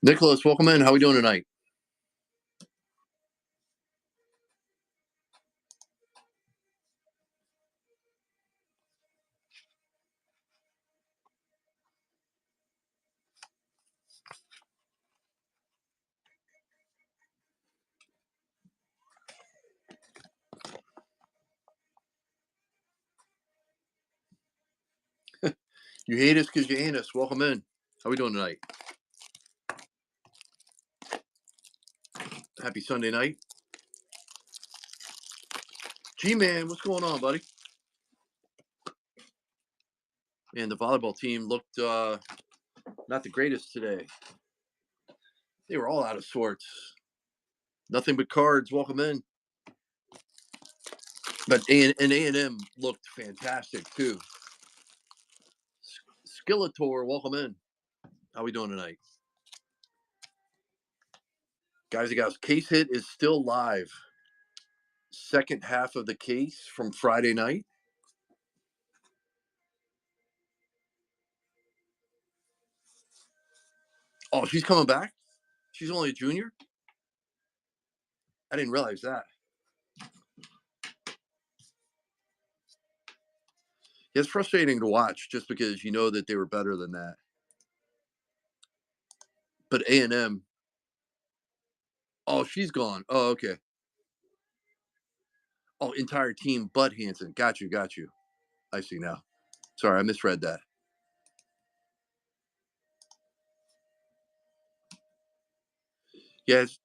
Nicholas, welcome in. How are we doing tonight? You hate us because you ain't us. Welcome in. How we doing tonight? Happy Sunday night. G-Man, what's going on, buddy? Man, the volleyball team looked not the greatest today. They were all out of sorts. Nothing but cards. Welcome in. But A&M looked fantastic, too. Skeletor, welcome in. How we doing tonight? Guys and gals, Case Hit is still live. Second half of the case from Friday night. Oh, she's coming back? She's only a junior? I didn't realize that. It's frustrating to watch just because you know that they were better than that. But A&M, oh, she's gone. Oh, okay. Oh, entire team but Hanson. Got you. I see now. Sorry, I misread that. Yeah, it's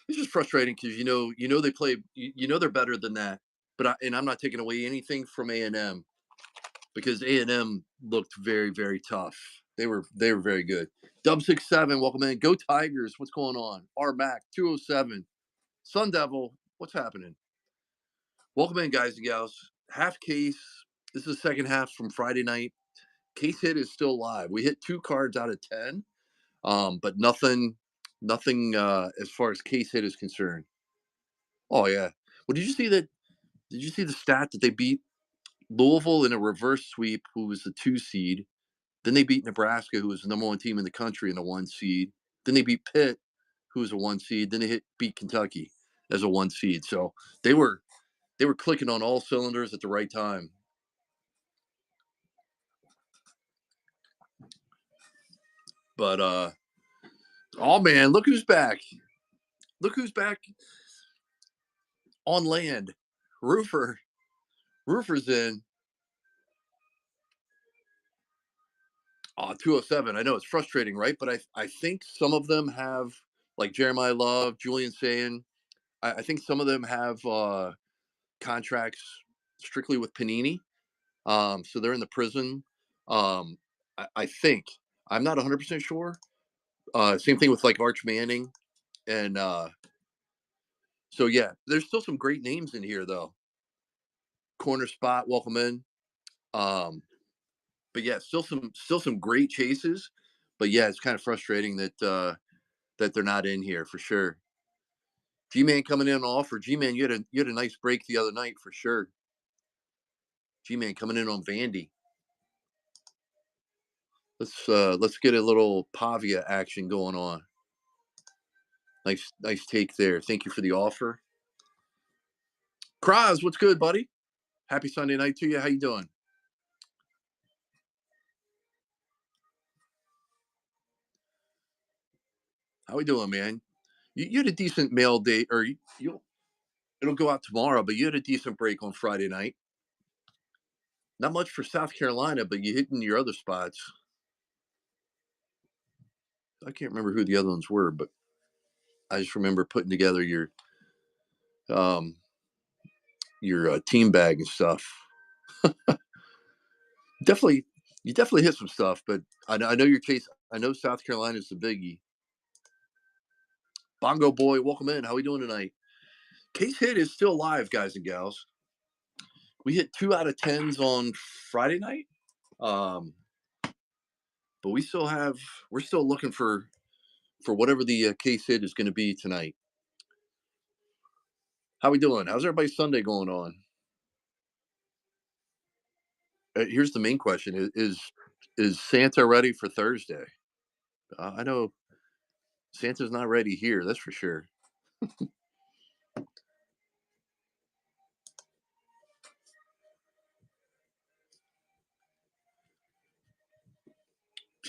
just frustrating because you know they play. You know they're better than that. But I'm not taking away anything from A&M because A&M looked very, very tough. They were very good. Dub 67, welcome in. Go Tigers. What's going on? R Mac 207. Sun Devil. What's happening? Welcome in, guys and gals. Half case. This is the second half from Friday night. Case Hit is still live. We hit 2 cards out of 10, but nothing as far as Case Hit is concerned. Oh yeah. Well, did you see that? Did you see the stat that they beat Louisville in a reverse sweep, who was the 2 seed? Then they beat Nebraska, who was the number 1 team in the country, in the 1 seed. Then they beat Pitt, who was a 1 seed. Then they beat Kentucky as a 1 seed. So they were clicking on all cylinders at the right time. But oh man, look who's back. Look who's back on land. Roofer's in. 207. I know it's frustrating, right? But I think some of them have, like Jeremiah Love, Julian saying, I think some of them have contracts strictly with Panini. So they're in the prison. I think. I'm not 100% sure. Same thing with like Arch Manning. And so, yeah, there's still some great names in here, though. Corner spot, welcome in. But yeah, still some great chases. But yeah, it's kind of frustrating that that they're not in here for sure. G-Man coming in on offer. G-Man, you had a nice break the other night for sure. G-Man coming in on Vandy. Let's get a little Pavia action going on. Nice take there. Thank you for the offer. Kraz, what's good, buddy? Happy Sunday night to you. How you doing? How we doing, man? You had a decent mail date, or it'll go out tomorrow, but you had a decent break on Friday night. Not much for South Carolina, but you hit in your other spots. I can't remember who the other ones were, but I just remember putting together your team bag and stuff. You definitely hit some stuff, but I know your case. I know South Carolina's the biggie. Bongo Boy, welcome in. How we doing tonight? Case Hit is still live, guys and gals. We hit 2 out of 10s on Friday night, but we're still looking for whatever the Case Hit is going to be tonight. How we doing? How's everybody's Sunday going on? Here's the main question: Is Santa ready for Thursday? I know Santa's not ready here, that's for sure.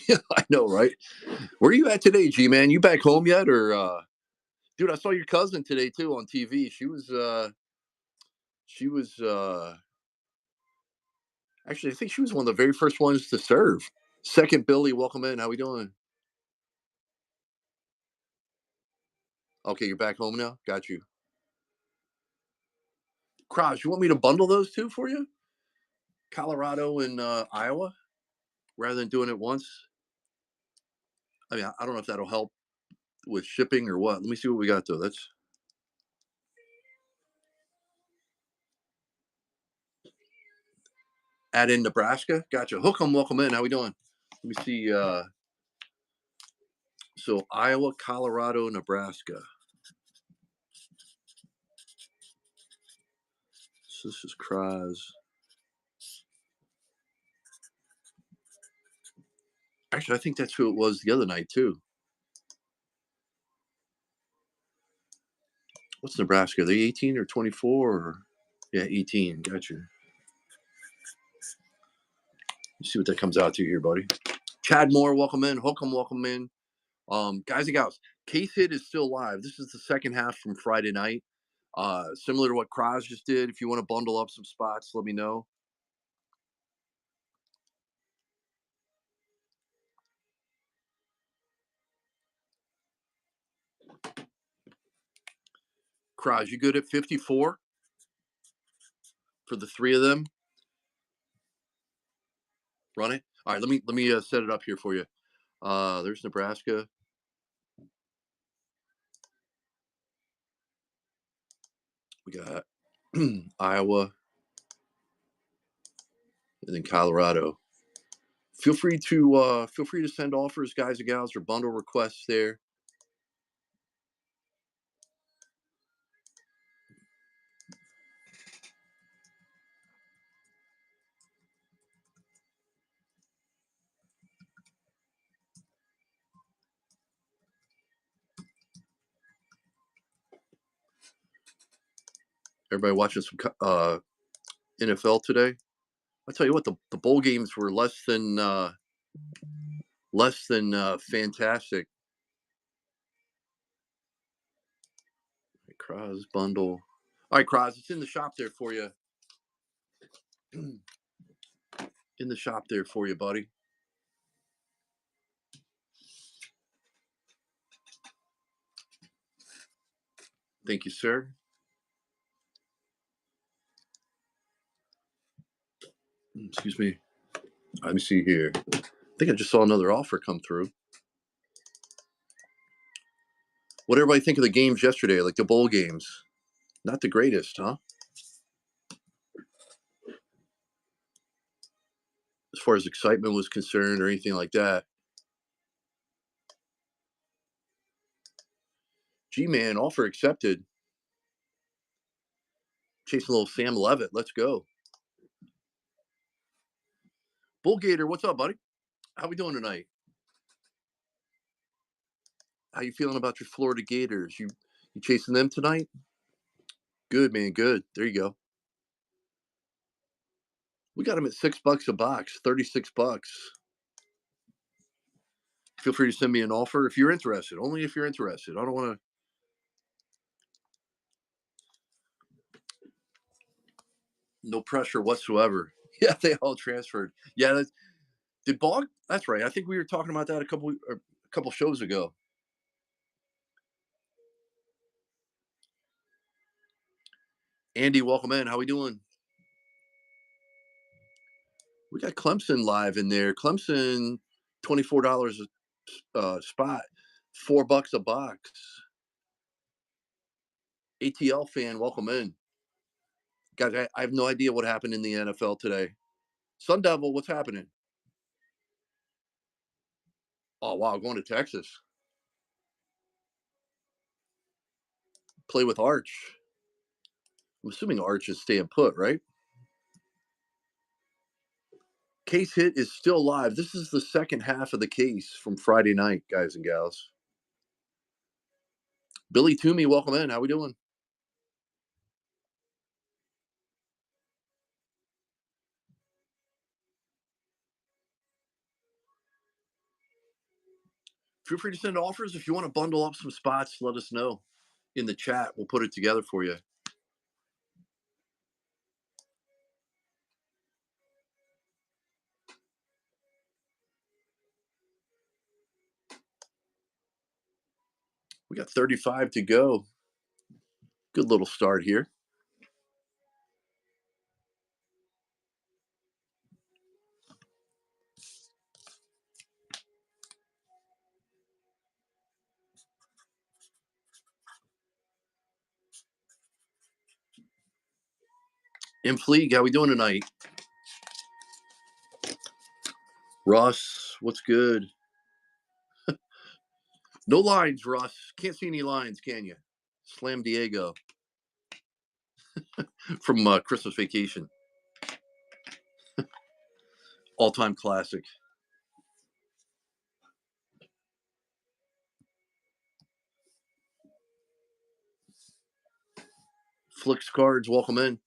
Yeah, I know, right? Where are you at today, G man? You back home yet, or dude? I saw your cousin today too on TV. She was actually, I think she was one of the very first ones to serve. Second Billy, welcome in. How we doing? Okay, you're back home now. Got you. Kraus, you want me to bundle those two for you? Colorado and Iowa, rather than doing it once. I mean, I don't know if that'll help with shipping or what. Let me see what we got though. Let's add in Nebraska. Gotcha. Hook 'em, welcome in. How we doing? Let me see. So Iowa, Colorado, Nebraska. So this is Kraz. Actually, I think that's who it was the other night too. What's Nebraska? Are they 18 or 24? Or... Yeah, 18. Gotcha. Let's see what that comes out to here, buddy. Chad Moore, welcome in. Hook 'em, welcome in. Guys and gals, Case Hit is still live. This is the second half from Friday night. Similar to what Kraz just did. If you want to bundle up some spots, let me know. Kraz, you good at 54 for the three of them? Run it. All right, let me set it up here for you. There's Nebraska. We got Iowa, and then Colorado. Feel free to send offers, guys and gals, or bundle requests there. Everybody watching some NFL today. I tell you what, the bowl games were less than fantastic. Kraz bundle. All right, Kraz, it's in the shop there for you. In the shop there for you, buddy. Thank you, sir. Excuse me. Let me see here. I think I just saw another offer come through. What did everybody think of the games yesterday, like the bowl games? Not the greatest, huh? As far as excitement was concerned or anything like that. G-Man, offer accepted. Chasing a little Sam Levitt. Let's go. Bull Gator, what's up, buddy? How we doing tonight? How you feeling about your Florida Gators? You chasing them tonight? Good, man. Good. There you go. We got them at $6 a box, 36 bucks. Feel free to send me an offer if you're interested. Only if you're interested. I don't want to. No pressure whatsoever. Yeah, they all transferred. Yeah, did Bog? That's right. I think we were talking about that a couple shows ago. Andy, welcome in. How we doing? We got Clemson live in there. Clemson, $24 a spot, $4 a box. ATL fan, welcome in. Guys, I have no idea what happened in the NFL today. Sun Devil, what's happening? Oh wow, going to Texas. Play with Arch. I'm assuming Arch is staying put, right? Case Hit is still live. This is the second half of the case from Friday night, guys and gals. Billy Toomey, welcome in. How we doing? Feel free to send offers. If you want to bundle up some spots, let us know in the chat. We'll put it together for you. We got 35 to go. Good little start here. In Fleeg, how we doing tonight? Russ, what's good? No lines, Russ. Can't see any lines, can you? Slam Diego from Christmas Vacation. All-time classic. Flicks cards, welcome in.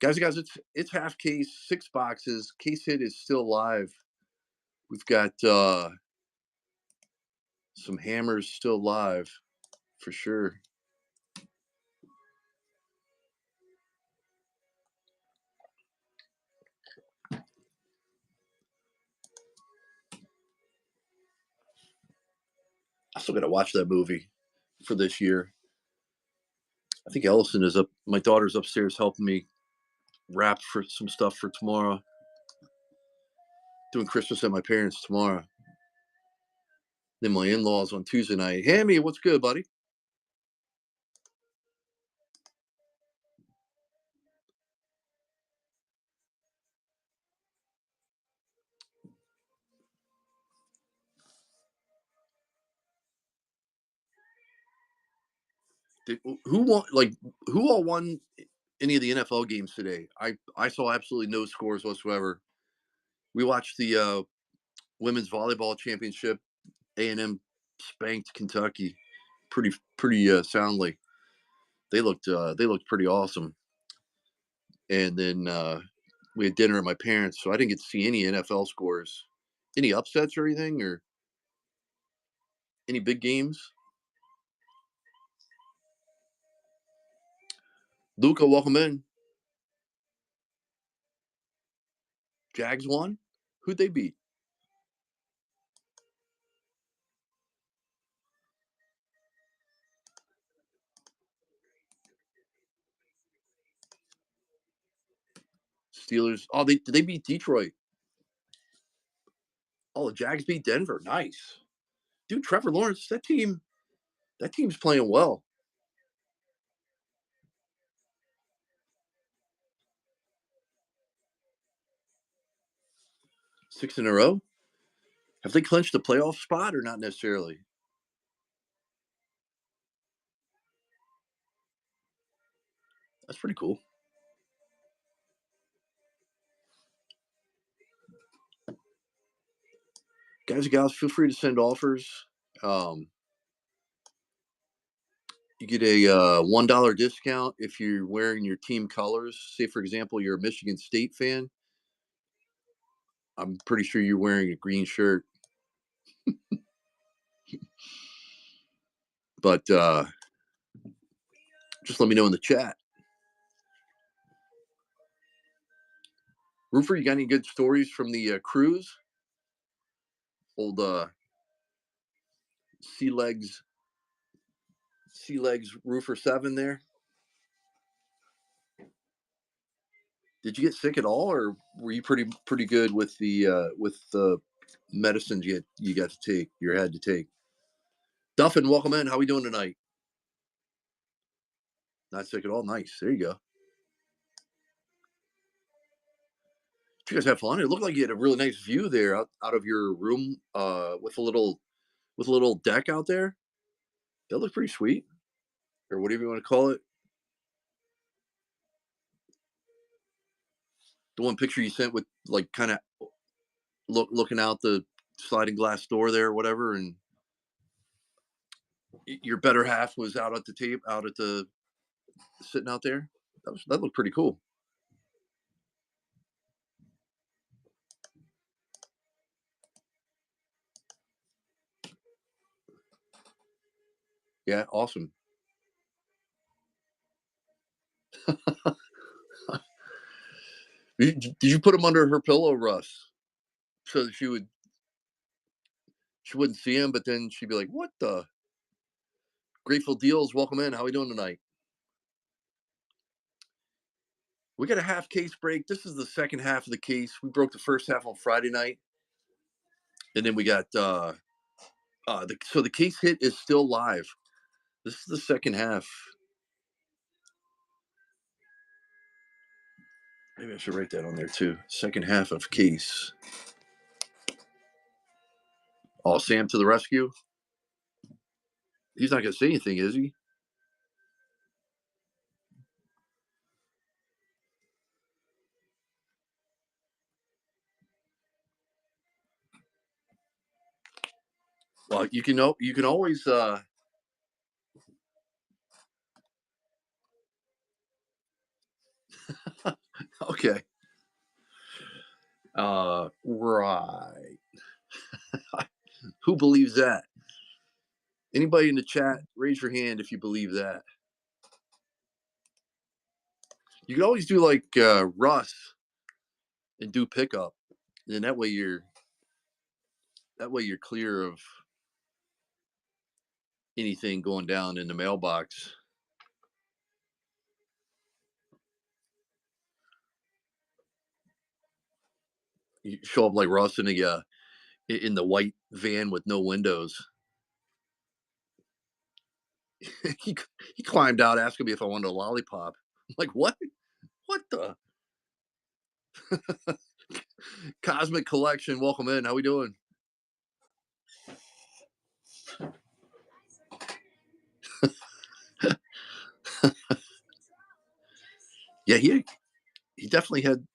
Guys, it's half case, 6 boxes. Case hit is still live. We've got some hammers still live for sure. I still got to watch that movie for this year. I think Ellison is up. My daughter's upstairs helping me wrap for some stuff for tomorrow. Doing Christmas at my parents' tomorrow. Then my in-laws on Tuesday night. Hammy, what's good, buddy? Who won? Like, who all won any of the NFL games today? I saw absolutely no scores whatsoever. We watched the women's volleyball championship. A&M spanked Kentucky pretty soundly. They looked pretty awesome. And then we had dinner at my parents, so I didn't get to see any NFL scores. Any upsets or anything, or any big games? Luca, welcome in. Jags won. Who'd they beat? Steelers. Oh, did they beat Detroit? Oh, the Jags beat Denver. Nice, dude. Trevor Lawrence. That team's playing well. 6 in a row. Have they clinched the playoff spot or not necessarily? That's pretty cool. Guys and gals, feel free to send offers. Um, you get a $1 discount if you're wearing your team colors. Say, for example, you're a Michigan State fan. I'm pretty sure you're wearing a green shirt. But just let me know in the chat. Roofer, you got any good stories from the cruise? Old sea legs Roofer 7 there. Did you get sick at all, or were you pretty good with the medicines you got to take? You had to take. Duffin, welcome in. How we doing tonight? Not sick at all. Nice. There you go. Did you guys have fun? It looked like you had a really nice view there out of your room with a little deck out there. That looked pretty sweet, or whatever you want to call it. The one picture you sent with like kind of looking out the sliding glass door there, or whatever, and Your better half was out at the tape, out at the sitting out there. That looked pretty cool. Yeah, awesome. Did you put them under her pillow, Russ, so that she wouldn't see him, but then she'd be like, "What the Grateful Deals? Welcome in. How we doing tonight?" We got a half case break. This is the second half of the case. We broke the first half on Friday night, and then we got so the case hit is still live. This is the second half. Maybe I should write that on there too. Second half of case. Oh, Sam to the rescue. He's not going to say anything, is he? Well, you can always okay. Right. Who believes that? Anybody in the chat, raise your hand if you believe that. You can always do like Russ and do pickup, and that way you're clear of anything going down in the mailbox. You show up like Russ in the white van with no windows. he he climbed out asking me if I wanted a lollipop. I'm like, what? What the Cosmic Collection? Welcome in. How we doing? Yeah, he definitely had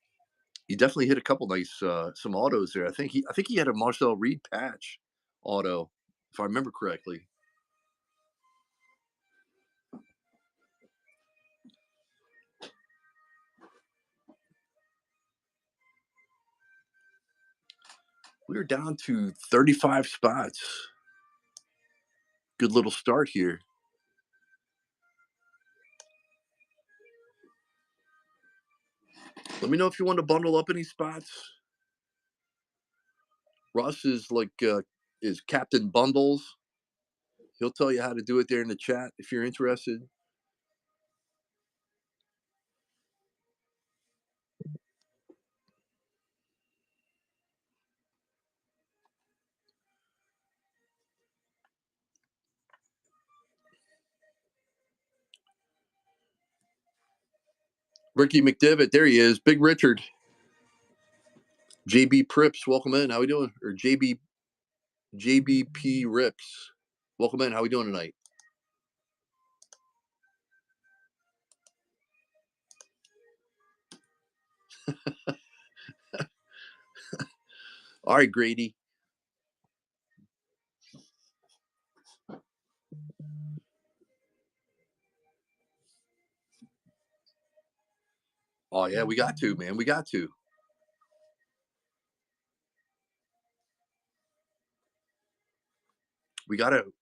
he definitely hit a couple nice some autos there. I think he had a Marcel Reed patch auto, if I remember correctly. We are down to 35 spots. Good little start here. Let me know if you want to bundle up any spots. Russ is Captain Bundles. He'll tell you how to do it there in the chat if you're interested. Ricky McDivitt, there he is. Big Richard. JB Prips, welcome in. How we doing? Or JBP Rips. Welcome in. How we doing tonight? All right, Grady. Oh yeah, we got to, man. We got to. We got to.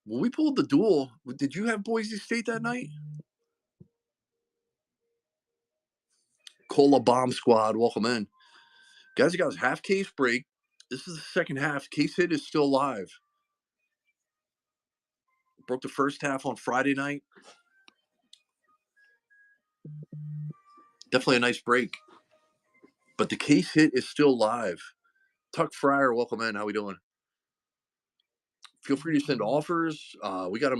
When we pulled the duel, did you have Boise State that night? Cola Bomb Squad, welcome in. Guys, you guys, half case break. This is the second half. Case hit is still live. Broke the first half on Friday night. Definitely a nice break. But the case hit is still live. Tuck Fryer, welcome in. How we doing? Feel free to send offers. We got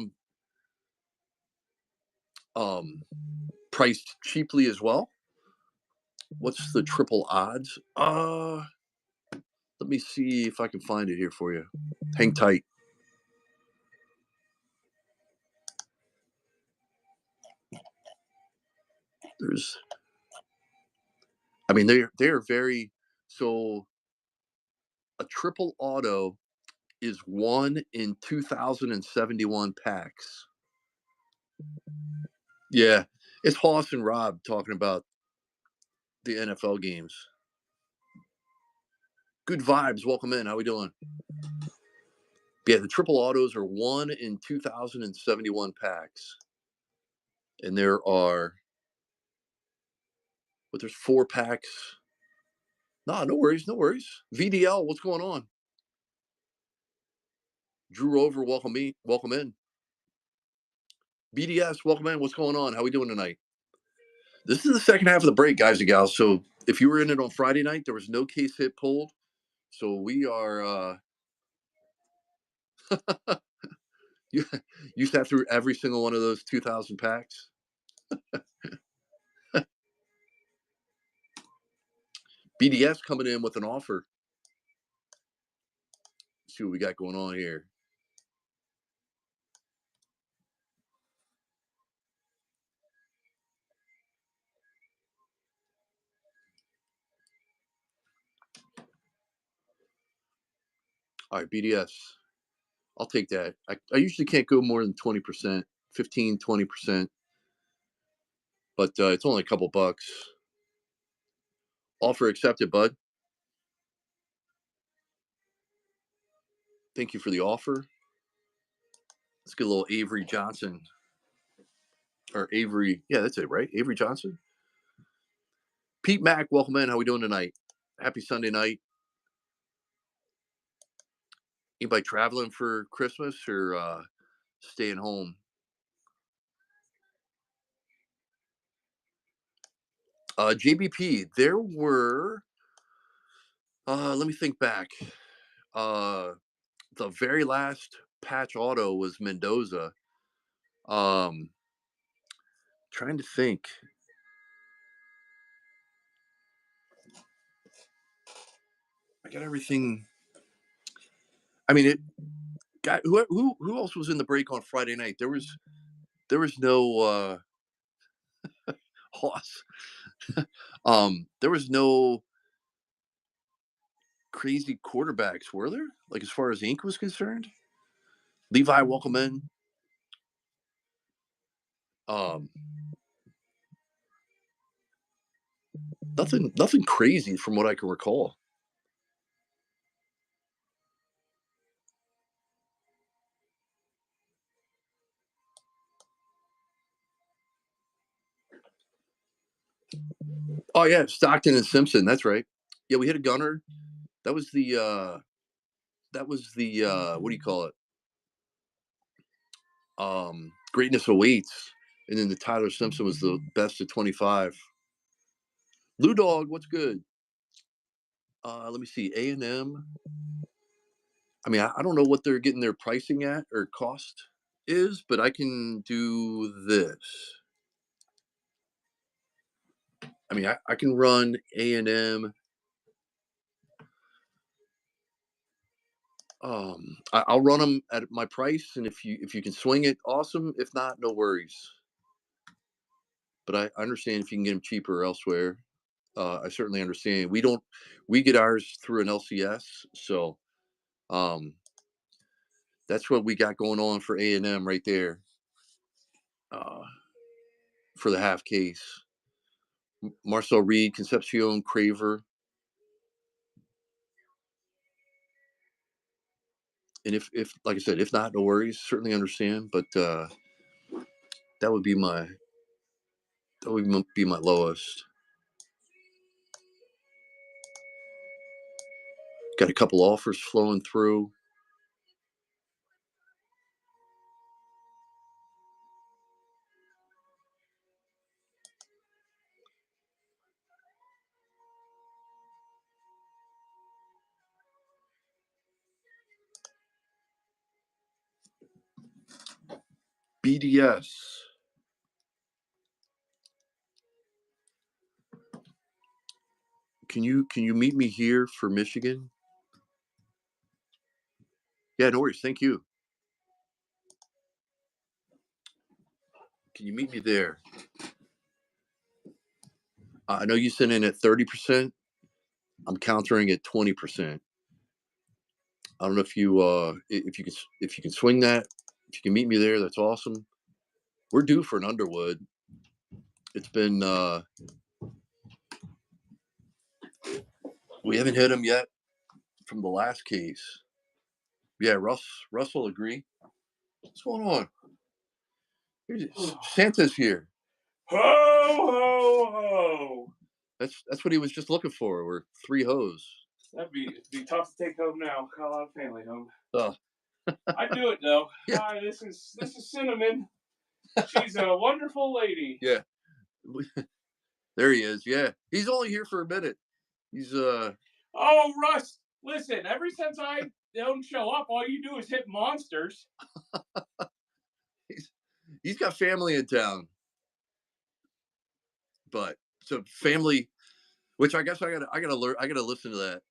them priced cheaply as well. What's the triple odds? Let me see if I can find it here for you. Hang tight. There's, I mean, they're very so. A triple auto is 1 in 2,071 packs. Yeah, it's Hoss and Rob talking about the NFL games. Good vibes. Welcome in. How we doing? Yeah, the triple autos are 1 in 2,071 packs. And there are, but there's 4 packs. No worries, no worries. VDL, what's going on? Drew Rover, welcome in. BDS, welcome in. What's going on? How we doing tonight? This is the second half of the break, guys and gals. So if you were in it on Friday night, there was no case hit pulled. So we are you sat through every single one of those 2,000 packs. BDS coming in with an offer. Let's see what we got going on here. All right, BDS. I'll take that. I usually can't go more than 20%, 15, 20%. But it's only a couple bucks. Offer accepted, bud. Thank you for the offer. Let's get a little Avery Johnson. Or Avery, yeah, that's it, right? Avery Johnson. Pete Mack, welcome in. How we doing tonight? Happy Sunday night. Anybody traveling for Christmas or staying home? JBP, there were, let me think back. The very last patch auto was Mendoza. Trying to think. I got everything. I mean, it. Guy, who else was in the break on Friday night? There was no Hoss. There was no crazy quarterbacks, were there? Like as far as ink was concerned. Levi, welcome in. Um, nothing crazy from what I can recall. Oh yeah, Stockton and Simpson. That's right. Yeah, we hit a gunner. That was the what do you call it? Greatness awaits, and then the Tyler Simpson was the best of 25. Lou Dog, what's good? Let me see. A&M. I mean, I don't know what they're getting their pricing at or cost is, but I can do this. I mean, I can run A&M. I'll run them at my price, and if you can swing it, awesome. If not, no worries. But I understand if you can get them cheaper elsewhere. I certainly understand. We get ours through an LCS, so um, that's what we got going on for A&M right there. For the half case, Marcel Reed, Concepcion, Craver, and if like I said, if not, no worries. Certainly understand, but that would be my lowest. Got a couple offers flowing through. BDS. Can you meet me here for Michigan? Yeah, no worries. Thank you. Can you meet me there? I know you sent in at 30%. I'm countering at 20%. I don't know if if you can swing that. If you can meet me there, that's awesome. We're due for an Underwood. It's been we haven't hit him yet from the last case. Yeah, Russ will agree. What's going on? Santa's here. Ho ho ho! That's what he was just looking for. We're 3 hoes. That'd be tough to take home now. Call out family home. Oh. I'd do it though. Yeah. Hi, this is Cinnamon. She's a wonderful lady. Yeah. There he is. Yeah. He's only here for a minute. He's Oh, Russ, listen, ever since I don't show up, all you do is hit monsters. he's got family in town. But so family, which I guess I gotta learn. I gotta listen to that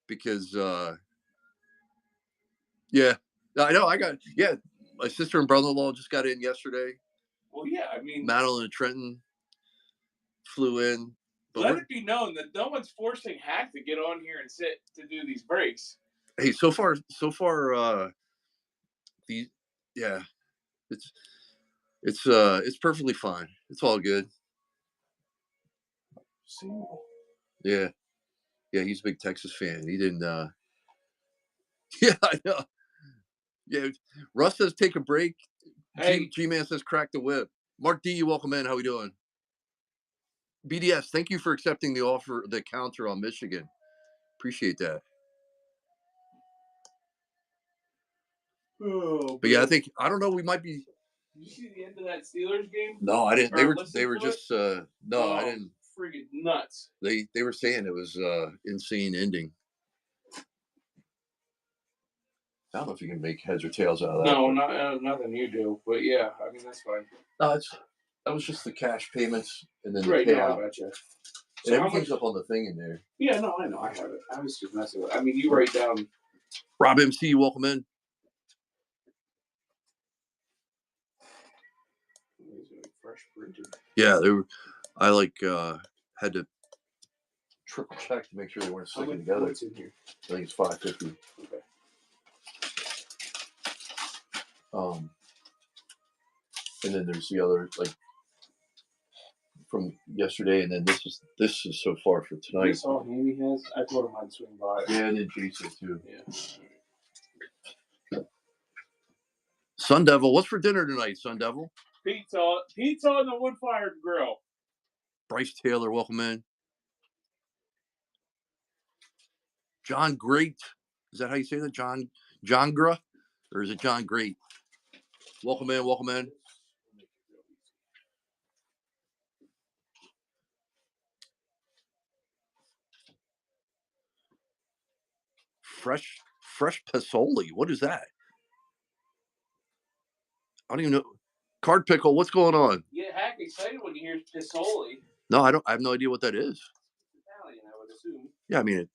because yeah, I know. My sister and brother-in-law just got in yesterday. Well, yeah, I mean, Madeline and Trenton flew in. But let it be known that no one's forcing Hack to get on here and sit to do these breaks. Hey, so far, yeah, it's perfectly fine. It's all good. Yeah, he's a big Texas fan. He didn't. Yeah, I know. Yeah, Russ says take a break. Hey, G-Man says crack the whip. Mark D, you welcome in. How we doing? BDS, thank you for accepting the offer, the counter on Michigan. Appreciate that. Oh, but yeah, I don't know. We might be. Did you see the end of that Steelers game? No, I didn't. They were just no, I didn't. Freaking nuts. They were saying it was insane ending. I don't know if you can make heads or tails out of that. No, nothing you do. But yeah, I mean that's fine. No, that was just the cash payments and then the right, payout. No, I gotcha. And everything's up on the thing in there. Yeah, no, I know, I have it. I was just messing with it. I mean, you write down. Rob MC, welcome in. Fresh printed. Yeah, I had to triple check to make sure they weren't sticking together. What's in here? I think it's $5.50. Okay. And then there's the other from yesterday, and then this is so far for tonight. This all Handy has. I told him I'd swing by. Yeah, and then Jason too. Yeah. Sun Devil, what's for dinner tonight, Sun Devil? Pizza on the wood-fired grill. Bryce Taylor, welcome in. John Great, is that how you say that? John Gra, or is it John Great? Welcome in, welcome in. Fresh Pasoli. What is that? I don't even know. Card pickle. What's going on? You get hack excited when you hear Pasoli. No, I don't. I have no idea what that is. Italian, I would assume. Yeah, I mean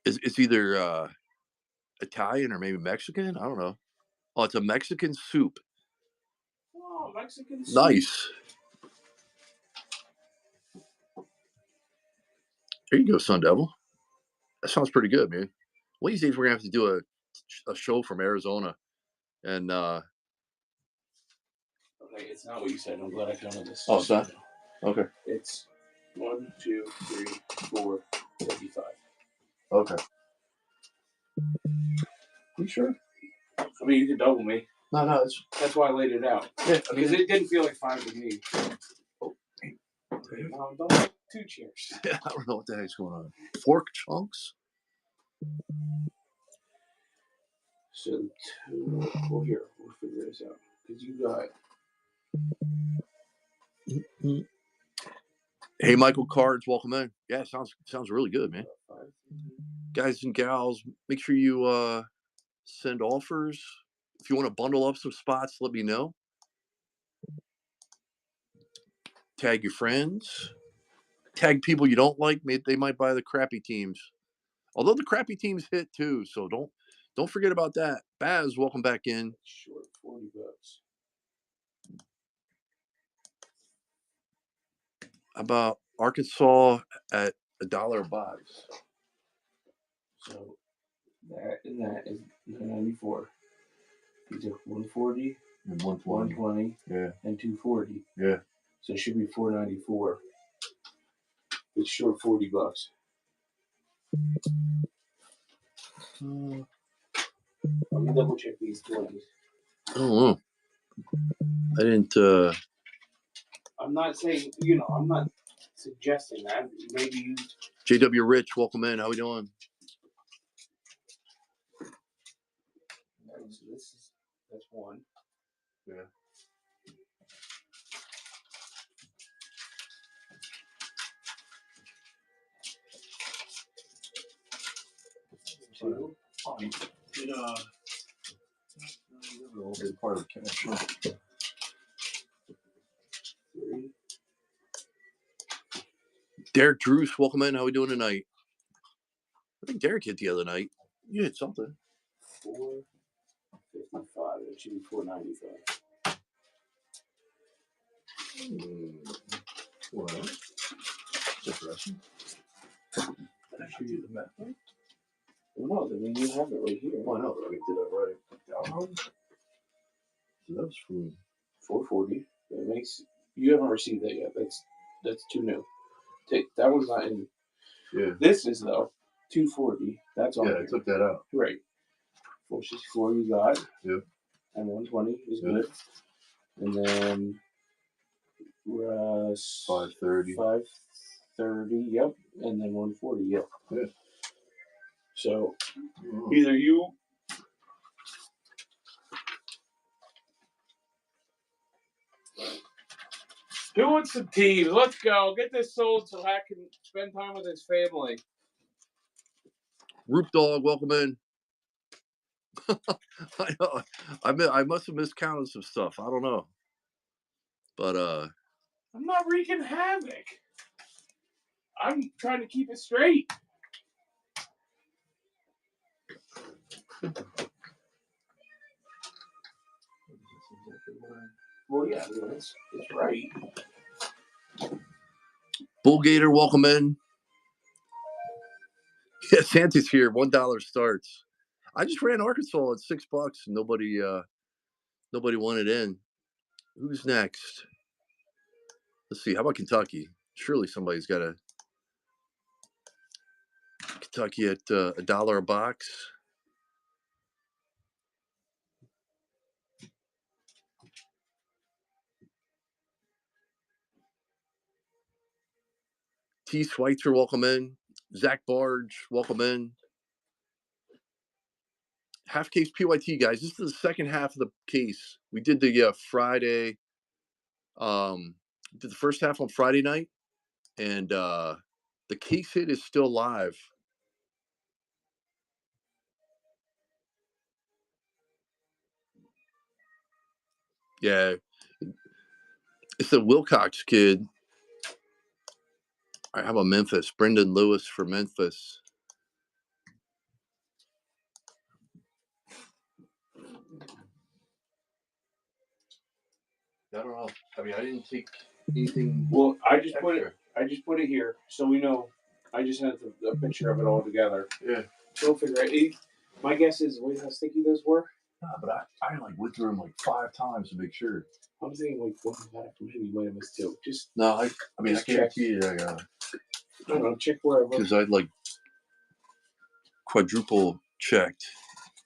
it's either Italian or maybe Mexican. I don't know. Oh, it's a Mexican soup. Oh, Mexican soup. Nice. Here you go, Sun Devil. That sounds pretty good, man. One of these days we're gonna have to do a show from Arizona, and okay, it's not what you said. I'm glad I counted this. Oh, it's not. Okay. It's 1, 2, 3, 4, 55. Okay. You sure? I mean, you can double me. No, that's why I laid it out. Yeah, because it didn't feel like 5 to me. Oh, don't have 2 chairs. Yeah, I don't know what the heck's going on. Pork chunks. So, well, here we'll figure this out because you got. Hey, Michael Cards, welcome in. Yeah, sounds really good, man. Guys and gals, make sure you send offers. If you want to bundle up some spots, let me know. Tag your friends. Tag people you don't like. They might buy the crappy teams. Although the crappy teams hit too, so don't forget about that. Baz, welcome back in. Short $40. How about Arkansas at $1 a box? So that and that is 994. You took 140 and 120. 120 Yeah. and 240. Yeah. So it should be 494. It's short $40. Let me double check these 20s. I don't know. I didn't. I'm not saying, I'm not suggesting that. Maybe you. JW Rich, welcome in. How we doing? So that's one. Yeah. Two. It, all been part of the cash. Three. Derek Drews, welcome in. How we doing tonight? I think Derek hit the other night. You hit something. 455. It should be 495. Well, interesting. Did I show you the map? Well, no, I mean you have it right here. Well, I know, but I did it right. So that was from 440. That makes you haven't received that yet. That's too new. That one's not in. Yeah. This is though 240. That's on. Yeah, I took that out. Right. 464 you got. Yep. And 120 is Yep. good. And then 530. 530. Yep. And then 140. Yep. Yeah. So either you. Who wants some teams? Let's go. Get this sold so I can spend time with his family. Roop Dog, welcome in. I know. I must have miscounted some stuff. I don't know. But I'm not wreaking havoc. I'm trying to keep it straight. Well, yeah, it's right. Bull Gator, welcome in. Yeah, Santa's here. $1 starts. I just ran Arkansas at $6 and nobody wanted in. Who's next? Let's see. How about Kentucky? Surely somebody's got a Kentucky at $1 a box. T. Schweitzer, welcome in. Zach Barge, welcome in. Half case PYT, guys. This is the second half of the case. We did the Friday. Did the first half on Friday night, and the case hit is still live. Yeah, it's the Wilcox kid. I have a Memphis. Brendan Lewis for Memphis. I don't know. I mean, I didn't take anything. Well, I just put it here so we know. I just had a picture of it all together. Yeah. So we'll figure it. My guess is, wait, how sticky those were? Nah, but I like went through them like 5 times to make sure. I'm thinking like one back, maybe you might have missed 2. Just no, I mean, I guarantee you, I don't know. Check wherever. Because I'd like quadruple checked.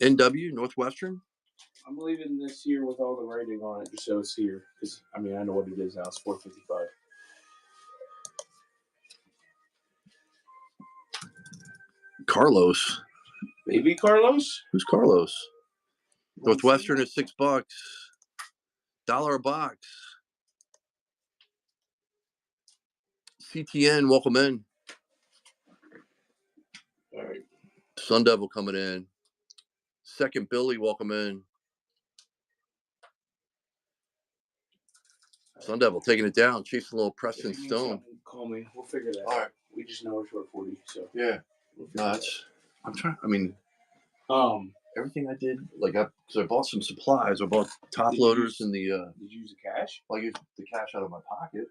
NW Northwestern. I'm leaving this here with all the writing on it, just so it's here. Because I mean, I know what it is now. It's 455. Carlos. Baby Carlos? Who's Carlos? Northwestern is $6. $1 a box. CTN, welcome in. All right. Sun Devil coming in. Second Billy, welcome in. Sun Devil taking it down, chasing a little Preston Stone. Call me. We'll figure that All right. out. We just know we're short 40, so. Yeah. No, I'm trying. I mean, everything I did, like, because I bought some supplies. I bought top loaders and the. Did you use the cash? I used the cash out of my pocket.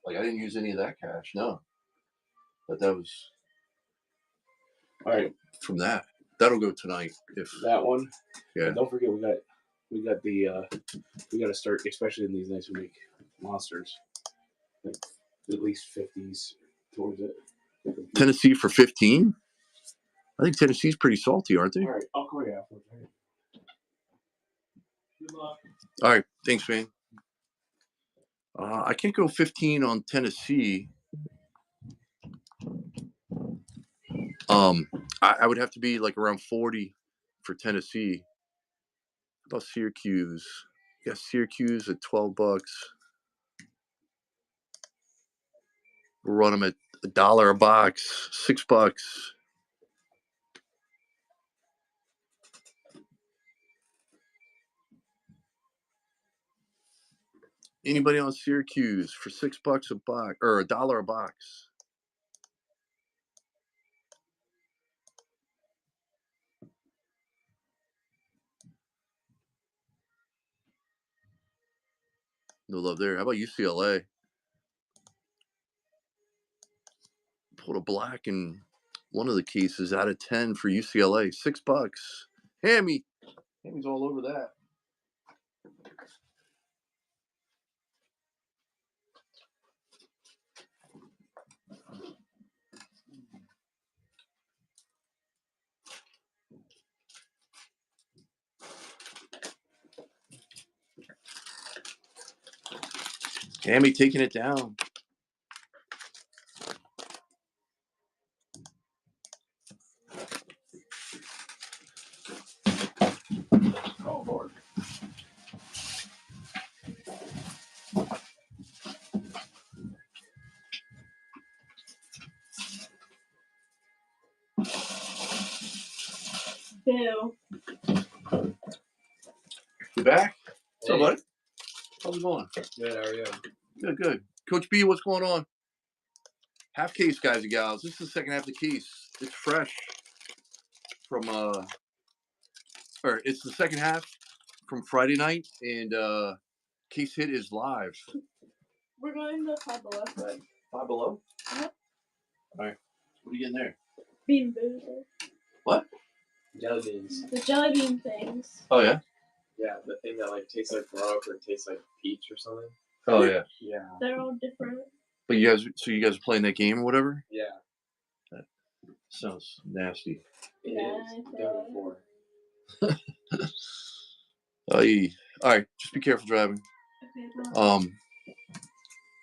Like, I didn't use any of that cash. No. But that was. All right, from that. That'll go tonight. If that one. yeah. And don't forget, we got the we got to start, especially in these nights we make monsters, like at least 50s towards it. Tennessee for 15. I think Tennessee's pretty salty, aren't they? All right, I'll call you after. Good luck. All right, thanks, man. I can't go 15 on Tennessee. I would have to be like around 40 for Tennessee. How about Syracuse? Yeah, Syracuse at $12. We'll run them at $1 a box, $6. Anybody on Syracuse for $6 a box or $1 a box? No love there. How about UCLA? Pulled a black in one of the cases out of 10 for UCLA. $6. Hammy. Hammy's all over that. Hammy taking it down. Oh, Lord. Boo. You back? What's up, Hey. buddy? How's it going? Good, how are you? Good, good. Coach B, what's going on? Half case, guys and gals. This is the second half of the case. It's fresh from or it's the second half from Friday night, and case hit is live. We're going to Five Below. Right. Five Below? Yep. All right. What are you getting there? Bean boozled. What? Jelly beans. The jelly bean things. Oh, yeah? Yeah, the thing that like tastes like broke or tastes like peach or something. Oh, yeah. Yeah. They're all different. But you guys are playing that game or whatever? Yeah. Sounds nasty. It Yeah, is. I Done bet. before. All right. Just be careful driving. Okay, well. We'll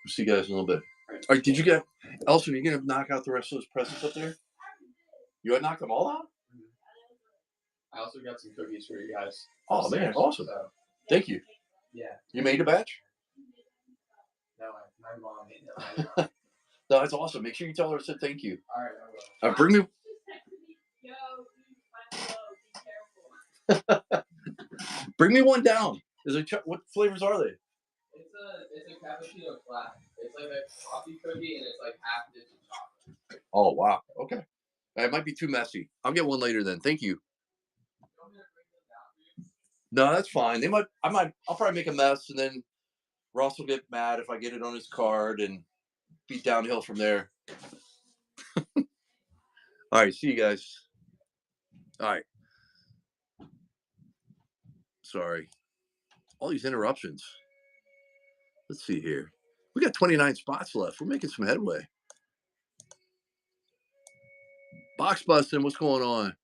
see you guys in a little bit. All right. Did you get Elson? Are you gonna knock out the rest of those presents up there? You had knocked them all out? I also got some cookies for you guys. Oh man, awesome! So, Thank you. yeah. You made a batch? No, my mom made it. No, that's awesome. Make sure you tell her I said thank you. All right, I will. Bring me. Yo, Five Below, be careful. Bring me one down. What flavors are they? It's a cappuccino flat. It's like a coffee cookie and it's like half dipped in chocolate. Oh wow. Okay. It might be too messy. I'll get one later then. Thank you. No, that's fine. I'll probably make a mess, and then Ross will get mad if I get it on his card and be downhill from there. All right. See you guys. All right. Sorry. All these interruptions. Let's see here. We got 29 spots left. We're making some headway. Box busting, what's going on?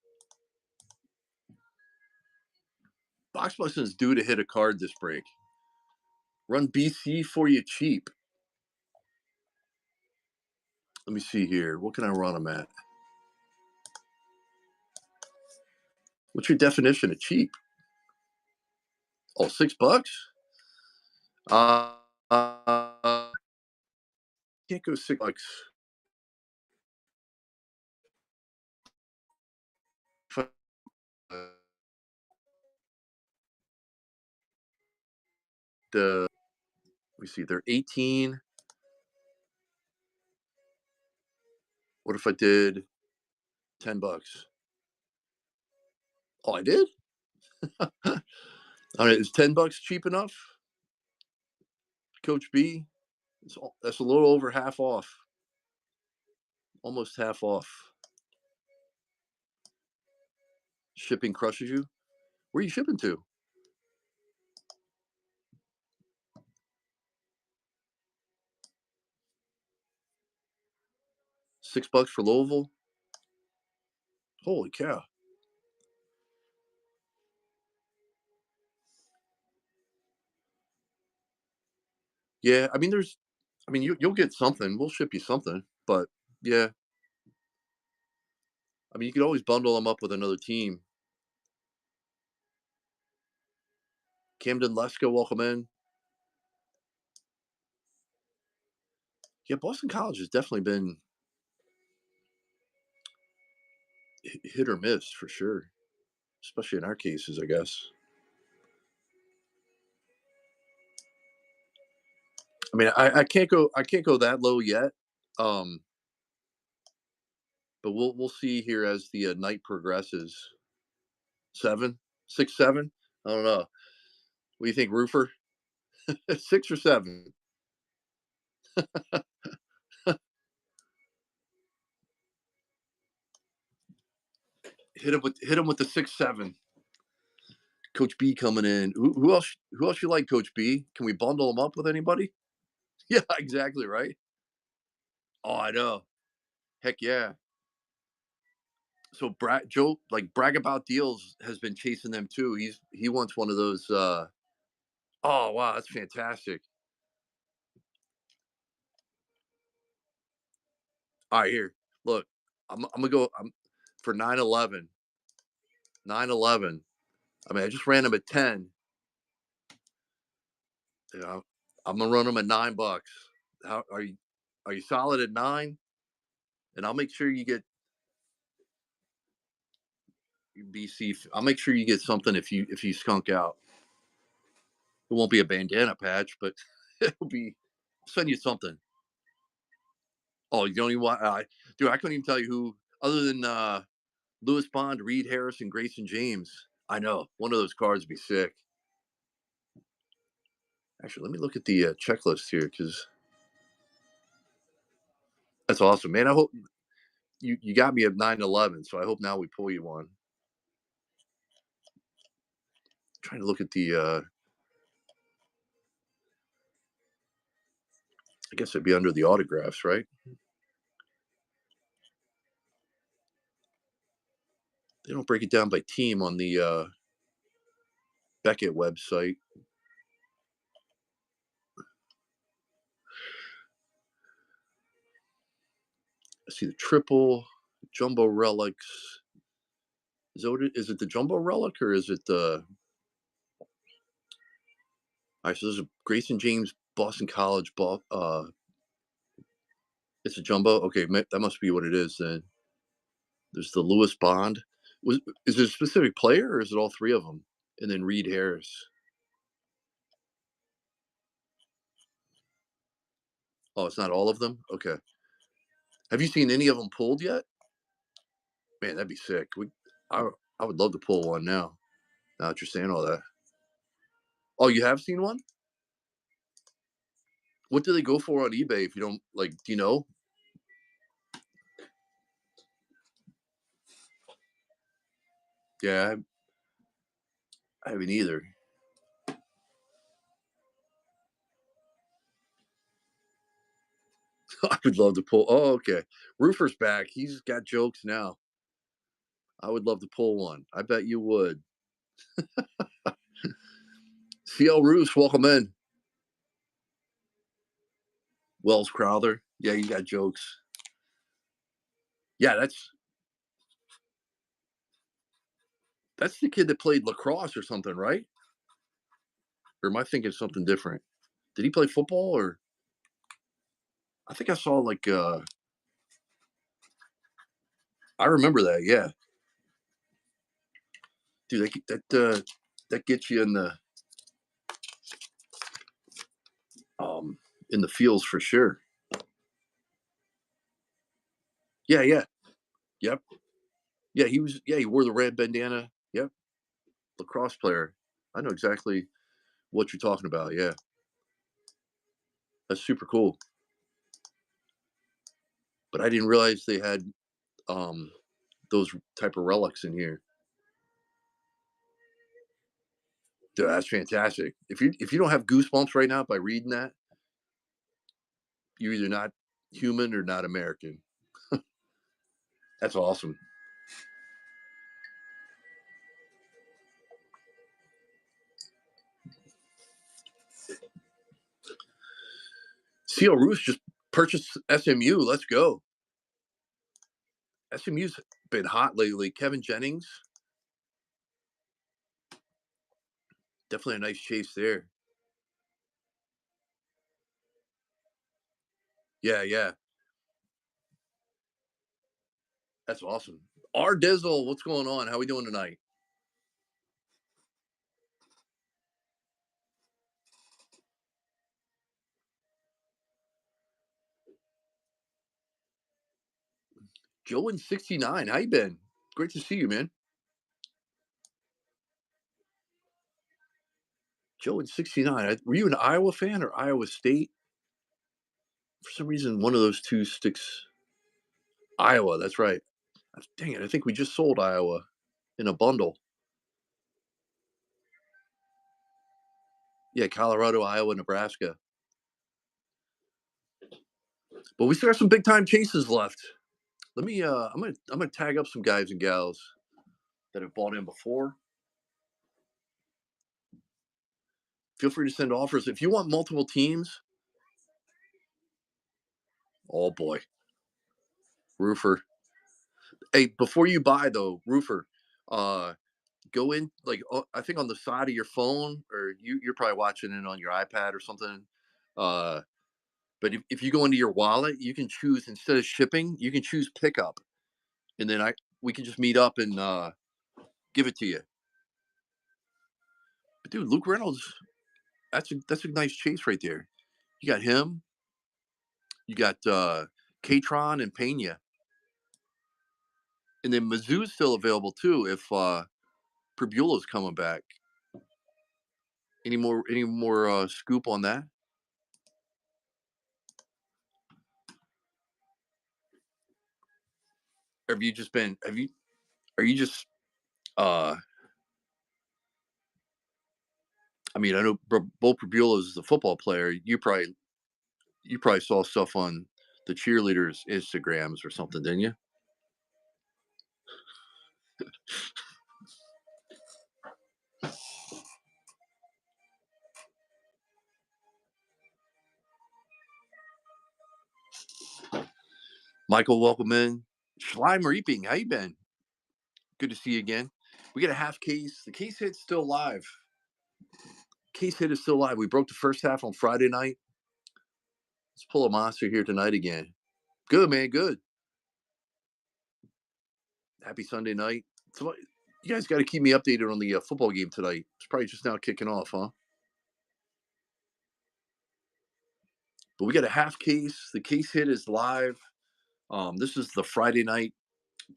Box busting is due to hit a card this break. Run BC for you cheap. Let me see here. What can I run them at? What's your definition of cheap? Oh, $6? Can't go $6. Let me see. They're 18. What if I did $10? Oh, I did? All right, is $10 cheap enough? Coach B? That's a little over half off. Almost half off. Shipping crushes you. Where are you shipping to? $6 for Louisville. Holy cow! Yeah, I mean, you'll get something. We'll ship you something, but yeah, I mean, you could always bundle them up with another team. Camden Lesko, welcome in. Yeah, Boston College has definitely been hit or miss for sure, especially in our cases, I guess. I mean, I can't go that low yet, um, but we'll see here as the night progresses. 7, 6, 7. I don't know. What do you think, Roofer? 6 or 7? Hit him with the 6, 7. Coach B coming in. Who else? Who else you like, Coach B? Can we bundle them up with anybody? Yeah, exactly right. Oh, I know. Heck yeah. So Joe, like brag about deals, has been chasing them too. He wants one of those. Oh wow, that's fantastic. All right, here. Look, I'm gonna go. I'm for 9/11. 9/11. I mean, I just ran them at 10. You know, I'm gonna run them at $9. How are you? Are you solid at 9? And I'll make sure you get BC. I'll make sure you get something if you skunk out. It won't be a bandana patch, but it'll be. I'll send you something. Oh, you don't even want. Dude, I couldn't even tell you who other than Lewis Bond, Reed Harris, and Grayson James. I know one of those cards would be sick. Actually, let me look at the checklist here because that's awesome, man. I hope you got me at 9/11, so I hope now we pull you one. Trying to look at the. I guess it'd be under the autographs, right? They don't break it down by team on the Beckett website. I see the triple, jumbo relics. Is it the jumbo relic or is it the? All right, so there's a Grayson James Boston College ball. It's a jumbo. Okay, that must be what it is then. There's the Lewis Bond. Is it a specific player or is it all three of them? And then Reed Harris. Oh, it's not all of them. Okay. Have you seen any of them pulled yet? Man, that'd be sick. I would love to pull one now. Now that you're saying all that. Oh, you have seen one? What do they go for on eBay if you don't like? Do you know? Yeah, I haven't either. I would love to pull. Oh, okay. Roofer's back. He's got jokes now. I would love to pull one. I bet you would. CL Roos, welcome in. Wells Crowther. Yeah, you got jokes. Yeah, that's the kid that played lacrosse or something, right? Or am I thinking something different? Did he play football or? I think I saw like. I remember that. Yeah, dude, that gets you um in the fields for sure. Yeah, yeah, yep, yeah. He was. Yeah, he wore the red bandana. Yep, lacrosse player. I know exactly what you're talking about. Yeah, that's super cool. But I didn't realize they had um those type of relics in here. Dude, that's fantastic. If you don't have goosebumps right now by reading that, you're either not human or not American. That's awesome. CL Roos just purchased SMU. Let's go. SMU's been hot lately. Kevin Jennings. Definitely a nice chase there. Yeah, yeah. That's awesome. R Dizzle, what's going on? How we doing tonight? Joe in 69. How you been? Great to see you, man. Joe in 69. Were you an Iowa fan or Iowa State? For some reason, one of those two sticks. Iowa, that's right. Dang it, I think we just sold Iowa in a bundle. Yeah, Colorado, Iowa, Nebraska. But we still got some big time chases left. Let me I'm gonna tag up some guys and gals that have bought in before. Feel free to send offers. If you want multiple teams, oh boy. Roofer. Hey, before you buy though, Roofer, go in like I think on the side of your phone, or you're probably watching it on your iPad or something. But if you go into your wallet, you can choose, instead of shipping, you can choose pickup, and then we can just meet up and give it to you. But dude, Luke Reynolds, that's a nice chase right there. You got him. You got Katron and Pena, and then Mizzou's still available too if Prbula's coming back. Any more scoop on that? Have you just been? Are you just? I mean, I know Bo Prbula is a football player. You probably saw stuff on the cheerleaders' Instagrams or something, didn't you? Michael, welcome in. Schleim Reaping, how you been? Good to see you again. We got a half case. The case hit's still live. Case hit is still live. We broke the first half on Friday night. Let's pull a monster here tonight again. Good, man. Good. Happy Sunday night. So you guys got to keep me updated on the football game tonight. It's probably just now kicking off, huh? But we got a half case. The case hit is live. This is the Friday night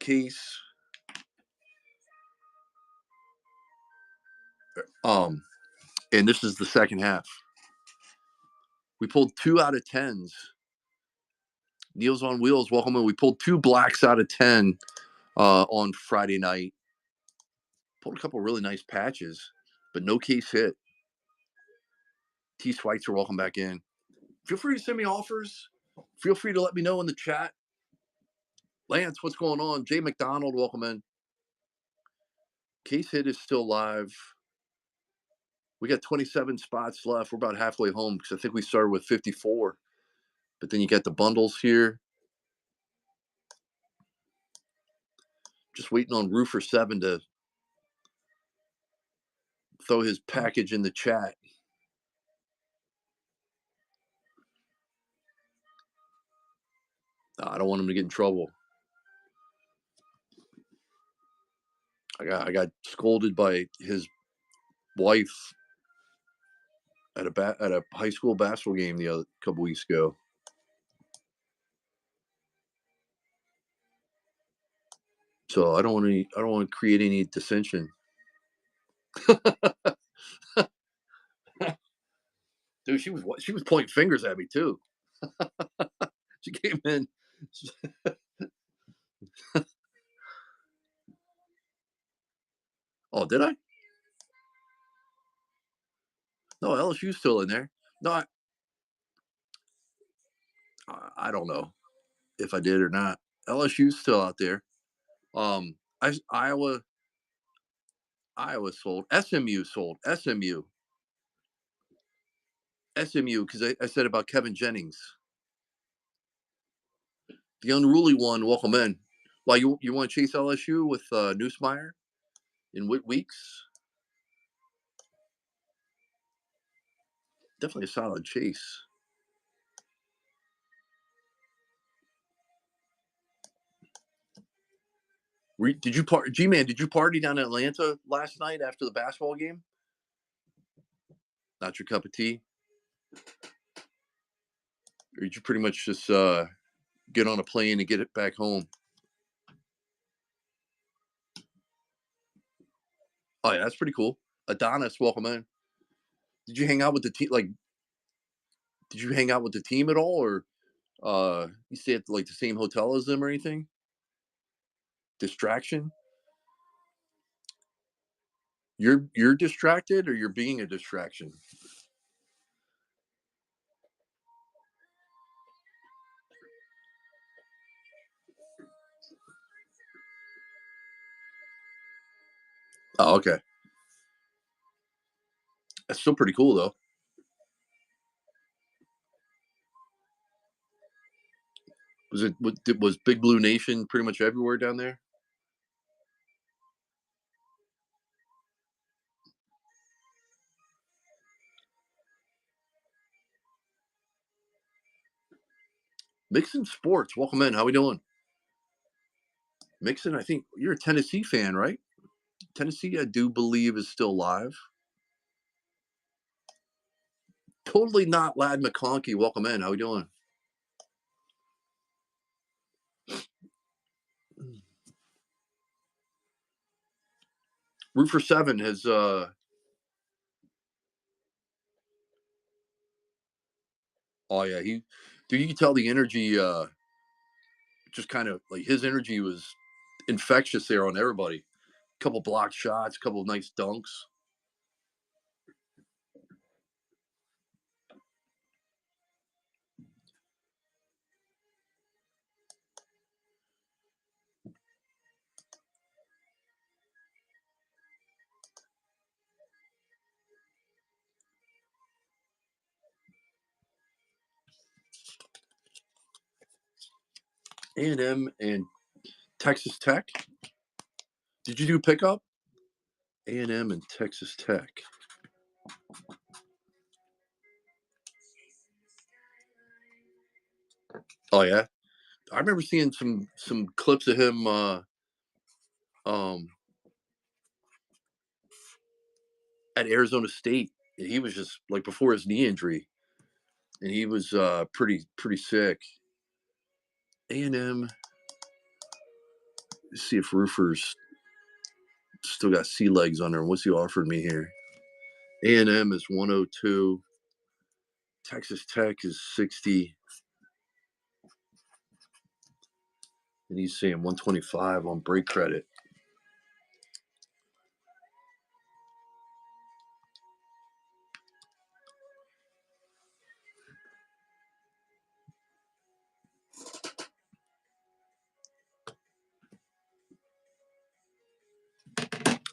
case. And this is the second half. We pulled 2 out of 10s. Neil's on Wheels, welcome in. We pulled 2 blacks out of 10 on Friday night. Pulled a couple really nice patches, but no case hit. T. Schweitzer, welcome back in. Feel free to send me offers. Feel free to let me know in the chat. Lance, what's going on? Jay McDonald, welcome in. Case hit is still live. We got 27 spots left. We're about halfway home because I think we started with 54. But then you got the bundles here. Just waiting on Roofer 7 to throw his package in the chat. I don't want him to get in trouble. I got scolded by his wife at a high school basketball game the couple weeks ago. So I don't want to create any dissension. Dude, she was pointing fingers at me too. She came in. Oh, did I? No, LSU's still in there. No, I don't know if I did or not. LSU's still out there. Iowa sold. SMU sold. SMU because I said about Kevin Jennings, the unruly one. Welcome in. Why you want to chase LSU with Newsmeyer in Weeks? Definitely a solid chase. Did you G-Man? Did you party down in Atlanta last night after the basketball game? Not your cup of tea. Or did you pretty much just get on a plane and get it back home? Oh yeah, that's pretty cool. Adonis, welcome in. Did you hang out with the team? Like, did you hang out with the team at all, or you stay at like the same hotel as them or anything? Distraction? You're distracted, or you're being a distraction? Oh, okay. That's still pretty cool though. Was Big Blue Nation pretty much everywhere down there? Mixon Sports, welcome in. How we doing? Mixon, I think you're a Tennessee fan, right? Tennessee, I do believe, is still live. Totally not Lad McConkey. Welcome in. How we doing? Root for 7 has oh yeah, you can tell the energy just kind of like his energy was infectious there on everybody. Couple blocked shots, couple nice dunks. A&M and Texas Tech. Did you do pickup? A&M and Texas Tech. Oh yeah, I remember seeing some clips of him. At Arizona State, he was just like before his knee injury, and he was pretty sick. A&M. Let's see if Roofers still got sea legs on there. What's he offered me here? A&M is 102. Texas Tech is 60. And he's saying 125 on break credit.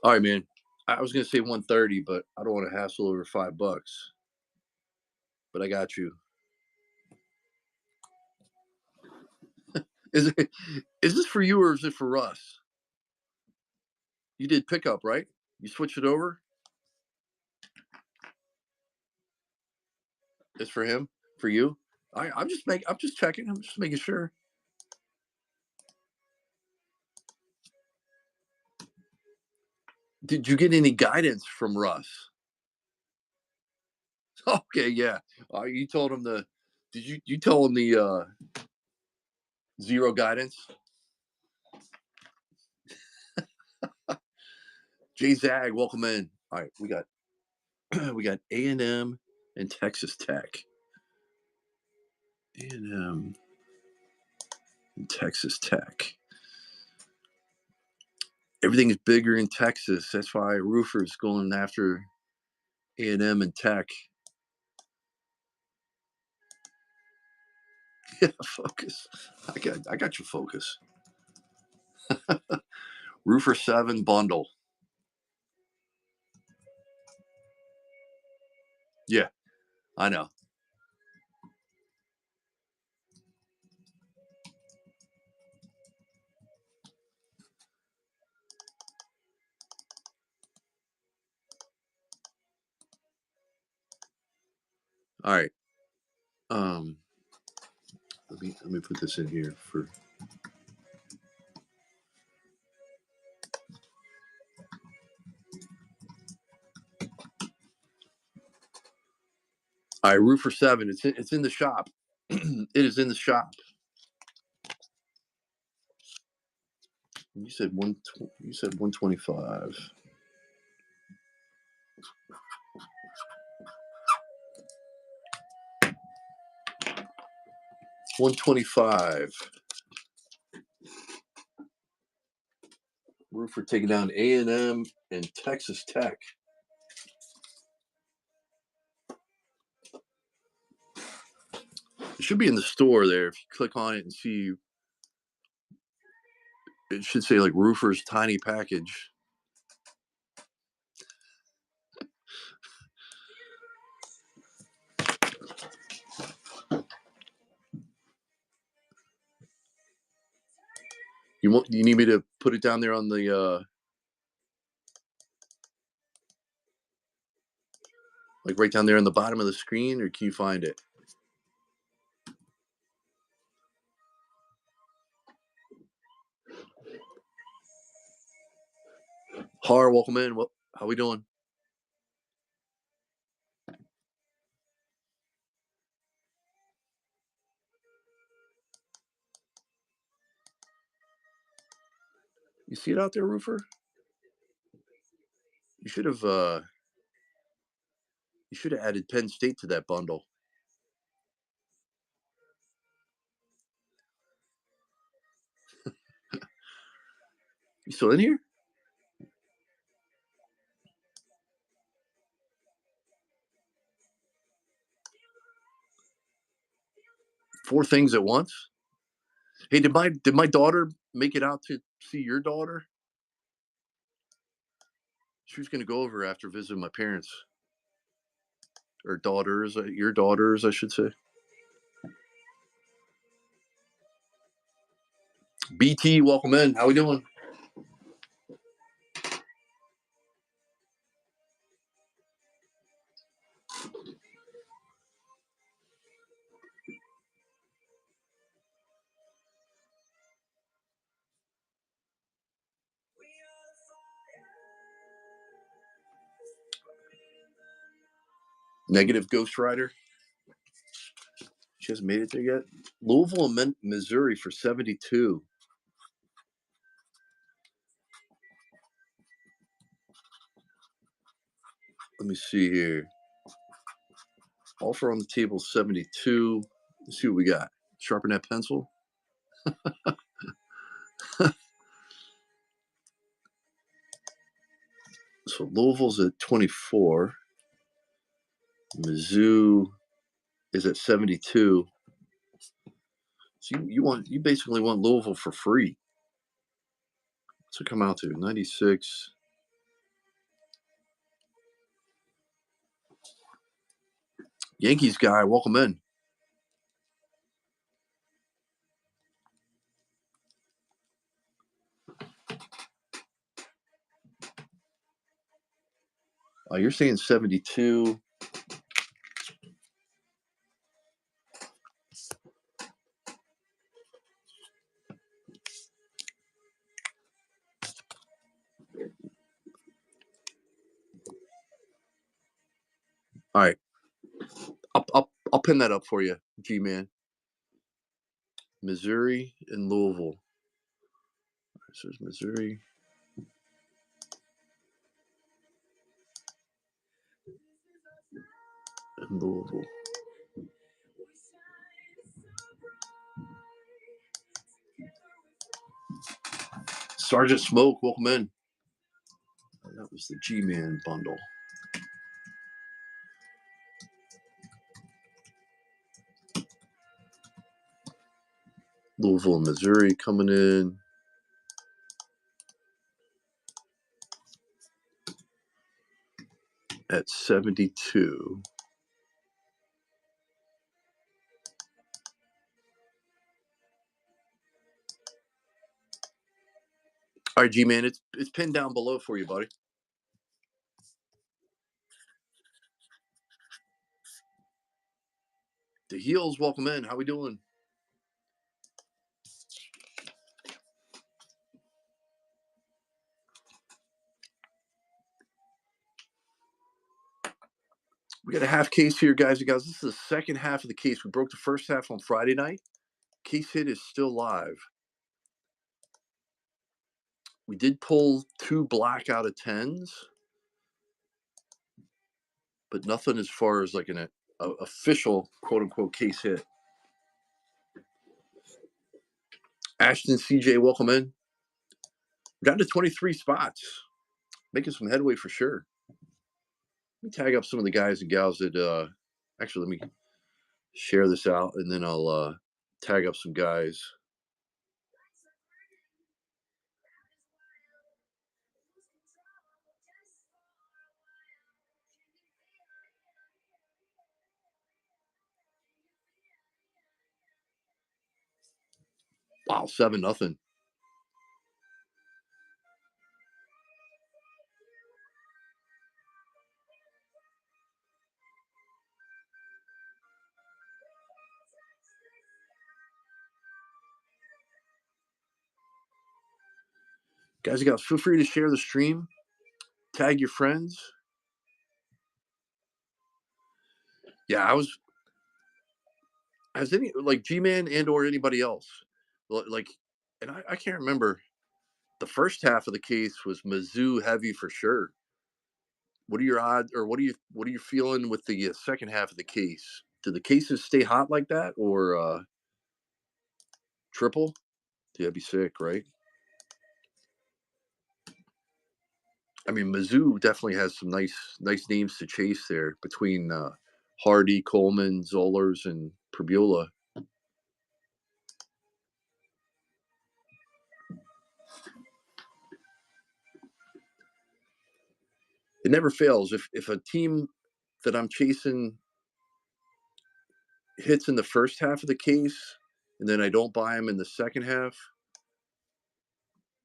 All right, man. I was gonna say 130, but I don't want to hassle over $5. But I got you. Is this for you or is it for Russ? You did pickup, right? You switched it over? It's for him? For you? I'm just checking. I'm just making sure. Did you get any guidance from Russ? Okay, yeah. You told him the. Did you tell him the zero guidance? Jay Zag, welcome in. All right, we got A&M and Texas Tech. A&M and Texas Tech. Everything is bigger in Texas. That's why Roofer's going after A&M and Tech. Yeah, focus. I got your focus. Roofer 7 bundle. Yeah, I know. All right. Let me put this in here for. All right, Roofer 7. It's in the shop. It is in the shop. You said 125. $125. Roofer taking down A&M and Texas Tech. It should be in the store there. If you click on it and see, it should say like Roofer's Tiny Package. You need me to put it down there on the like right down there on the bottom of the screen, or can you find it? Har, welcome in. How we doing? You see it out there, Roofer? You should have added Penn State to that bundle. You still in here? Four things at once? Hey, did my daughter make it out to see your daughter? She was going to go over after visiting my parents. Or daughters, your daughters, I should say. BT, welcome in. How we doing? Negative Ghost Rider. She hasn't made it there yet. Louisville and Missouri for 72. Let me see here. Offer on the table 72. Let's see what we got. Sharpen that pencil. So Louisville's at 24. Mizzou is at 72. So you basically want Louisville for free. What's it come out to? 96. Yankees guy, welcome in. You're saying 72. All right. I'll pin that up for you, G-Man. Missouri and Louisville. This is Missouri. And Louisville. Sergeant Smoke, welcome in. That was the G-Man bundle. Louisville and Missouri coming in. At 72. All right, G-Man, it's pinned down below for you, buddy. The Heels, welcome in. How we doing? We got a half case here, guys and gals. This is the second half of the case. We broke the first half on Friday night. Case hit is still live. We did pull 2 black out of 10s, but nothing as far as like an official quote-unquote case hit. Ashton, CJ, welcome in. We got to 23 spots. Making some headway for sure. Let me tag up some of the guys and gals that actually, let me share this out, and then I'll tag up some guys. Wow, 7-0. Guys and gals, feel free to share the stream. Tag your friends. Yeah, has any, like, G-Man and or anybody else, like, and I can't remember. The first half of the case was Mizzou heavy for sure. What are your odds, or what are you feeling with the second half of the case? Do the cases stay hot like that, or triple? Yeah, that'd be sick, right? I mean, Mizzou definitely has some nice names to chase there between Hardy, Coleman, Zollers, and Prbula. It never fails. If a team that I'm chasing hits in the first half of the case, and then I don't buy them in the second half,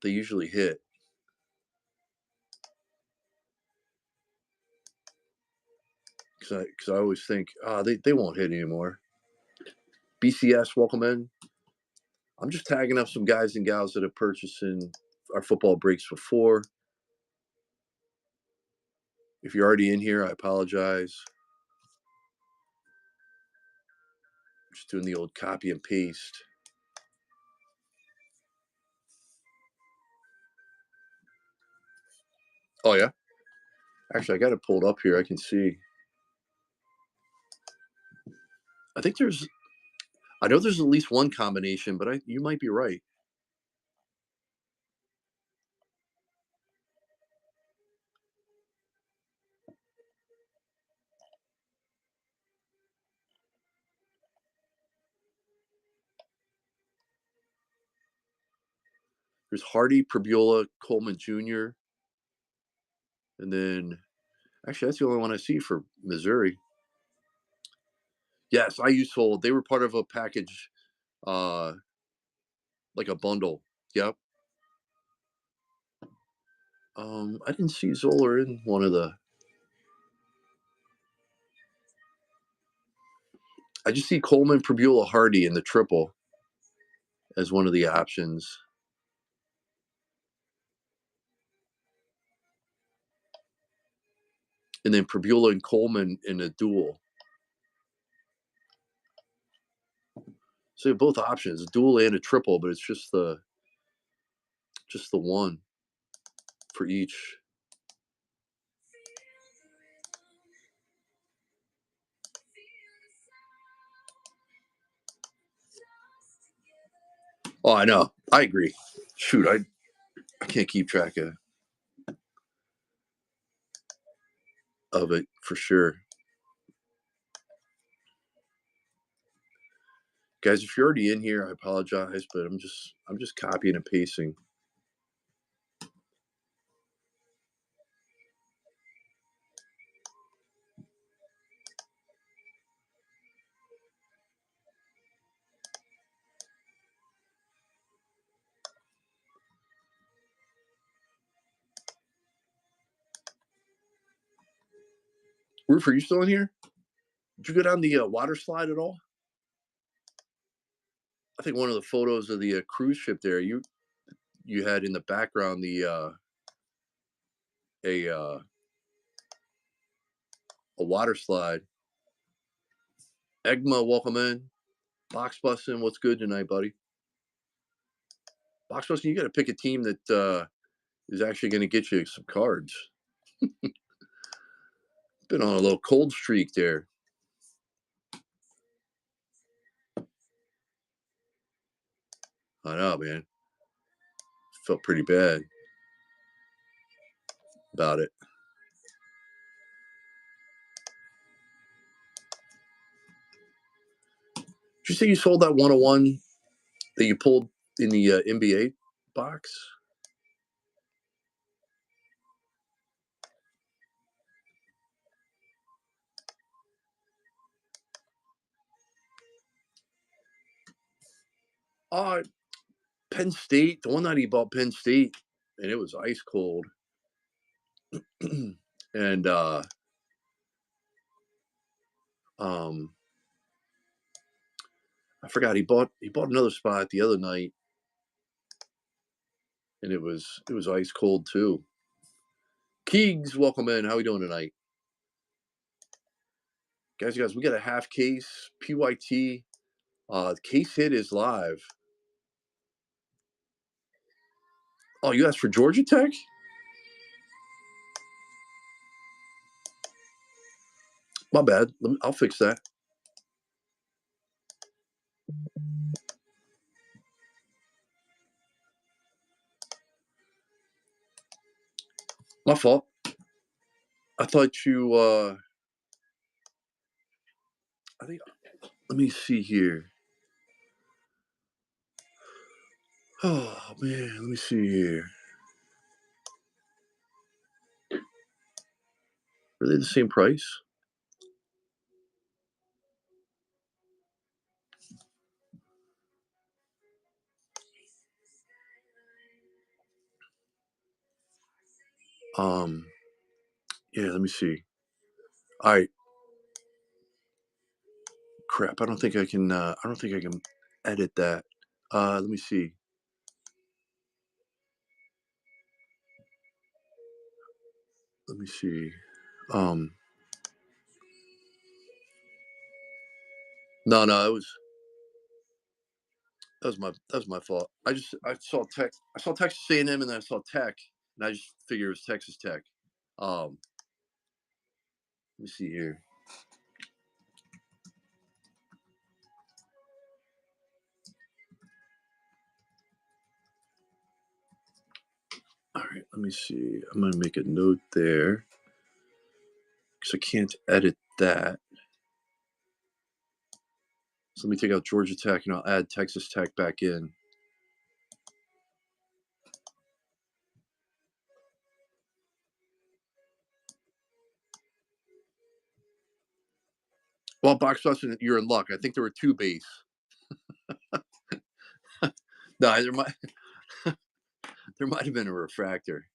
they usually hit. Because I always think, they won't hit anymore. BCS, welcome in. I'm just tagging up some guys and gals that have purchased in our football breaks before. If you're already in here, I apologize. Just doing the old copy and paste. Oh, yeah? Actually, I got it pulled up here. I can see. I know there's at least one combination, but you might be right. There's Hardy, Prbula, Coleman Jr., and then actually that's the only one I see for Missouri. Yes, IU sold. They were part of a package, like a bundle. Yep. I didn't see Zoller in one of the. I just see Coleman, Prbula, Hardy in the triple as one of the options. And then Prbula and Coleman in a duel. So both options, a dual and a triple, but it's just the one for each. Oh, I know. I agree. Shoot, I can't keep track of it for sure. Guys, if you're already in here, I apologize, but I'm just copying and pasting. Roof, are you still in here? Did you go down the water slide at all? I think one of the photos of the cruise ship there, you had in the background the a water slide. Egma, welcome in. Box busting, what's good tonight, buddy? Box busting, you got to pick a team that is actually going to get you some cards. Been on a little cold streak there. I know, man. Felt pretty bad about it. Did you say you sold that 101 that you pulled in the NBA box? Penn State, the one that he bought Penn State, and it was ice cold. And I forgot he bought another spot the other night, and it was ice cold too. Keegs, welcome in. How we doing tonight? Guys, we got a half case PYT. Case hit is live. Oh, you asked for Georgia Tech? My bad. I'll fix that. My fault. I thought you I think, let me see here. Oh man, let me see here. Are they the same price? Yeah, let me see. All right. Crap, I don't think I can edit that. Let me see. Let me see. No, that was my fault. I saw Texas A&M, and then I saw Tech, and I just figured it was Texas Tech. Let me see here. All right, let me see. I'm gonna make a note there because I can't edit that. So let me take out Georgia Tech, and I'll add Texas Tech back in. Well, Box Bustin', you're in luck. I think there were two base. No, there might have been a refractor.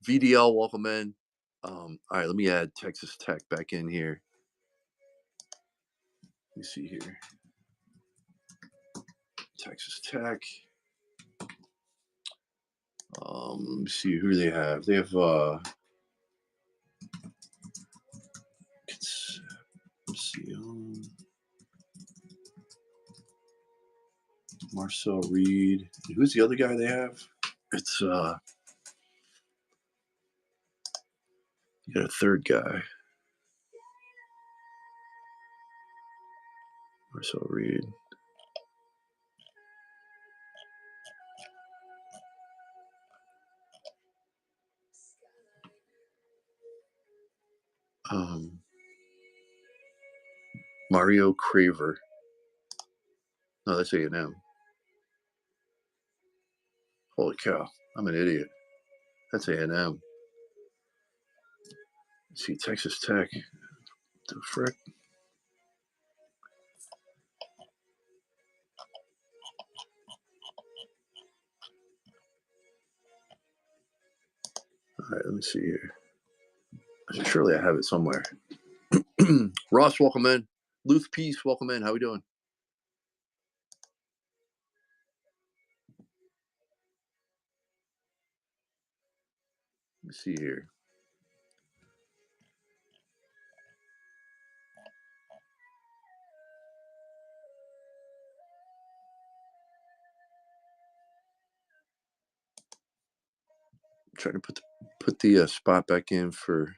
VDL, welcome in. All right, let me add Texas Tech back in here. Let me see here. Texas Tech. Let me see who they have. They have let's see, Marcel Reed. Who's the other guy they have? It's you got a third guy. Marcel Reed. Mario Craver. No, that's A&M. Holy cow. I'm an idiot. That's A&M. Let's see, Texas Tech. The frick? All right, let me see here. Surely I have it somewhere. Ross, welcome in. Luth Peace, welcome in. How we doing? Let me see here. I'm trying to put the spot back in for.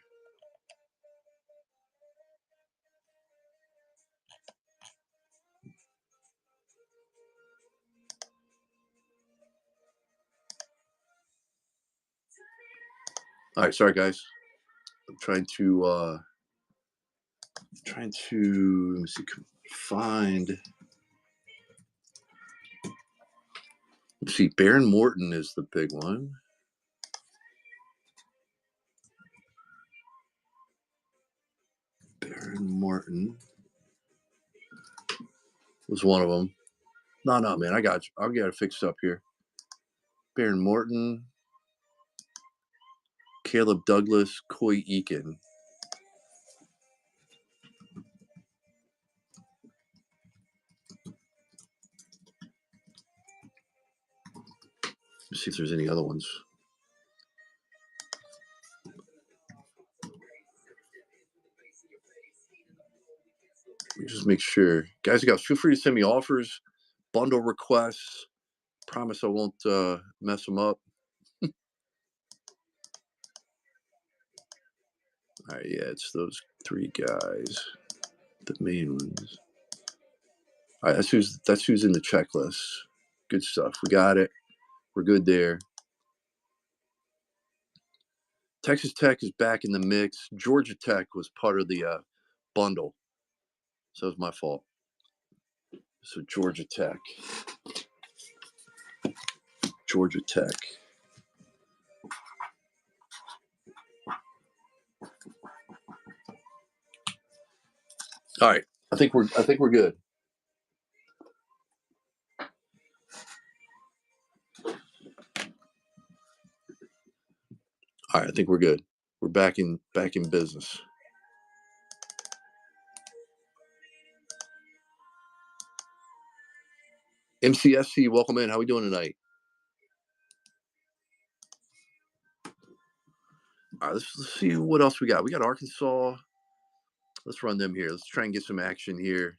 All right, sorry guys. I'm trying to let me see, find. Let's see, Baron Morton is the big one. Baron Morton was one of them. No, man, I got you. I'll get it fixed up here. Baron Morton, Caleb Douglas, Coy Eakin. Let's see if there's any other ones. Let me just make sure. Guys, feel free to send me offers, bundle requests. Promise I won't mess them up. All right, yeah, it's those three guys, the main ones. All right, that's who's in the checklist. Good stuff. We got it. We're good there. Texas Tech is back in the mix. Georgia Tech was part of the bundle, so it was my fault. So Georgia Tech. All right, I think we're good. All right, I think we're good. We're back in business. MCSC, welcome in. How we doing tonight? All right, let's see what else we got. We got Arkansas. Let's run them here. Let's try and get some action here.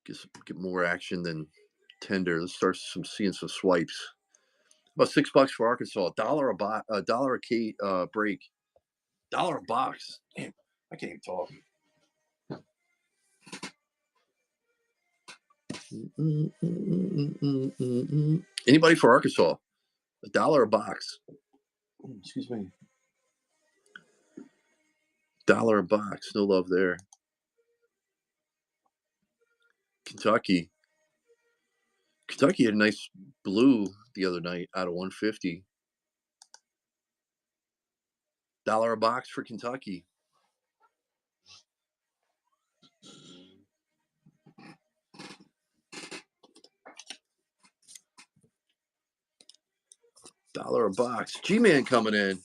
Get more action than tender. Let's start seeing some swipes. About $6 for Arkansas. $1 a Cade break. $1 a box. Damn, I can't even talk. Anybody for Arkansas? $1 a box. Excuse me. $1 a box. No love there. Kentucky had a nice blue the other night out of 150. $1 a box for Kentucky. $1 a box. G-Man coming in.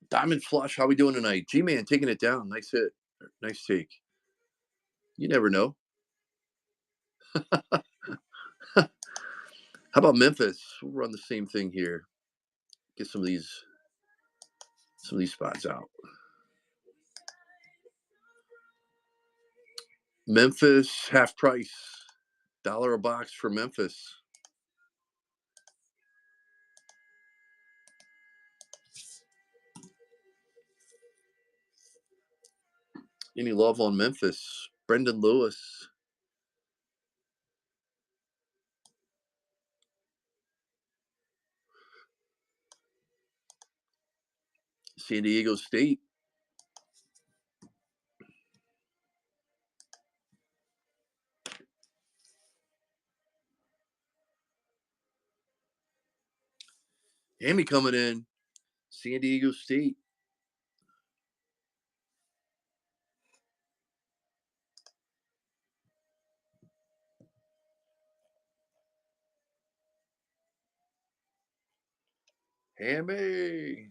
Diamond Flush. How we doing tonight? G-Man taking it down. Nice hit. Nice take. You never know. How about Memphis? We'll run the same thing here. Get some of these spots out. Memphis, half price. $1 a box for Memphis. Any love on Memphis? Brendan Lewis. San Diego State. Hammy coming in. San Diego State. Hammy.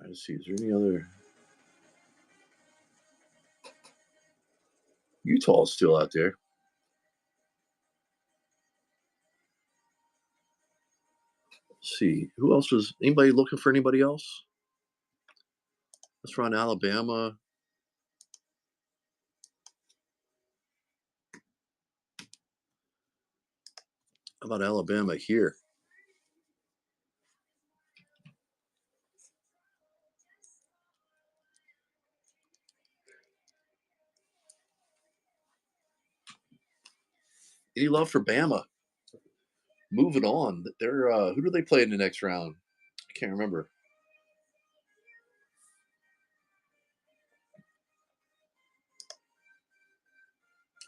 Let's see. Is there any other? Utah's still out there. Let's see. Who else was? Anybody looking for anybody else? Let's run Alabama. How about Alabama here? Any love for Bama? Moving on. They're who do they play in the next round? I can't remember.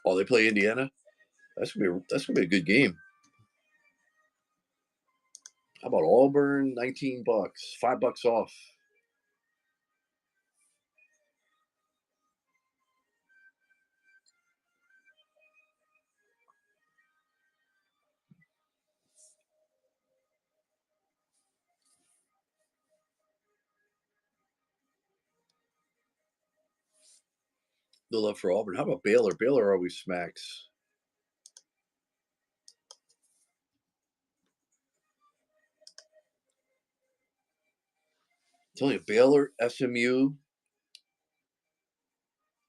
Oh, they play Indiana. That's gonna be a good game. How about Auburn? $19, $5 off. No love for Auburn. How about Baylor? Baylor always smacks. I'm telling you, Baylor, SMU,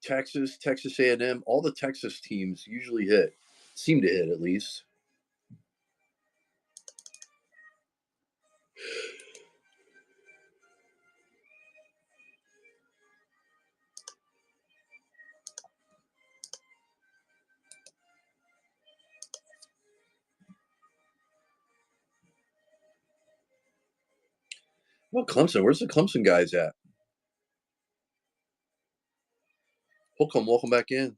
Texas, Texas A&M, all the Texas teams usually seem to hit at least. Well, Clemson. Where's the Clemson guys at? Holcomb, welcome back in.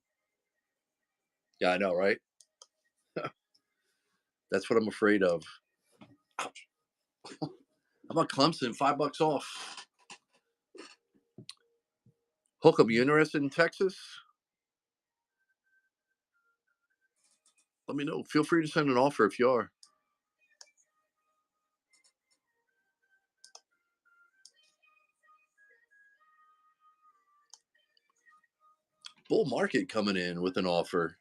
Yeah, I know, right? That's what I'm afraid of. Ouch. How about Clemson? $5 off. Holcomb, you interested in Texas? Let me know. Feel free to send an offer if you are. Bull Market coming in with an offer.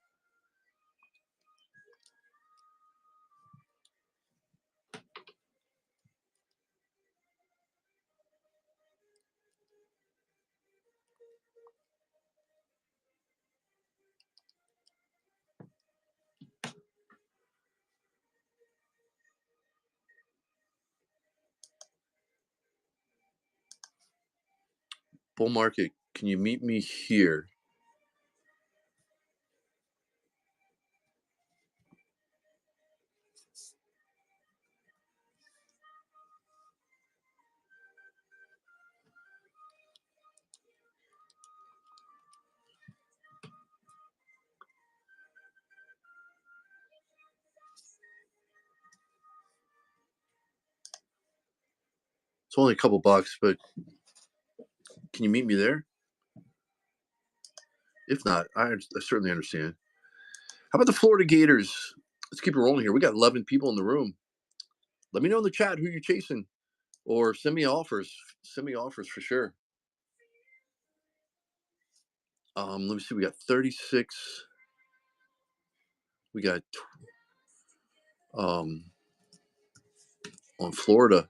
Bull Market, can you meet me here? It's only a couple bucks, but can you meet me there? If not, I certainly understand. How about the Florida Gators? Let's keep it rolling here. We got 11 people in the room. Let me know in the chat who you're chasing, or send me offers. Send me offers for sure. Let me see. We got 36. We got on Florida.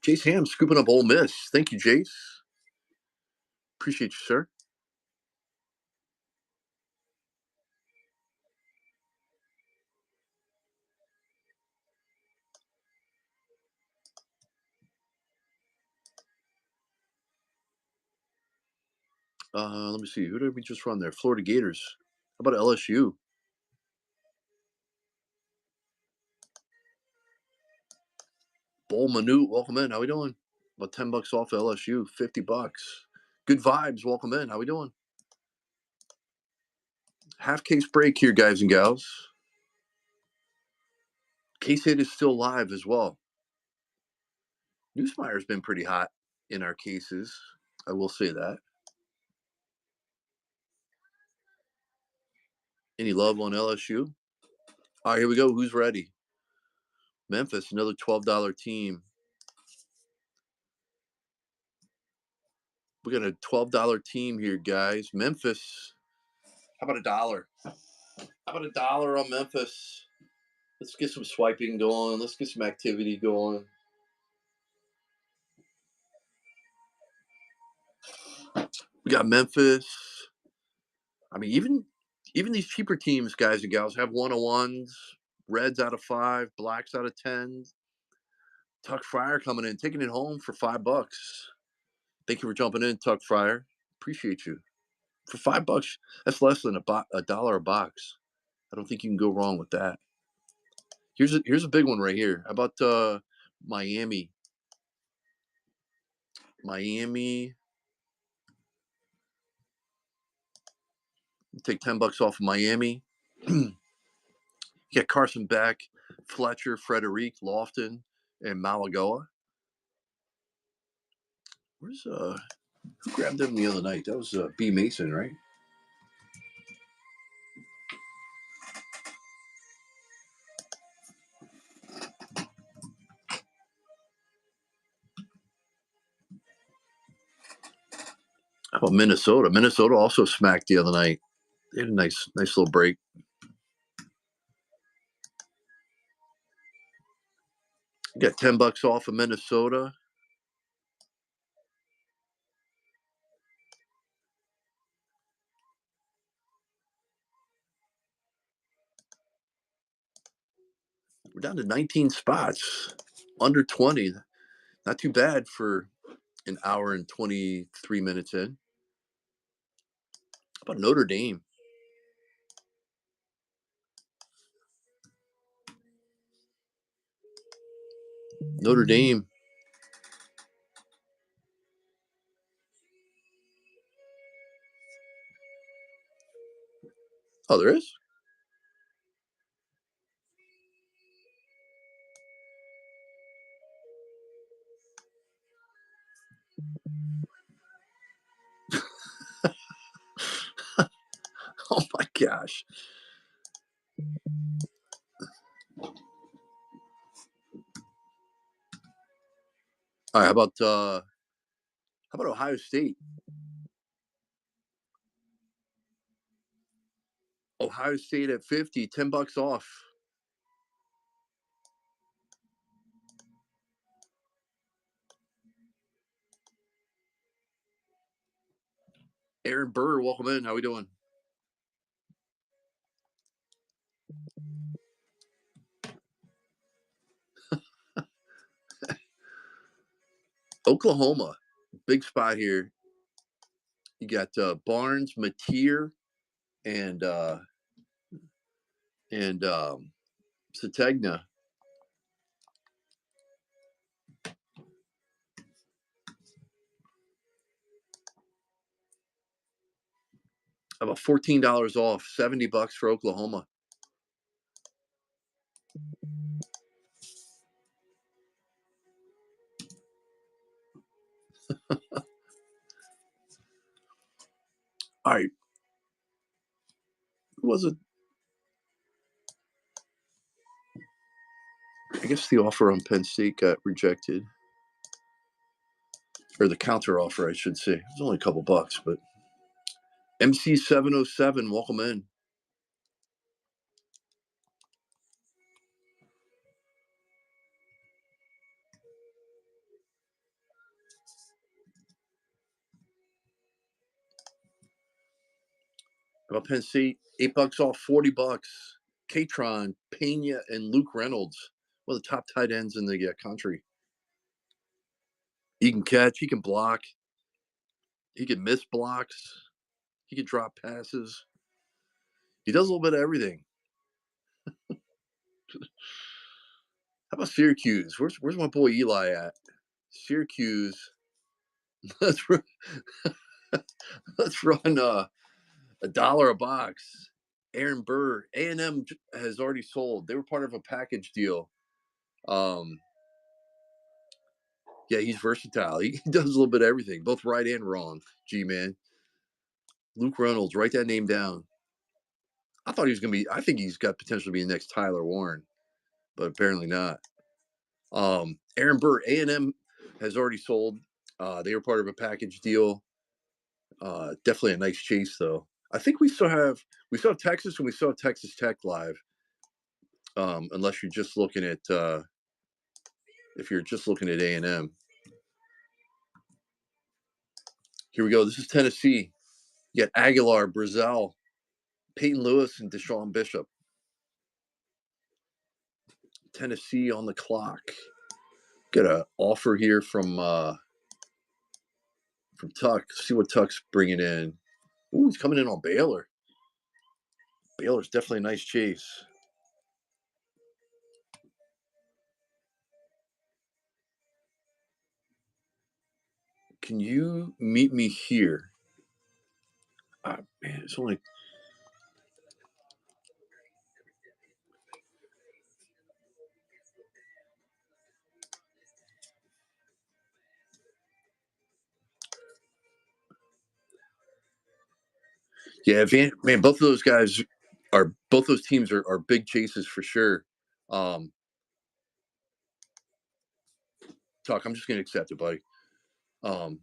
Jace Ham scooping up Ole Miss. Thank you, Jace. Appreciate you, sir. Let me see. Who did we just run there? Florida Gators. How about LSU? Bowman, welcome in. How we doing? About $10 off LSU. $50. Good vibes. Welcome in. How we doing? Half case break here, guys and gals. K-State is still live as well. Newsmeyer's been pretty hot in our cases. I will say that. Any love on LSU? All right, here we go. Who's ready? Memphis, another $12 team. We got a $12 team here, guys. Memphis. How about $1? How about $1 on Memphis? Let's get some swiping going. Let's get some activity going. We got Memphis. I mean, even these cheaper teams, guys and gals, have 101s, Reds out of 5, Blacks out of 10. Tuck Fryer coming in, taking it home for $5. Thank you for jumping in, Tuck Fryer. Appreciate you. For $5, that's less than a dollar a box. I don't think you can go wrong with that. Here's a big one right here. How about Miami? Miami. Take $10 off of Miami. You got Carson Beck, Fletcher, Frederic, Lofton, and Malagoa. Where's who grabbed them the other night? That was B Mason, right? How about Minnesota? Minnesota also smacked the other night. They had a nice little break. You got $10 off of Minnesota. We're down to 19 spots, under 20. Not too bad for an hour and 23 minutes in. How about Notre Dame? Notre Dame. Oh, there is? Oh my gosh. All right, how about Ohio State? Ohio State at 50, $10 off. Aaron Burr, welcome in. How we doing? Oklahoma, big spot here. You got Barnes, Mateer, and Sategna. About $14 off, $70 for Oklahoma. All right. Who was it? I guess the offer on Penn State got rejected. Or the counter offer, I should say. It was only a couple bucks, but MC707, welcome in. How about Penn State? $8 off, $40. Katron, Pena, and Luke Reynolds. One of the top tight ends in the country. He can catch, he can block. He can miss blocks. He can drop passes. He does a little bit of everything. How about Syracuse? Where's my boy Eli at? Syracuse. Let's run, let's run $1 a box. Aaron Burr. A&M has already sold. They were part of a package deal. Yeah, he's versatile. He does a little bit of everything, both right and wrong. G-man. Luke Reynolds, write that name down. I thought he was going to be, I think he's got potential to be the next Tyler Warren, but apparently not. Aaron Burr, A&M has already sold. They were part of a package deal. Definitely a nice chase, though. I think we still have Texas and we still have Texas Tech live. Unless you're just looking at, if you're just looking at A&M. Here we go. This is Tennessee. You got Aguilar, Brazel, Peyton Lewis, and Deshaun Bishop. Tennessee on the clock. Got an offer here from Tuck. See what Tuck's bringing in. Ooh, he's coming in on Baylor. Baylor's definitely a nice chase. Can you meet me here? Man, it's only. Yeah, man, both of those guys both those teams are big chases for sure. Tuck, I'm just gonna accept it, buddy. I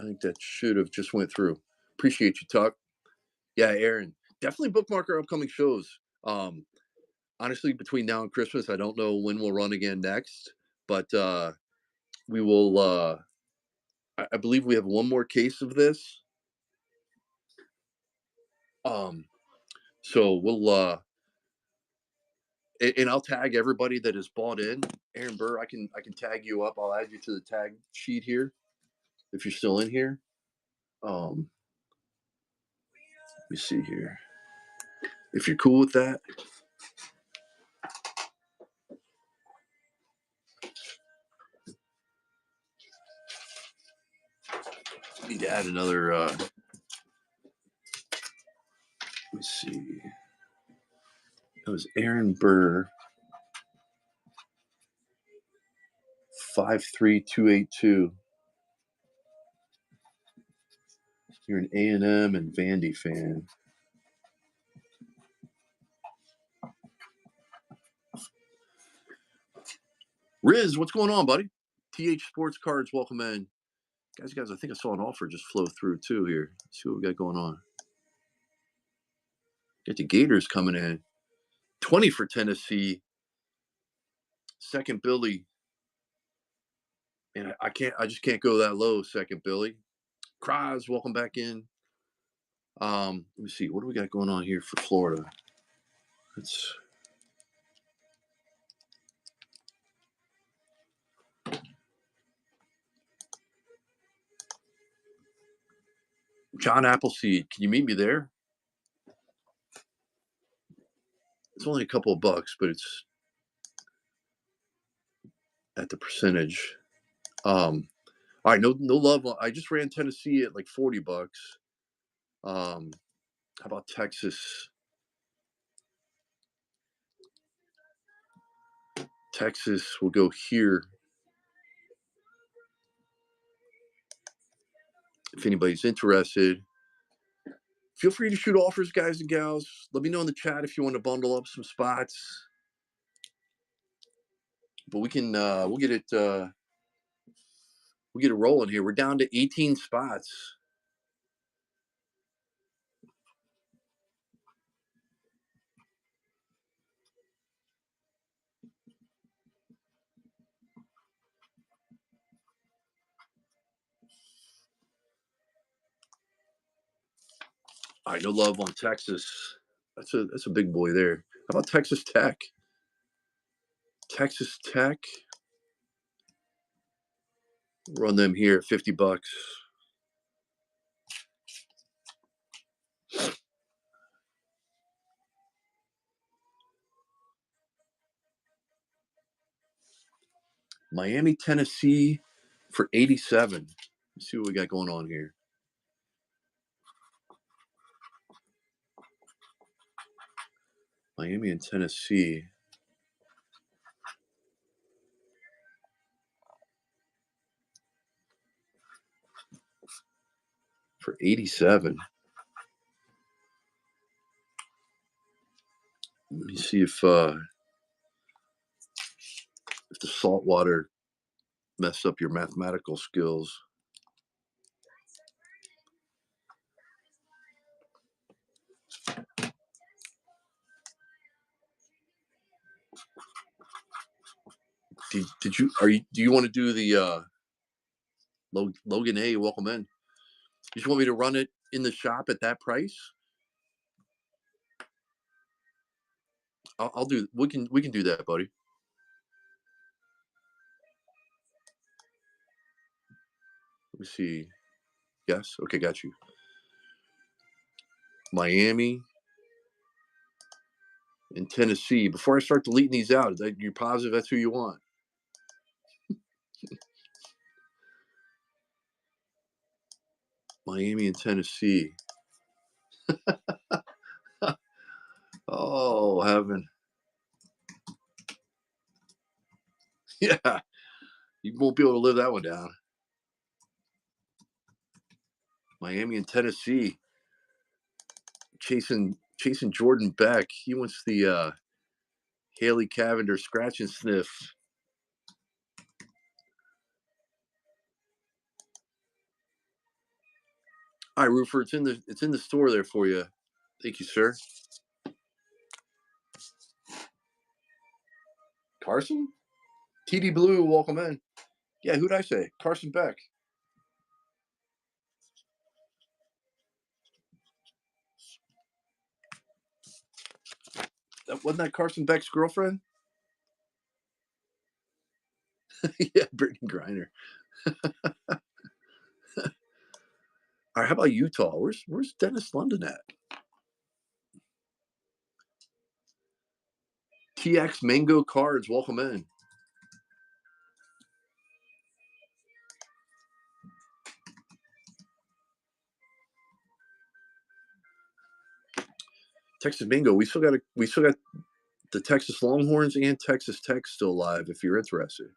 think that should have just went through. Appreciate you, Tuck. Yeah, Aaron, definitely bookmark our upcoming shows. Honestly, between now and Christmas, I don't know when we'll run again next, but we will. I believe we have one more case of this. So we'll and I'll tag everybody that has bought in. Aaron Burr, I can tag you up. I'll add you to the tag sheet here if you're still in here. Let me see here. If you're cool with that. Need to add another let me see. That was Aaron Burr. 53282. You're an A&M and Vandy fan. Riz, what's going on, buddy? TH Sports Cards, welcome in. Guys, I think I saw an offer just flow through too here. Let's see what we got going on. Get the Gators coming in. 20 for Tennessee. Second Billy. And I just can't go that low, second Billy. Kraz, welcome back in. Let me see. What do we got going on here for Florida? Let's John Appleseed. Can you meet me there? It's only a couple of bucks, but it's at the percentage. All right, no love. I just ran Tennessee at like $40. How about Texas? Texas will go here. If anybody's interested, feel free to shoot offers, guys and gals. Let me know in the chat if you want to bundle up some spots. But we can we'll get it rolling here. We're down to 18 spots. All right, no love on Texas. That's a big boy there. How about Texas Tech? Texas Tech. Run them here at $50. Miami, Tennessee for 87. Let's see what we got going on here. Miami and Tennessee. For 87. Let me see if the salt water messed up your mathematical skills. Do you want to do the Logan A, welcome in. You just want me to run it in the shop at that price? I'll do. We can do that, buddy. Let me see. Yes. Okay, got you. Miami and Tennessee. Before I start deleting these out, you're positive that's who you want? Miami and Tennessee. Oh, heaven. Yeah. You won't be able to live that one down. Miami and Tennessee. Chasing Jordan Beck. He wants the Haley Cavender scratch and sniff. All right, Roofer, it's in the store there for you. Thank you, sir. Carson? TD Blue, welcome in. Yeah, who'd I say? Carson Beck. Wasn't that Carson Beck's girlfriend? Yeah, Brittany Griner. All right, how about Utah? Where's Dennis London at? TX Mango Cards, welcome in. Texas Mango. We still got the Texas Longhorns and Texas Tech still live if you're interested.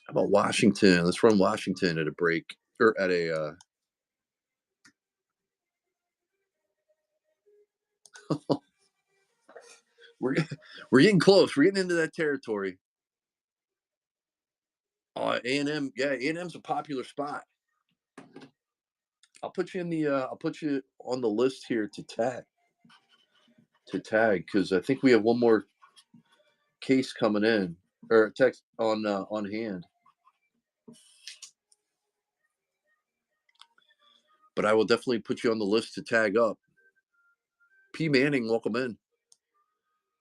How about Washington? Let's run Washington at a break or at a we're getting close. We're getting into that territory. A&M, yeah, A&M's a popular spot. I'll put you on the list here to tag because I think we have one more case coming in or text on hand. But I will definitely put you on the list to tag up. P. Manning, welcome in.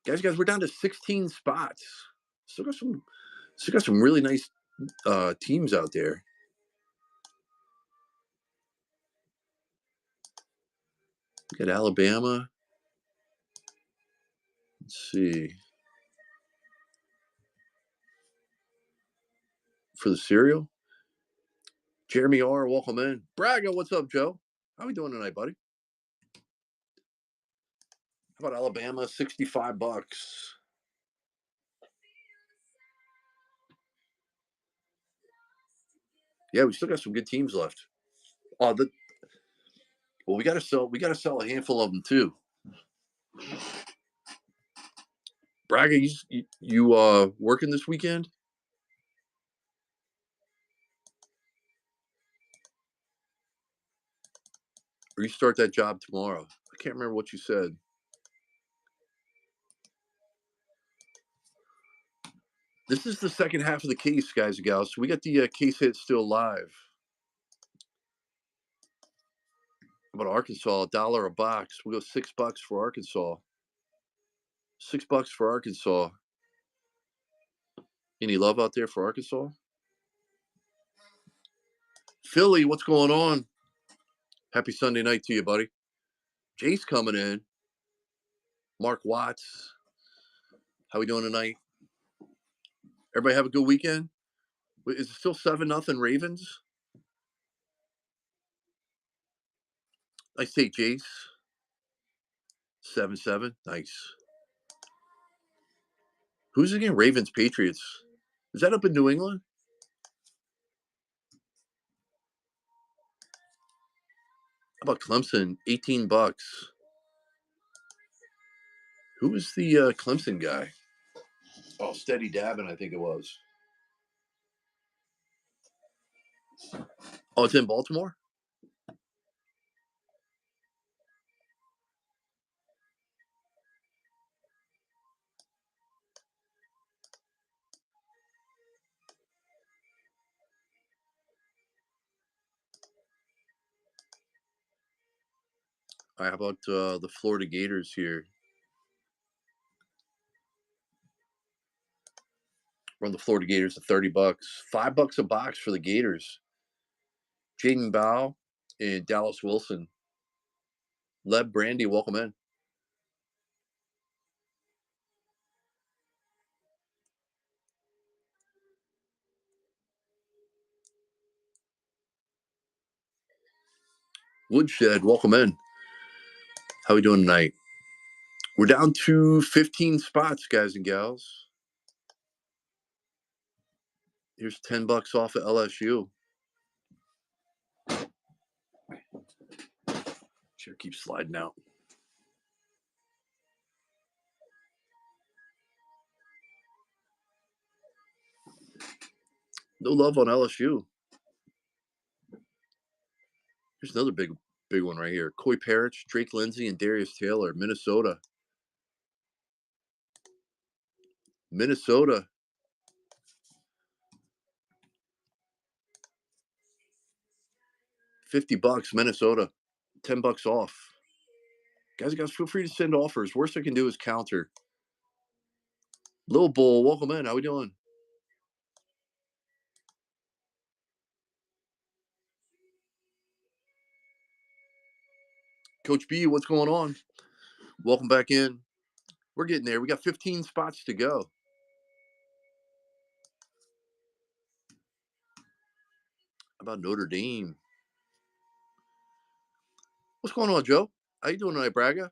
Guys, we're down to 16 spots. Still got some really nice teams out there. We got Alabama. Let's see. For the cereal. Jeremy R., welcome in. Braga, what's up, Joe? How we doing tonight, buddy? How about Alabama? $65. Yeah, we still got some good teams left. Well, we gotta sell a handful of them too. Braga, you working this weekend? Or you start that job tomorrow? I can't remember what you said. This is the second half of the case, guys and gals. So we got the case hit still live. How about Arkansas? $1 a box. We'll go $6 for Arkansas. $6 for Arkansas. Any love out there for Arkansas? Philly, what's going on? Happy Sunday night to you, buddy. Jace coming in. Mark Watts. How we doing tonight? Everybody have a good weekend? Is it still 7-0 Ravens? Nice take, Jace. 7-7. Nice. Who's again? Ravens, Patriots. Is that up in New England? How about Clemson? $18. Who was the Clemson guy? Oh, Steady Dabbin, I think it was. Oh, it's in Baltimore? All right, how about the Florida Gators here? Run the Florida Gators at $30. $5 a box for the Gators. Jaden Bow and Dallas Wilson. Leb Brandy, welcome in. Woodshed, welcome in. How we doing tonight? We're down to 15 spots, guys and gals. Here's $10 off at LSU. Chair keeps sliding out. No love on LSU. Here's another big one right here. Coy Parrish, Drake Lindsay, and Darius Taylor, Minnesota. Minnesota. $50, Minnesota. $10 off. Guys, feel free to send offers. Worst I can do is counter. Lil Bull, welcome in. How we doing? Coach B, what's going on? Welcome back in. We're getting there. We got 15 spots to go. How about Notre Dame? What's going on, Joe? How you doing tonight, Braga?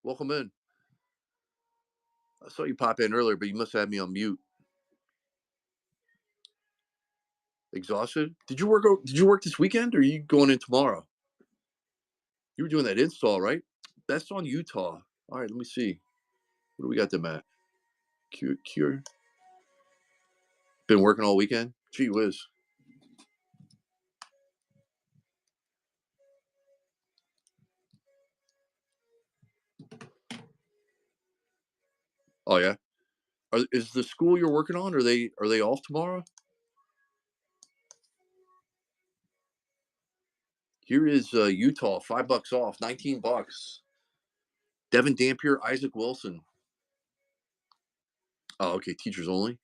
Welcome in. I saw you pop in earlier, but you must have me on mute. Exhausted? Did you work this weekend, or are you going in tomorrow? You were doing that install, right? That's on Utah. All right, let me see. What do we got there, Matt? Cure. Been working all weekend? Gee whiz. Oh yeah. Is the school you're working on? Are they off tomorrow? Here is Utah, $5 off, $19. Devin Dampier, Isaac Wilson. Oh, okay, teachers only.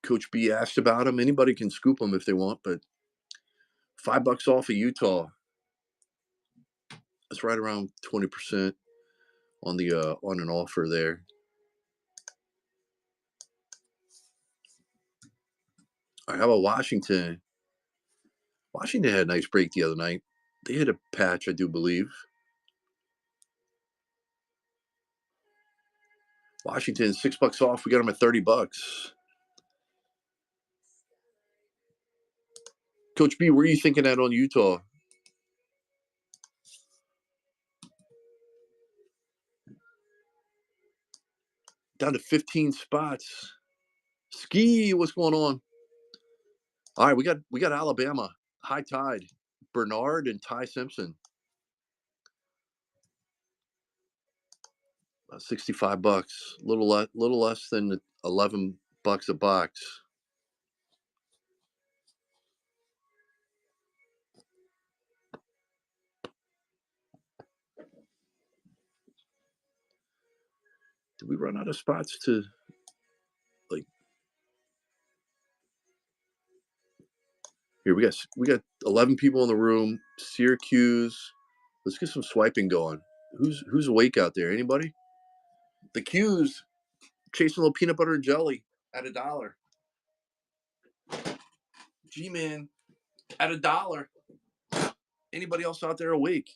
Coach B asked about him. Anybody can scoop them if they want, but $5 off of Utah. That's right around 20% on the on an offer there. All right, how about Washington? Washington had a nice break the other night. They hit a patch, I do believe. Washington, $6 off. We got them at $30. Coach B, where are you thinking at on Utah? Down to 15 spots. Ski, what's going on? All right, we got Alabama. High Tide. Bernard and Ty Simpson. 65 little less than $11 a box. Did we run out of spots to like? Here we got 11 people in the room. Syracuse. Let's get some swiping going. Who's awake out there? Anybody? The Q's chasing a little peanut butter and jelly at $1. G-Man at $1. Anybody else out there awake?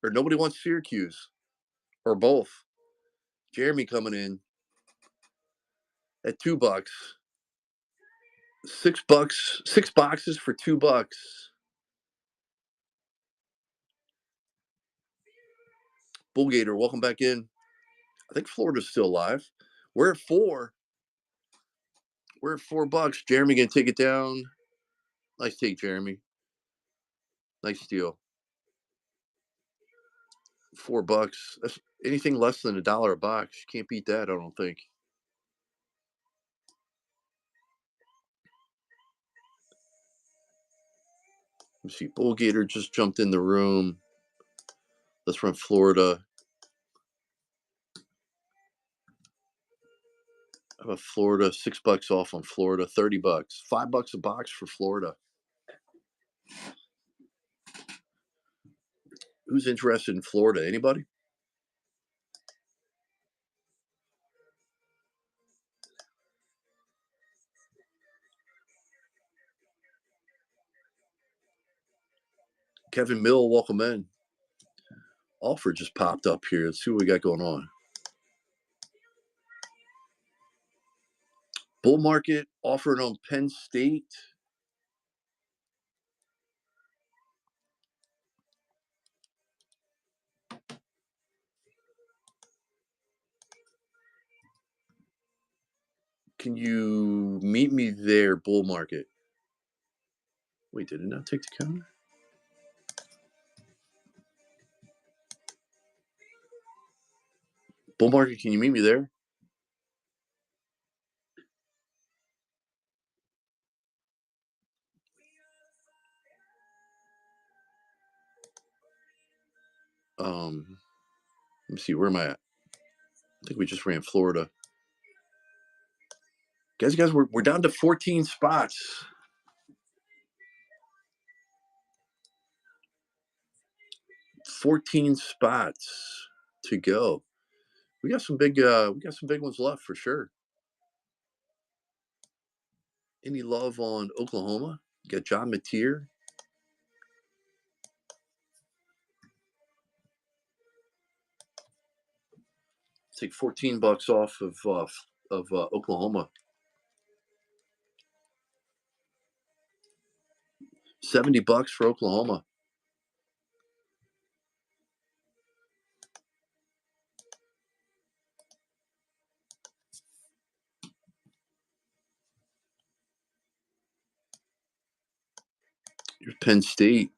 Or nobody wants Syracuse? Or both? Jeremy coming in at $2. $6. 6 boxes for $2. Bullgator, welcome back in. I think Florida's still alive. We're at 4. We're at $4. Jeremy gonna take it down. Nice take, Jeremy. Nice steal. $4. That's anything less than $1 a box. You can't beat that, I don't think. Let me see. Bullgator just jumped in the room. Let's run Florida. How about Florida? $6 off on Florida. $30. $5 a box for Florida. Who's interested in Florida? Anybody? Kevin Mill, welcome in. Offer just popped up here. Let's see what we got going on. Bull market offering on Penn State. Can you meet me there, bull market? Wait, did it not take the counter? Bull market, can you meet me there? Let me see, where am I at? I think we just ran Florida. Guys, we're down to 14 spots. $14 spots to go. We got some big ones left for sure. Any love on Oklahoma? You got John Mateer. Take $14 off of Oklahoma. $70 for Oklahoma. Here's Penn State.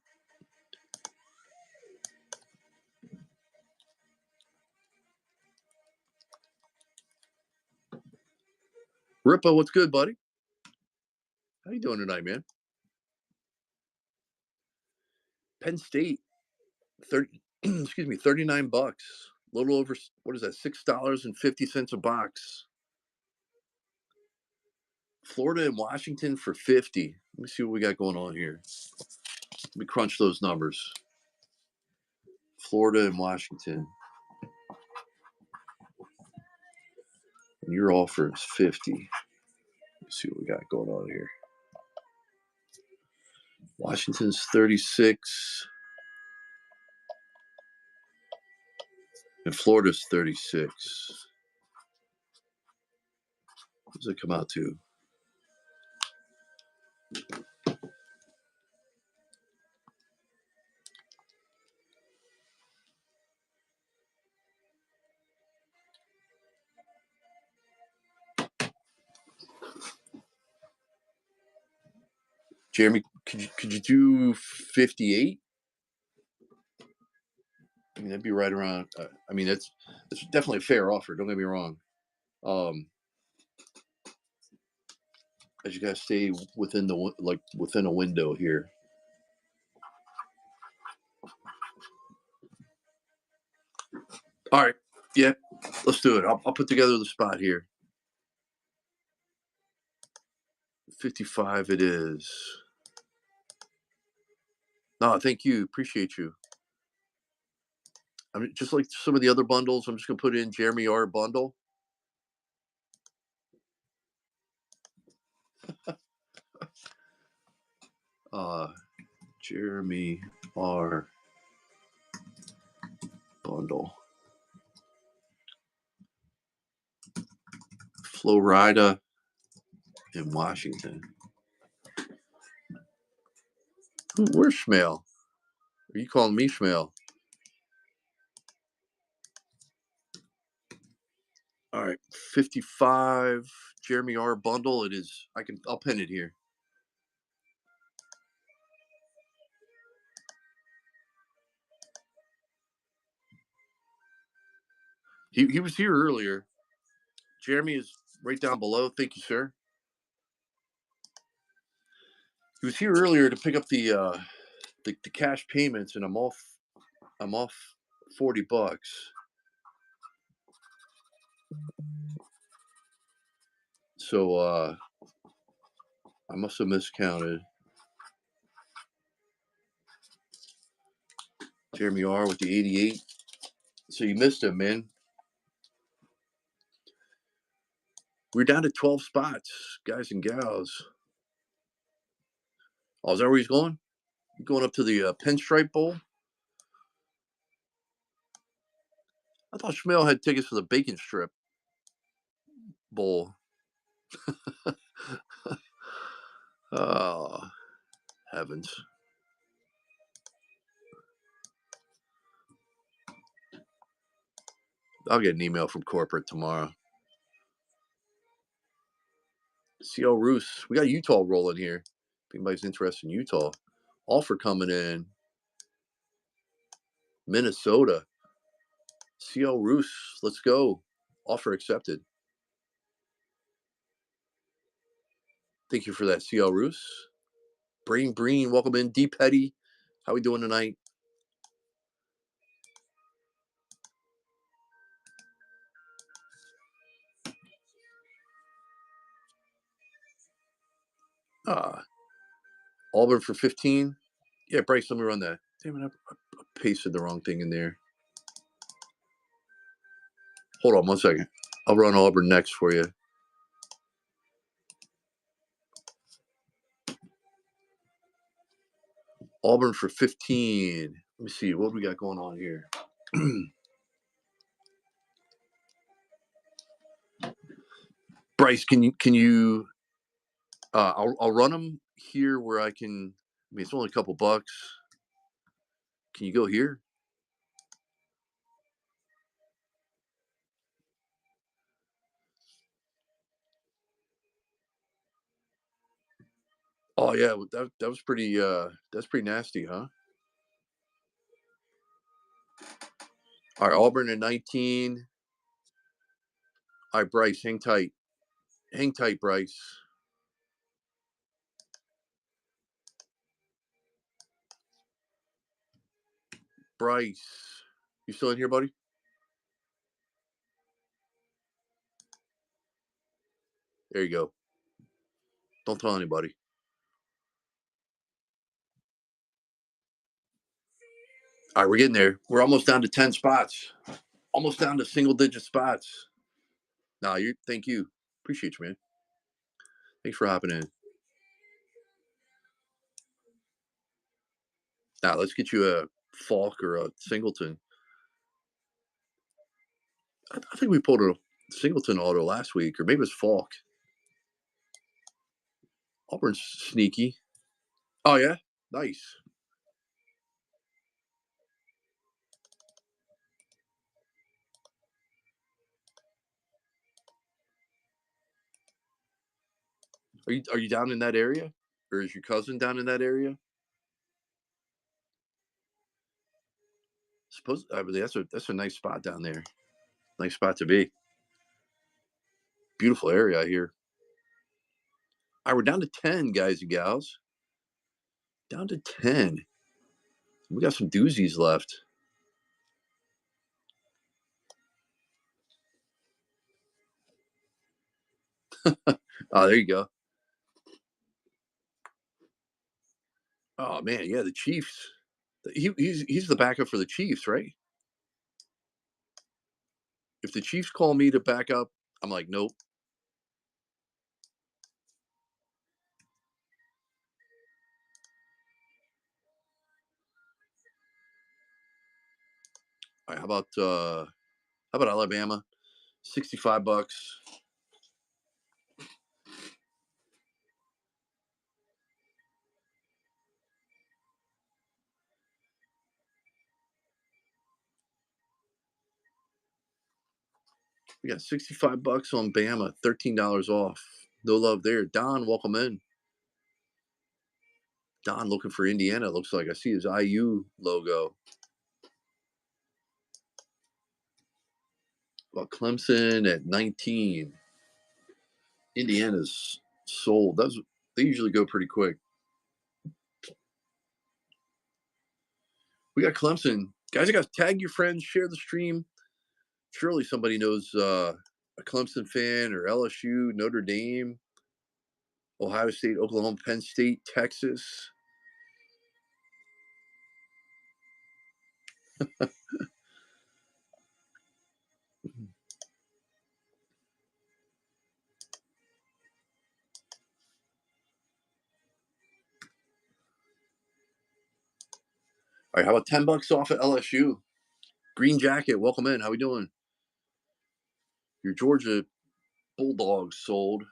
Ripa, what's good, buddy? How you doing tonight, man? Penn State, $39. A little over, what is that, $6.50 a box. Florida and Washington for 50. Let me see what we got going on here. Let me crunch those numbers. Florida and Washington. And your offer is 50. Let's see what we got going on here. Washington's 36. And Florida's 36. What does it come out to? Jeremy, could you do 58? I mean, that'd be right around. I mean, that's definitely a fair offer. Don't get me wrong. As you guys stay within a window here. All right. Yeah. Let's do it. I'll put together the spot here. 55 it is. No, thank you. Appreciate you. I mean, just like some of the other bundles, I'm just going to put in Jeremy R. bundle. Jeremy R. bundle. Florida in Washington. Where's Schmale? Are you calling me Schmale? All right, 55 Jeremy R. bundle. It is. I'll pin it here. He was here earlier. Jeremy is right down below. Thank you, sir. He was here earlier to pick up the cash payments, and I'm off $40. So I must have miscounted. Jeremy R. with the 88. So you missed him, man. We're down to 12 spots, guys and gals. Oh, is that where he's going? Going up to the Pinstripe Bowl? I thought Schmale had tickets for the Bacon Strip Bowl. Oh, heavens. I'll get an email from corporate tomorrow. CL Roos. We got Utah rolling here. If anybody's interested in Utah. Offer coming in. Minnesota. CL Roos. Let's go. Offer accepted. Thank you for that, CL Roos. Brain Breen, welcome in. D Petty. How we doing tonight? Auburn for 15. Yeah, Bryce, let me run that. Damn it, I pasted the wrong thing in there. Hold on 1 second. I'll run Auburn next for you. Auburn for 15. Let me see. What we got going on here? Bryce, can you I'll run them here where I can. I mean, it's only a couple bucks. Can you go here? Oh yeah, that was pretty. That's pretty nasty, huh? All right, Auburn at 19. All right, Bryce, hang tight. Hang tight, Bryce. Bryce, you still in here, buddy? There you go. Don't tell anybody. All right, we're getting there. We're almost down to 10 spots. Almost down to single-digit spots. Nah, thank you. Appreciate you, man. Thanks for hopping in. Now, let's get you a Falk or a Singleton. I think we pulled a Singleton auto last week, or maybe it was Falk. Auburn's sneaky. Oh, yeah? Nice. Are you down in that area? Or is your cousin down in that area? I mean, that's a nice spot down there. Nice spot to be. Beautiful area here. All right, we're down to 10, guys and gals. Down to 10. We got some doozies left. Oh, there you go. Oh man, yeah, the Chiefs. He's the backup for the Chiefs, right? If the Chiefs call me to back up, I'm like, nope. All right, how about Alabama? $65. We got $65 on Bama, $13 off. No love there. Don, welcome in. Don looking for Indiana. Looks like I see his IU logo. Well, Clemson at 19. Indiana's sold. They usually go pretty quick. We got Clemson. Guys, I got to tag your friends, share the stream. Surely somebody knows a Clemson fan or LSU, Notre Dame, Ohio State, Oklahoma, Penn State, Texas. All right, how about $10 off at LSU? Green Jacket, welcome in. How we doing? Your Georgia Bulldogs sold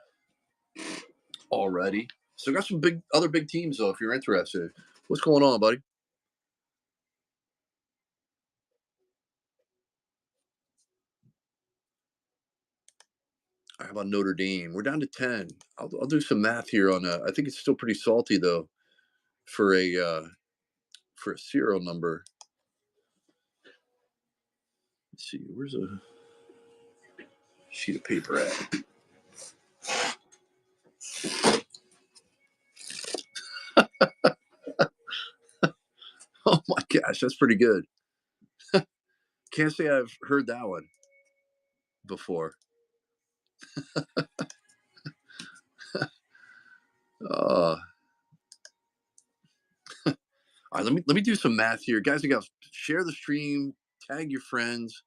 already. So got some other big teams though. If you're interested, what's going on, buddy? All right, how about Notre Dame? We're down to 10. I'll do some math here on I think it's still pretty salty though for a serial number. Let's see, where's a sheet of paper at? Oh my gosh, that's pretty good. Can't say I've heard that one before. All right, let me do some math here, guys. We got to share the stream, tag your friends.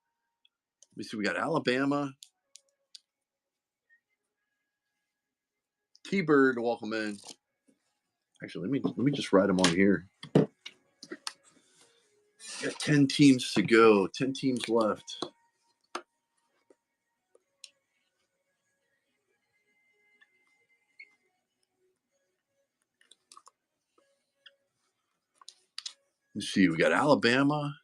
Let me see. We got Alabama. T-Bird, welcome in. Actually, let me just write them on here. Got 10 teams to go. 10 teams left. Let's see. We got Alabama.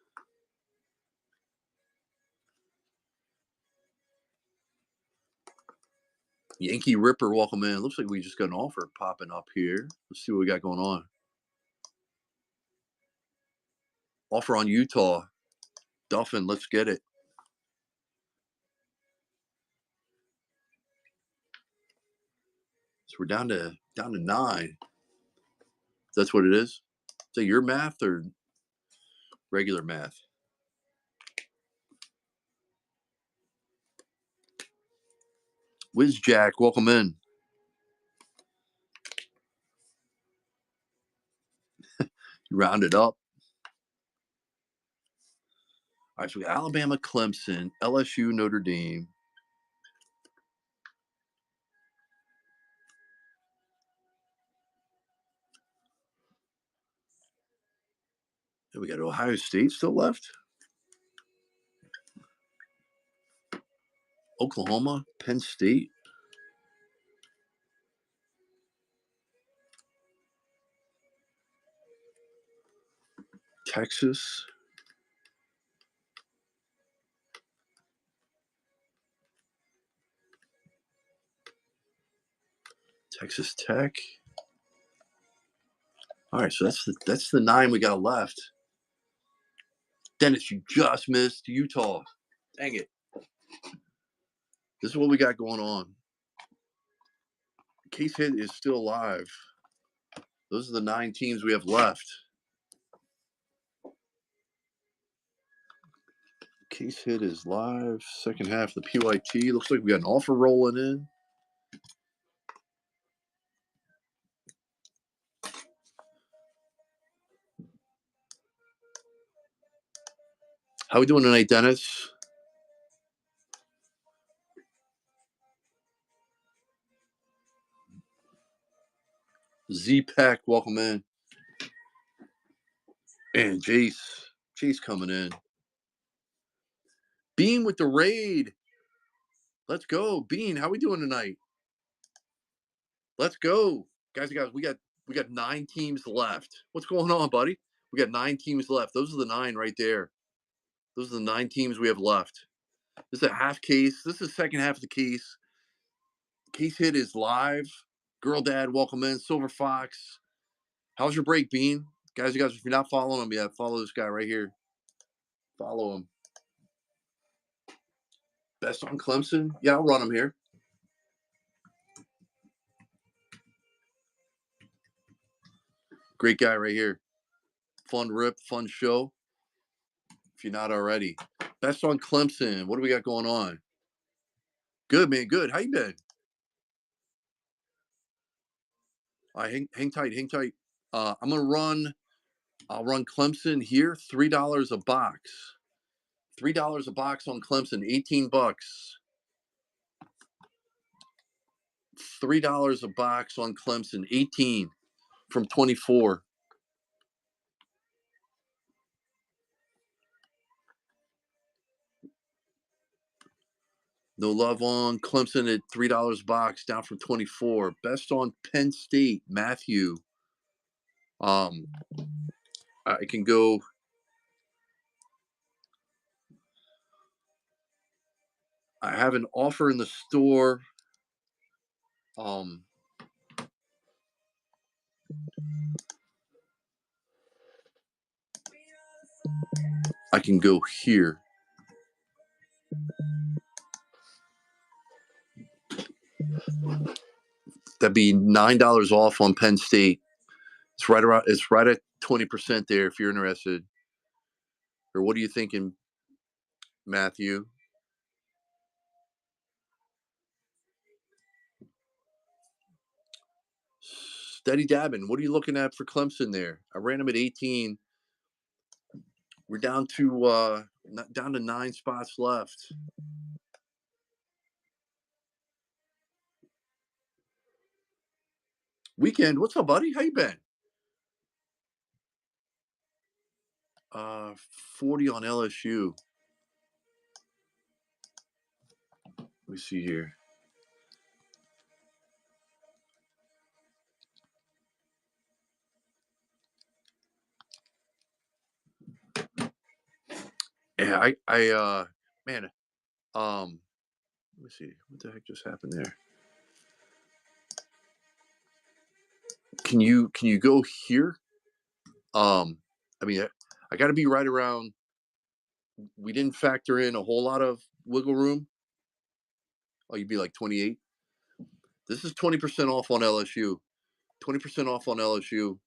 Yankee Ripper, welcome in. Looks like we just got an offer popping up here. Let's see what we got going on. Offer on Utah. Duffin, let's get it. So we're down to 9. That's what it is. Is that your math or regular math? Wiz Jack, welcome in. You round it up. All right, so we got Alabama, Clemson, LSU, Notre Dame. And we got Ohio State still left. Oklahoma, Penn State. Texas. Texas Tech. All right, so that's the 9 we got left. Dennis, you just missed Utah. Dang it. This is what we got going on. Case Hit is still alive. Those are the 9 teams we have left. Case Hit is live. Second half of the PYT. Looks like we got an offer rolling in. How we doing tonight, Dennis? Z-Pack, welcome in. And Jace coming in. Bean with the raid. Let's go. Bean, how we doing tonight? Let's go. Guys, we got 9 teams left. What's going on, buddy? We got 9 teams left. Those are the 9 right there. Those are the 9 teams we have left. This is a half case. This is the second half of the case. Case hit is live. Girl Dad, welcome in. Silver Fox. How's your break, Bean? Guys, if you're not following him yet, follow this guy right here. Follow him. Best on Clemson? Yeah, I'll run him here. Great guy right here. Fun rip, fun show. If you're not already. Best on Clemson. What do we got going on? Good, man. Good. How you been? All right, hang tight. I'm gonna run. I'll run Clemson here. $3 a box. $3 a box on Clemson. 18 bucks. $3 a box on Clemson. 18 from 24. No love on Clemson at $3 a box, down from 24. Best on Penn State, Matthew. I can go. I have an offer in the store. I can go here. That'd be $9 off on Penn State. It's right at 20% there if you're interested. Or what are you thinking, Matthew? Steady dabbing. What are you looking at for Clemson there? I ran them at 18. We're down to 9 spots left. Weekend, what's up, buddy? How you been? 40 on LSU. Let me see here. Yeah, man, let me see. What the heck just happened there? Can you go here? I mean, I got to be right around. We didn't factor in a whole lot of wiggle room. Oh, you'd be like 28. This is 20% off on LSU. 20% off on LSU.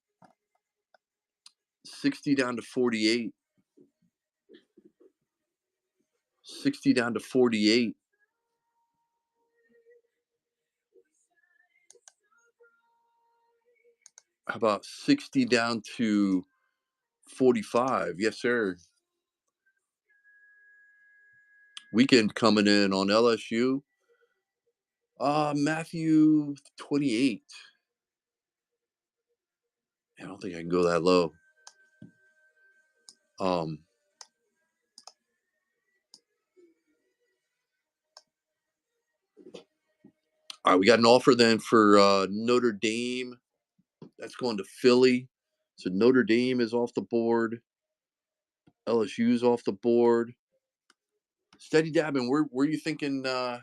60 down to 48. 60 down to 48. How about 60 down to 45? Yes, sir. Weekend coming in on LSU. Matthew 28. I don't think I can go that low. All right, we got an offer then for Notre Dame. That's going to Philly. So Notre Dame is off the board. LSU's off the board. Steady dabbing. Where are you thinking? Oh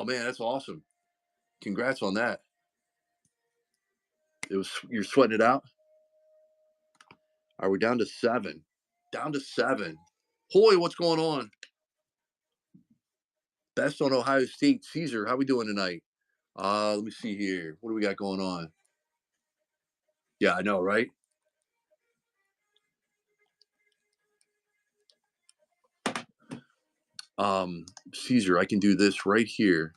man, that's awesome. Congrats on that. You're sweating it out. All right, we're down to 7. Down to 7. Hoy, what's going on? Best on Ohio State. Caesar, how we doing tonight? Let me see here. What do we got going on? Yeah, I know, right? Caesar, I can do this right here.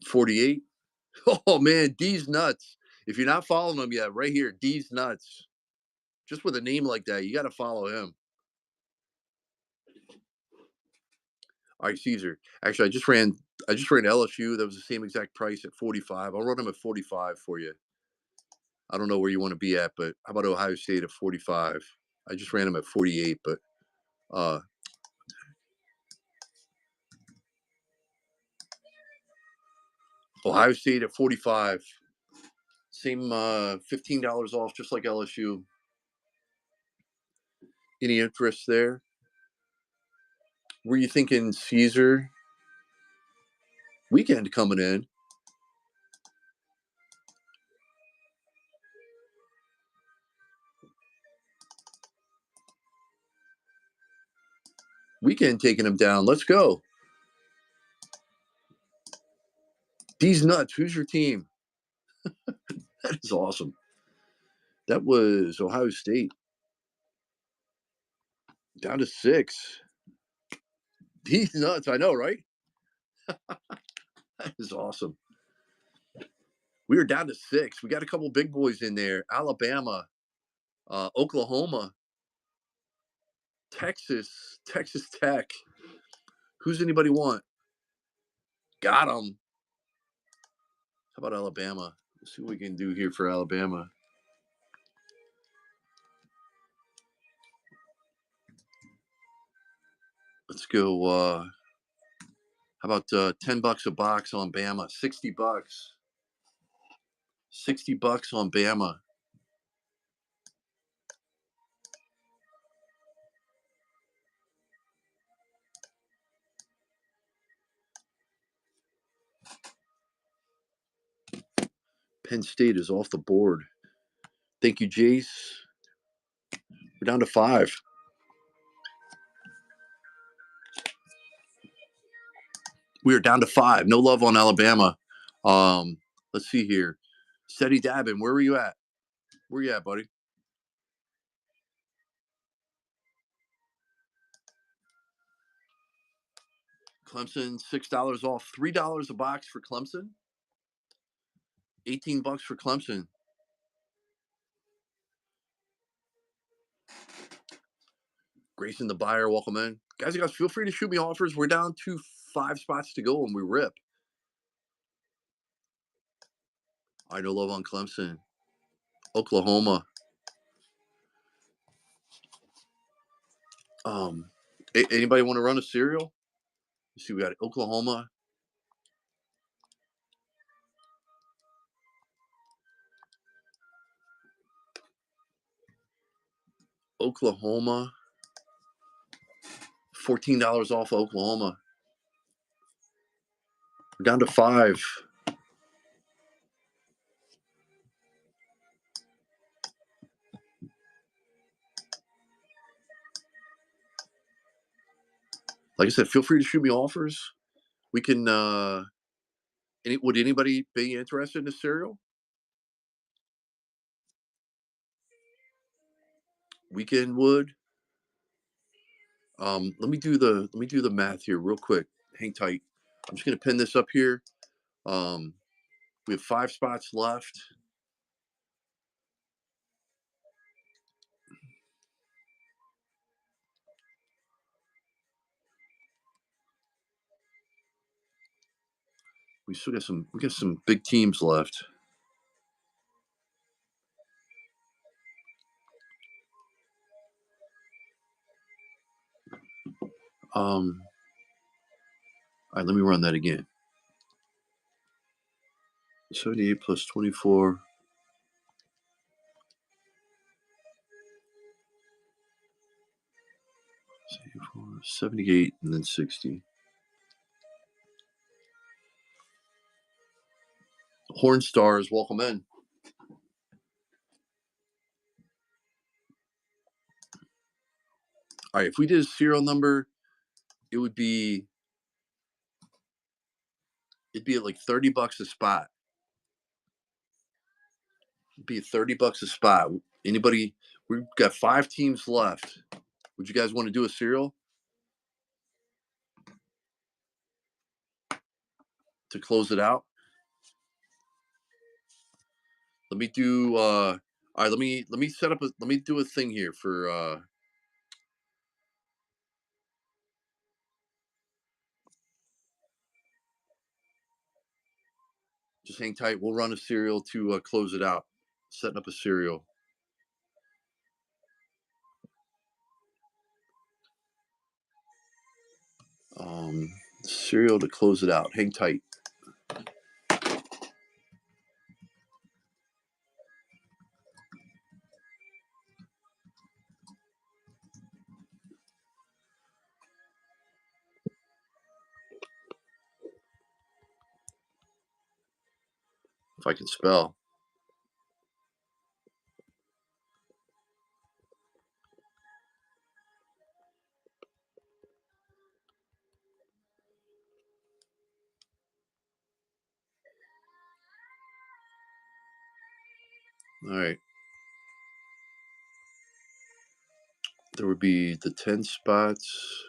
48. Oh man, D's nuts. If you're not following him yet, right here, D's Nuts. Just with a name like that, you got to follow him. All right, Caesar. Actually, I just ran LSU. That was the same exact price at 45. I'll run them at 45 for you. I don't know where you want to be at, but how about Ohio State at 45? I just ran them at 48, but Ohio State at 45. Same $15 off, just like LSU. Any interest there? Were you thinking Caesar? Weekend coming in. Weekend taking him down. Let's go. These nuts. Who's your team? That is awesome. That was Ohio State. Down to 6. These nuts. I know, right? That is awesome. We are down to 6. We got a couple big boys in there. Alabama, Oklahoma, Texas Tech. Who's anybody want? Got them. How about Alabama? Let's see what we can do here for Alabama. Let's go. How about $10 a box on Bama? $60. $60 on Bama. Penn State is off the board. Thank you, Jace. We're down to 5. We are down to 5. No love on Alabama. Let's see here. Steady dabbing. Where were you at? Where you at, buddy? Clemson, $6 off. $3 a box for Clemson. $18 for Clemson. Grayson the buyer, welcome in. Guys, feel free to shoot me offers. We're down to 5 spots to go and we rip. I know love on Clemson. Oklahoma. Anybody want to run a serial? You see, we got Oklahoma. Oklahoma. $14 off Oklahoma. We're down to 5. Like I said, feel free to shoot me offers. We can. Would anybody be interested in a cereal? Weekend would. Let me do the math here real quick. Hang tight. I'm just gonna pin this up here. We have 5 spots left. We still got some. We got some big teams left. All right, let me run that again. 78 plus 24. 78 and then 60. Horn Stars, welcome in. All right, if we did a serial number, it'd be at like $30 a spot. It'd be $30 a spot. Anybody? We've got 5 teams left. Would you guys want to do a serial to close it out? Let me do. All right. Let me set up a. Let me do a thing here for. Just hang tight. We'll run a serial to close it out. Setting up a serial. Serial to close it out. Hang tight. If I can spell. All right. There would be the 10 spots.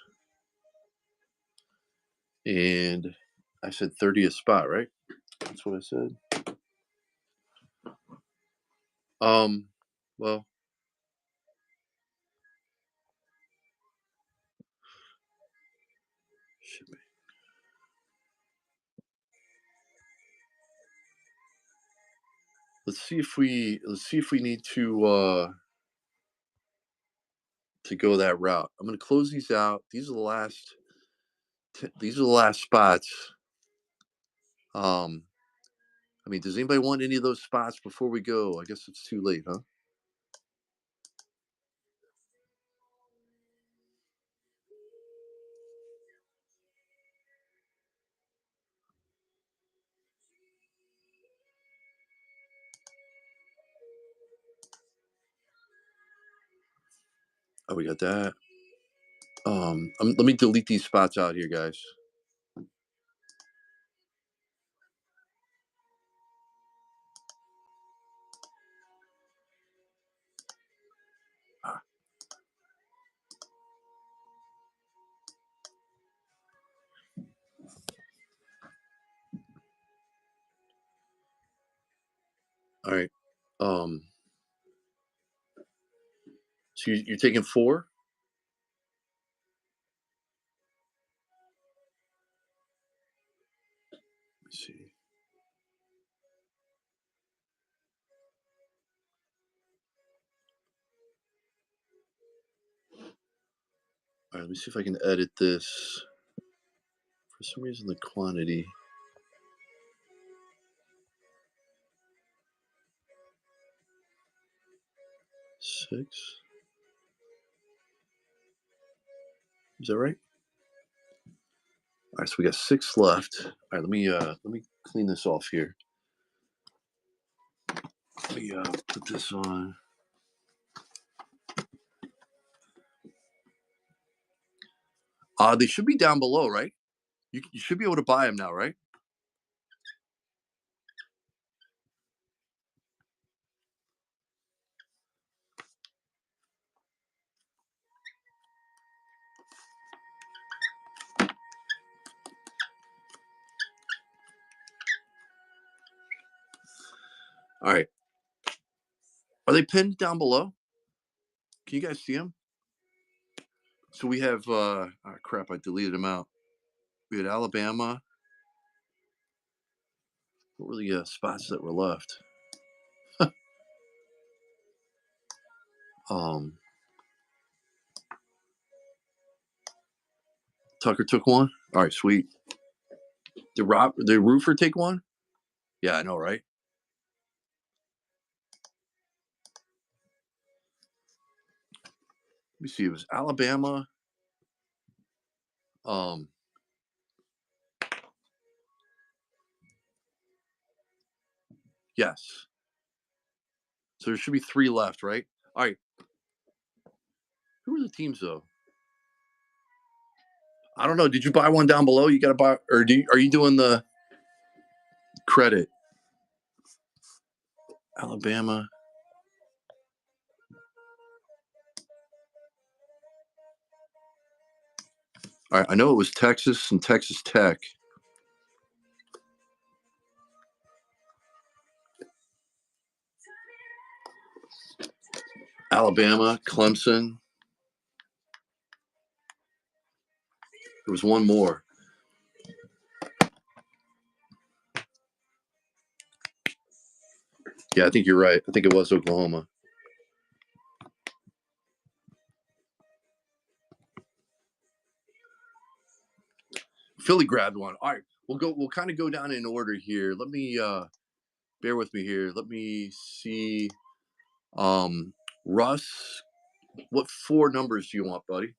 And I said 30th spot, right? That's what I said. Well, shipping. Let's see if we need to go that route. I'm going to close these out. These are the last spots. I mean, does anybody want any of those spots before we go? I guess it's too late, huh? Oh, we got that. Let me delete these spots out here, guys. All right. So you're taking 4? Let me see. All right, let me see if I can edit this. For some reason, the quantity. 6. Is that right? All right, so we got 6 left. All right, let me clean this off here. Let me put this on. They should be down below, right? You should be able to buy them now, right? All right. Are they pinned down below? Can you guys see them? So we have crap, I deleted them out. We had Alabama. What were the spots that were left? Tucker took one. All right, sweet. Did Roofer take one? Yeah, I know, right? Let me see. It was Alabama. Yes. So there should be 3 left, right? All right. Who are the teams though? I don't know. Did you buy one down below? You got to buy, or are you doing the credit? Alabama. All right, I know it was Texas and Texas Tech. Alabama, Clemson. There was one more. Yeah, I think you're right. I think it was Oklahoma. Philly grabbed one. All right, we'll kind of go down in order here. Let me bear with me here. Let me see. Russ, what 4 numbers do you want, buddy?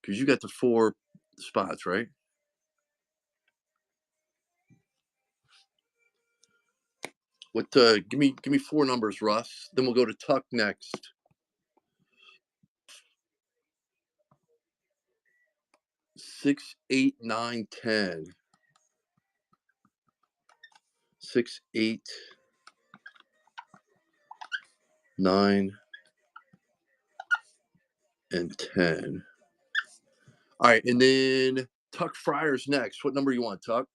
Because you got the 4 spots, right? What give me 4 numbers, Russ. Then we'll go to Tuck next. 6, 8, 9, 10. 6, 8, 9, and 10. All right, and then Tuck Fryer's next. What number you want, Tuck?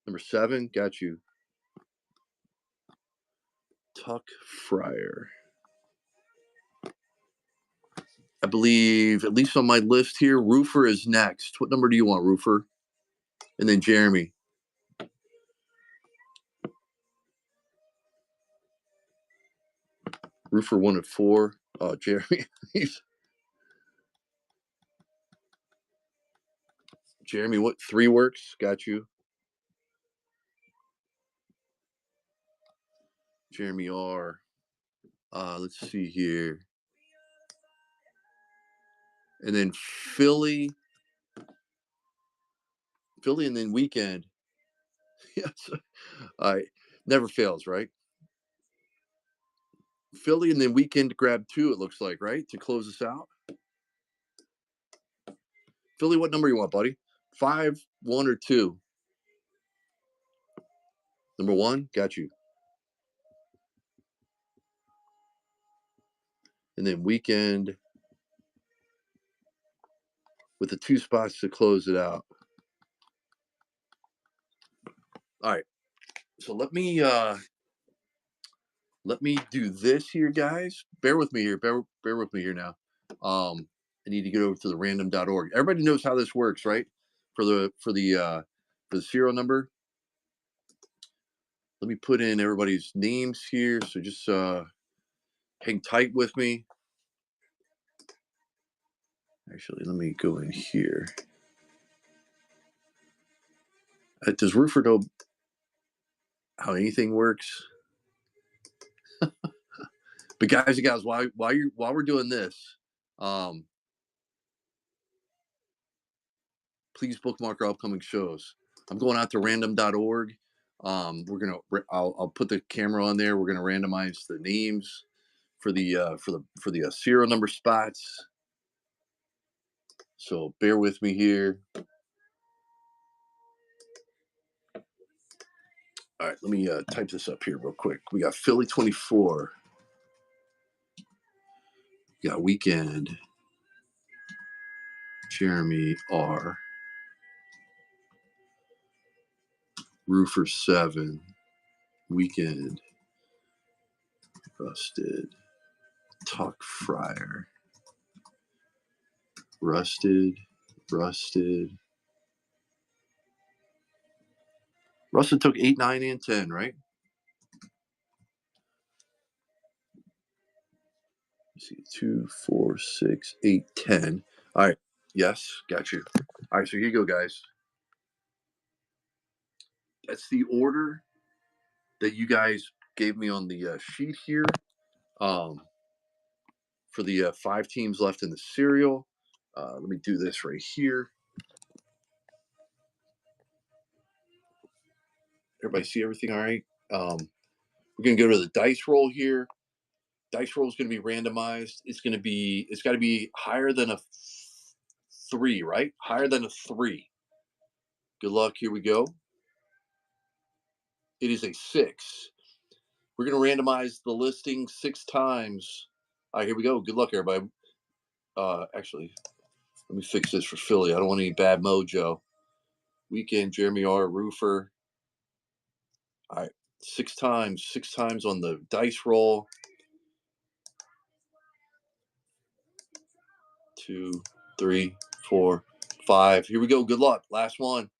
Number 7. Got you. Tuck Fryer. I believe, at least on my list here, Roofer is next. What number do you want, Roofer? And then Jeremy. Roofer 1 and 4. Oh, Jeremy. Jeremy, what 3 works? Got you. Jeremy R. Let's see here. And then Philly, and then Weekend. Yes. All right. Never fails, right? Philly and then Weekend to grab 2, it looks like, right? To close us out. Philly, what number you want, buddy? 5, 1, or 2? Number 1, got you. And then Weekend with the 2 spots to close it out. All right. So let me do this here, guys. Bear with me here. Bear with me here now. I need to get over to the random.org. Everybody knows how this works, right? For the serial number. Let me put in everybody's names here. So just hang tight with me. Actually, let me go in here. Does Roofer know how anything works? But guys and gals, while we're doing this, please bookmark our upcoming shows. I'm going out to random.org. I'll put the camera on there. We're gonna randomize the names for the serial number spots. So bear with me here. All right, let me type this up here real quick. We got Philly 24. We got Weekend. Jeremy R. Roofer 7. Weekend. Rusted. Tuck Fryer. Rusted. Rusted took 8, 9, and 10, right? Let's see, 2, 4, 6, 8, 10. All right. Yes, got you. All right, so here you go, guys. That's the order that you guys gave me on the sheet here. For the 5 teams left in the serial. Let me do this right here. Everybody see everything all right? We're going to go to the dice roll here. Dice roll is going to be randomized. It's got to be higher than a 3, right? Higher than a 3. Good luck. Here we go. It is a 6. We're going to randomize the listing 6 times. All right, here we go. Good luck, everybody. Actually, let me fix this for Philly. I don't want any bad mojo. Weekend, Jeremy R. Roofer. All right, 6 times on the dice roll. 2, 3, 4, 5. Here we go. Good luck. Last one.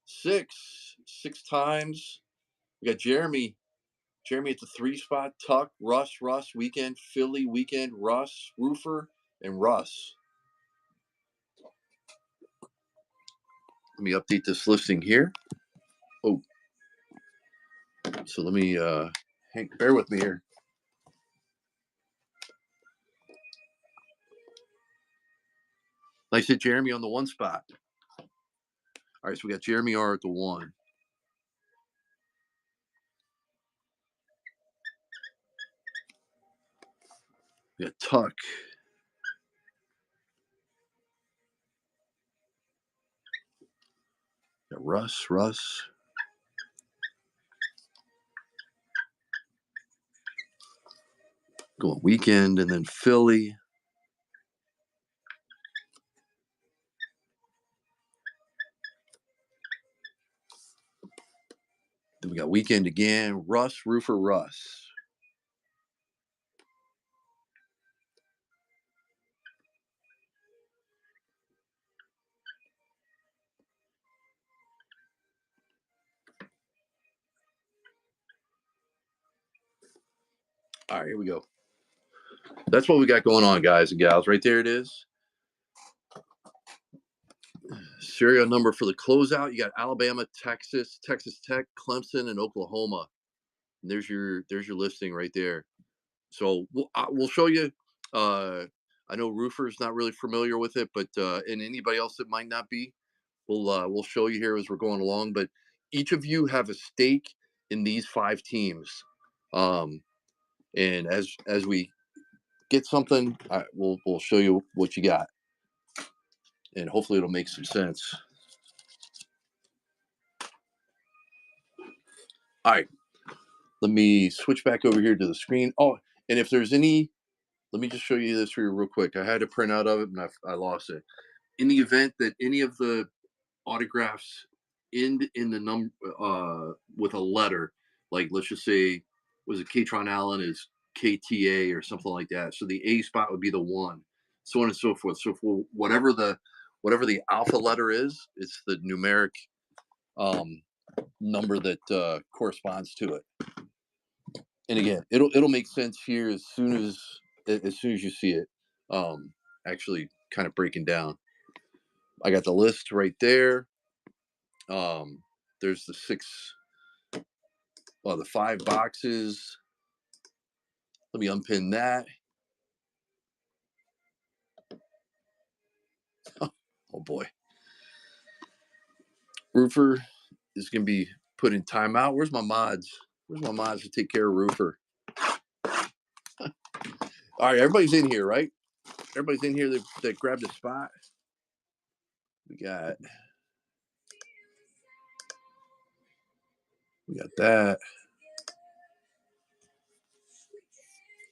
6. 6 times. We got Jeremy. Jeremy at the 3 spot. Tuck, Russ, Weekend, Philly, Weekend, Russ, Roofer, and Russ. Let me update this listing here. Oh. So let me, Hank, bear with me here. Like I said, Jeremy on the 1 spot. All right, so we got Jeremy R at the 1. We got Tuck. We got Russ. Going Weekend, and then Philly. Then we got Weekend again. Russ, Roofer, Russ. All right, here we go. That's what we got going on, guys and gals. Right there it is. Serial number for the closeout. You got Alabama, Texas, Texas Tech, Clemson, and Oklahoma. And there's your listing right there. So we'll show you. I know Roofer's not really familiar with it, but and anybody else that might not be, we'll show you here as we're going along. But each of you have a stake in these 5 teams, and as we get something, we'll show you what you got, and hopefully it'll make some sense. All right, let me switch back over here to the screen. Oh, and if there's any, let me just show you this for you real quick. I had a printout of it and I lost it. In the event that any of the autographs end in the number with a letter, like let's just say, was it Katron Allen is KTA or something like that. So the A spot would be the 1, so on and so forth. So for whatever the alpha letter is, it's the numeric number that corresponds to it. And again, it'll make sense here as soon as you see it actually kind of breaking down. I got the list right there. There's the 5 boxes. Let me unpin that. Oh boy. Roofer is going to be put in timeout. Where's my mods? Where's my mods to take care of Roofer? All right, everybody's in here, right? Everybody's in here that grabbed a spot. We got that.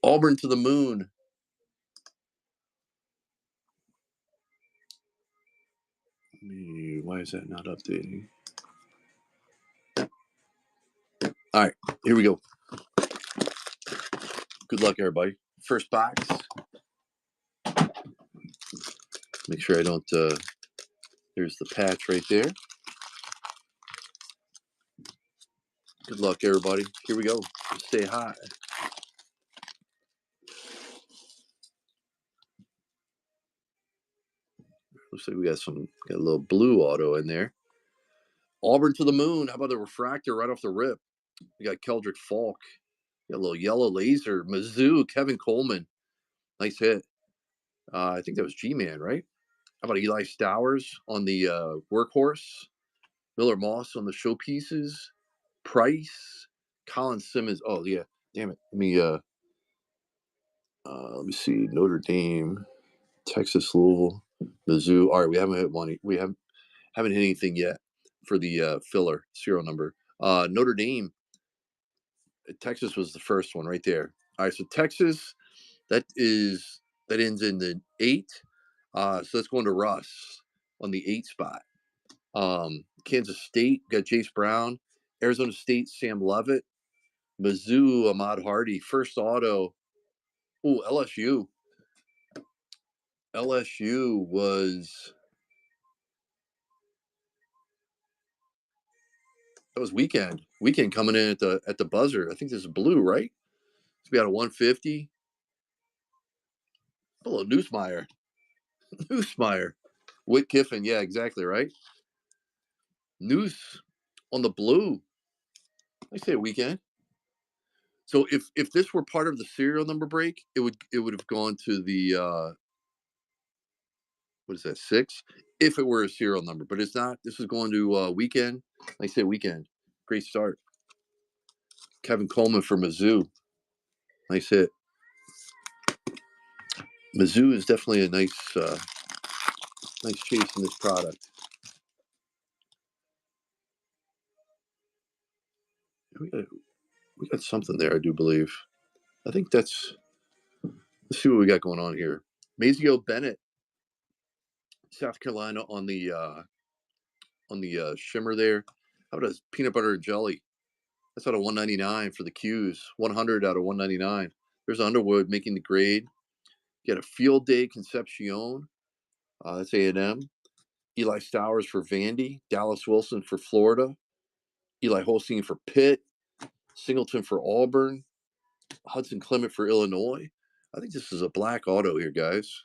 Auburn to the moon. Why is that not updating? All right, here we go. Good luck, everybody. First box. Make sure I don't, there's the patch right there. Good luck, everybody. Here we go. Stay hot. Looks like we got a little blue auto in there. Auburn to the moon. How about the refractor right off the rip? We got Keldrick Falk. Got a little yellow laser. Mizzou, Kevin Coleman. Nice hit. I think that was G-Man, right? How about Eli Stowers on the workhorse? Miller Moss on the showpieces. Price. Colin Simmons. Oh, yeah. Damn it. Let me see. Notre Dame. Texas, Louisville. Mizzou. All right, we haven't hit one. We haven't hit anything yet for the filler serial number. Notre Dame. Texas was the first one right there. All right, so Texas, that ends in the 8. So that's going to Russ on the 8 spot. Kansas State got Jace Brown. Arizona State, Sam Levitt. Mizzou, Ahmad Hardy. First auto. Oh, LSU. LSU was that was weekend. Weekend coming in at the buzzer. I think this is blue, right? So we got a 150. Hello, Newsmeyer. Newsmeyer. Whit Kiffin. Yeah, exactly right. News on the blue. I say weekend. So if this were part of the serial number break, it would have gone to the what is that, 6? If it were a serial number, but it's not. This is going to weekend. I say weekend. Great start. Kevin Coleman for Mizzou. Nice hit. Mizzou is definitely a nice chase in this product. We got something there, I do believe. I think that's. Let's see what we got going on here. Mazio Bennett, South Carolina on the shimmer there. How about a peanut butter and jelly? That's out of 199 for the Qs. 100 out of 199. There's Underwood making the grade. You got a Field Day Concepcion. That's A&M. Eli Stowers for Vandy. Dallas Wilson for Florida. Eli Holstein for Pitt. Singleton for Auburn. Hudson Clement for Illinois. I think this is a black auto here, guys.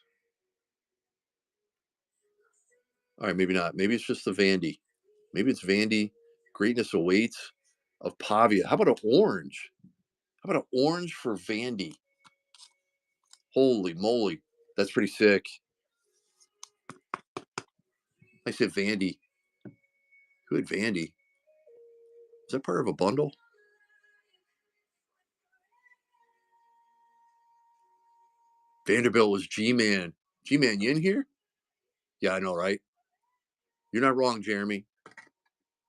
All right, maybe not. Maybe it's just the Vandy. Maybe it's Vandy. Greatness awaits of Pavia. How about an orange? How about an orange for Vandy? Holy moly. That's pretty sick. I said Vandy. Who had Vandy? Is that part of a bundle? Vanderbilt was G-Man. G-Man, you in here? Yeah, I know, right? You're not wrong, Jeremy.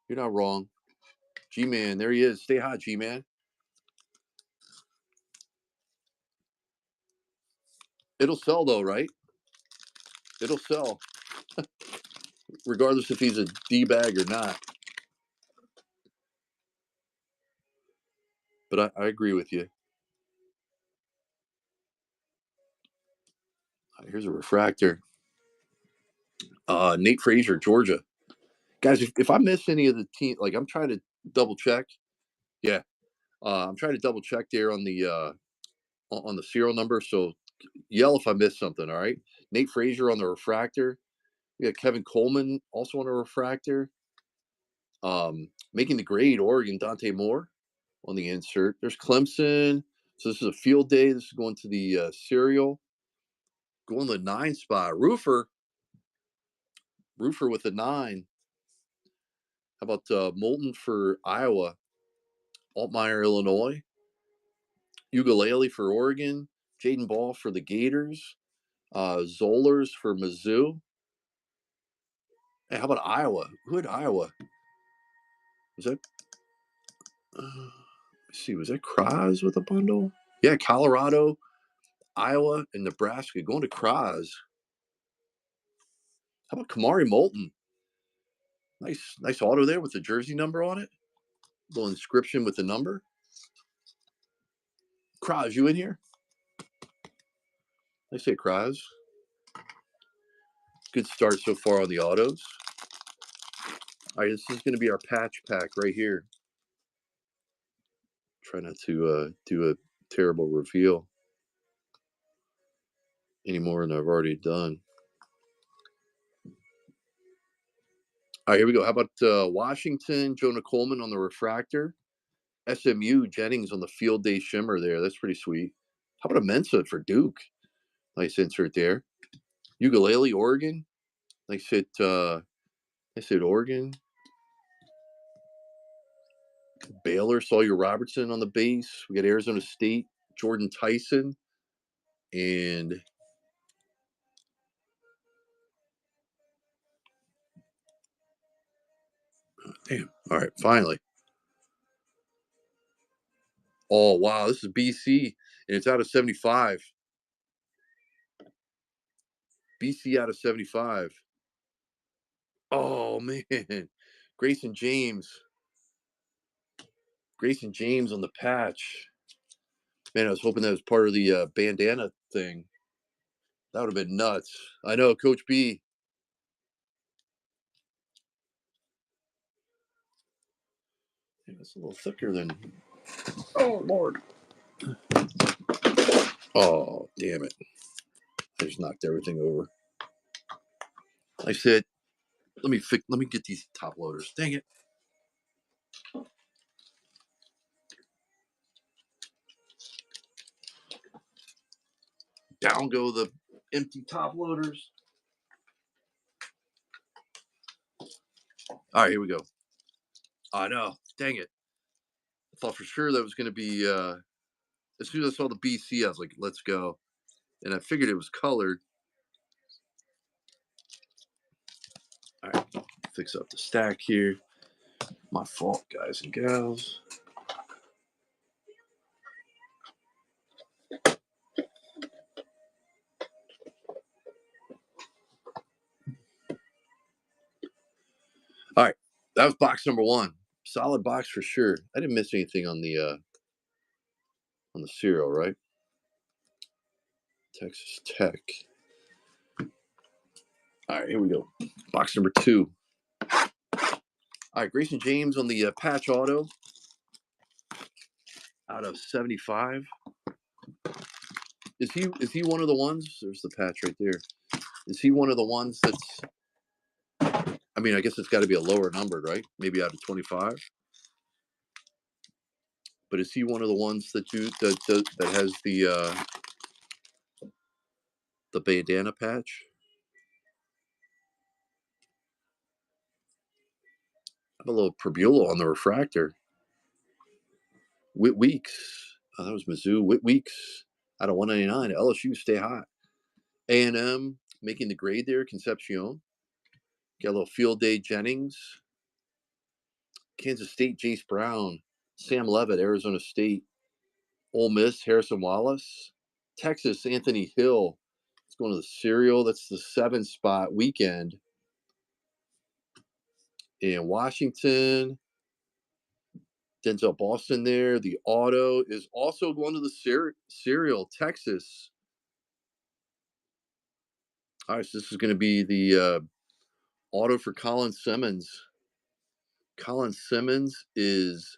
You're not wrong. G-Man, there he is. Stay hot, G-Man. It'll sell, though, right? It'll sell. Regardless if he's a D-bag or not. But I agree with you. Here's a refractor. Nate Frazier, Georgia. Guys, if I miss any of the team, like I'm trying to double check. Yeah. I'm trying to double check there on the serial number. So yell if I missed something, all right? Nate Frazier on the refractor. We got Kevin Coleman also on a refractor. Making the grade, Oregon, Dante Moore on the insert. There's Clemson. So this is a field day. This is going to the serial. Going to the 9 spot. Roofer with a 9. How about Moulton for Iowa? Altmaier, Illinois. Ukulele for Oregon. Jaden Ball for the Gators. Zollers for Mizzou. Hey, how about Iowa? Who had Iowa? Was that? Let's see. Was that Kraz with a bundle? Yeah, Colorado, Iowa, and Nebraska going to Kraz. How about Kamari Moulton? Nice auto there with the jersey number on it. Little inscription with the number. Kraz, you in here? I say Kraz. Good start so far on the autos. All right, this is going to be our patch pack right here. Try not to do a terrible reveal any more than I've already done. All right, here we go. How about Washington, Jonah Coleman on the refractor. SMU, Jennings on the field day shimmer there. That's pretty sweet. How about a Mensa for Duke? Nice insert there. Ukulele, Oregon. Nice hit. I said Oregon. Baylor, Sawyer Robertson on the base. We got Arizona State, Jordan Tyson, and damn. All right, finally. Oh wow, this is BC, and it's out of 75. BC out of 75. Oh man, Grayson James. Grayson James on the patch. Man, I was hoping that was part of the bandana thing. That would have been nuts. I know, Coach B. Yeah, it's a little thicker than. Oh Lord. Oh damn it! I just knocked everything over. I said, let me get these top loaders. Dang it. Down go the empty top loaders. All right, here we go. I know. Dang it. I thought for sure that was going to be, as soon as I saw the BC, I was like, let's go. And I figured it was colored. All right, fix up the stack here. My fault, guys and gals. All right, that was box number one. Solid box for sure. I didn't miss anything on the cereal, right? Texas Tech. All right, here we go. Box number two. All right, Grayson James on the patch auto out of 75. Is he one of the ones? There's the patch right there. Is he one of the ones that's? I mean, I guess it's got to be a lower numbered, right? Maybe out of 25. But is he one of the ones that has the bandana patch? I have a little Probula on the refractor. Whit Weeks. Oh, that was Mizzou. Whit Weeks out of 199. LSU stay hot. A&M making the grade there. Concepcion. Got a little Field Day Jennings. Kansas State Jace Brown. Sam Levitt, Arizona State. Ole Miss Harrison Wallace. Texas Anthony Hill. It's going to the cereal. That's the 7 spot weekend. In Washington. Denzel Boston there. The auto is also going to the cereal. Texas. All right, so this is going to be the auto for Colin Simmons. Colin Simmons is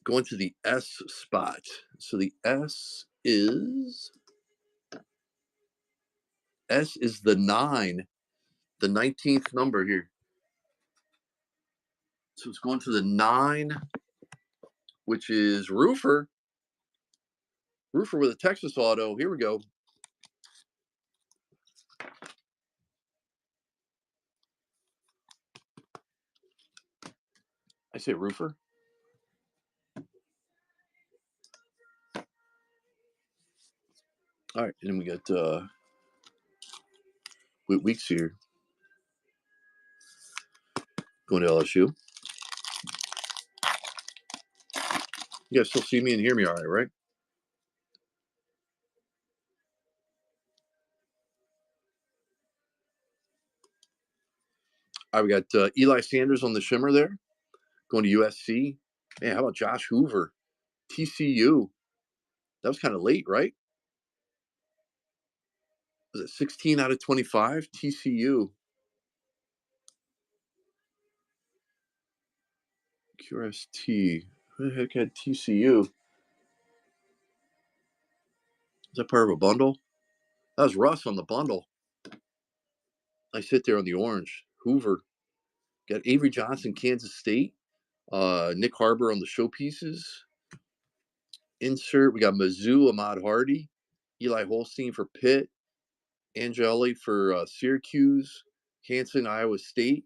going to the S spot. So the S is the 9, the 19th number here. So it's going to the 9, which is Roofer. Roofer with a Texas auto. Here we go. I say Roofer. All right, and then we got Whit Weeks here. Going to LSU. You guys still see me and hear me all right, right? All right, we got Eli Sanders on the shimmer there. Going to USC. Man, how about Josh Hoover? TCU. That was kind of late, right? Was it 16 out of 25? TCU. QST. Who the heck had TCU? Is that part of a bundle? That was Russ on the bundle. I sit there on the orange. Hoover. Got Avery Johnson, Kansas State. Nick Harbor on the showpieces. Insert. We got Mizzou, Ahmad Hardy. Eli Holstein for Pitt. Angeli for Syracuse. Hanson, Iowa State.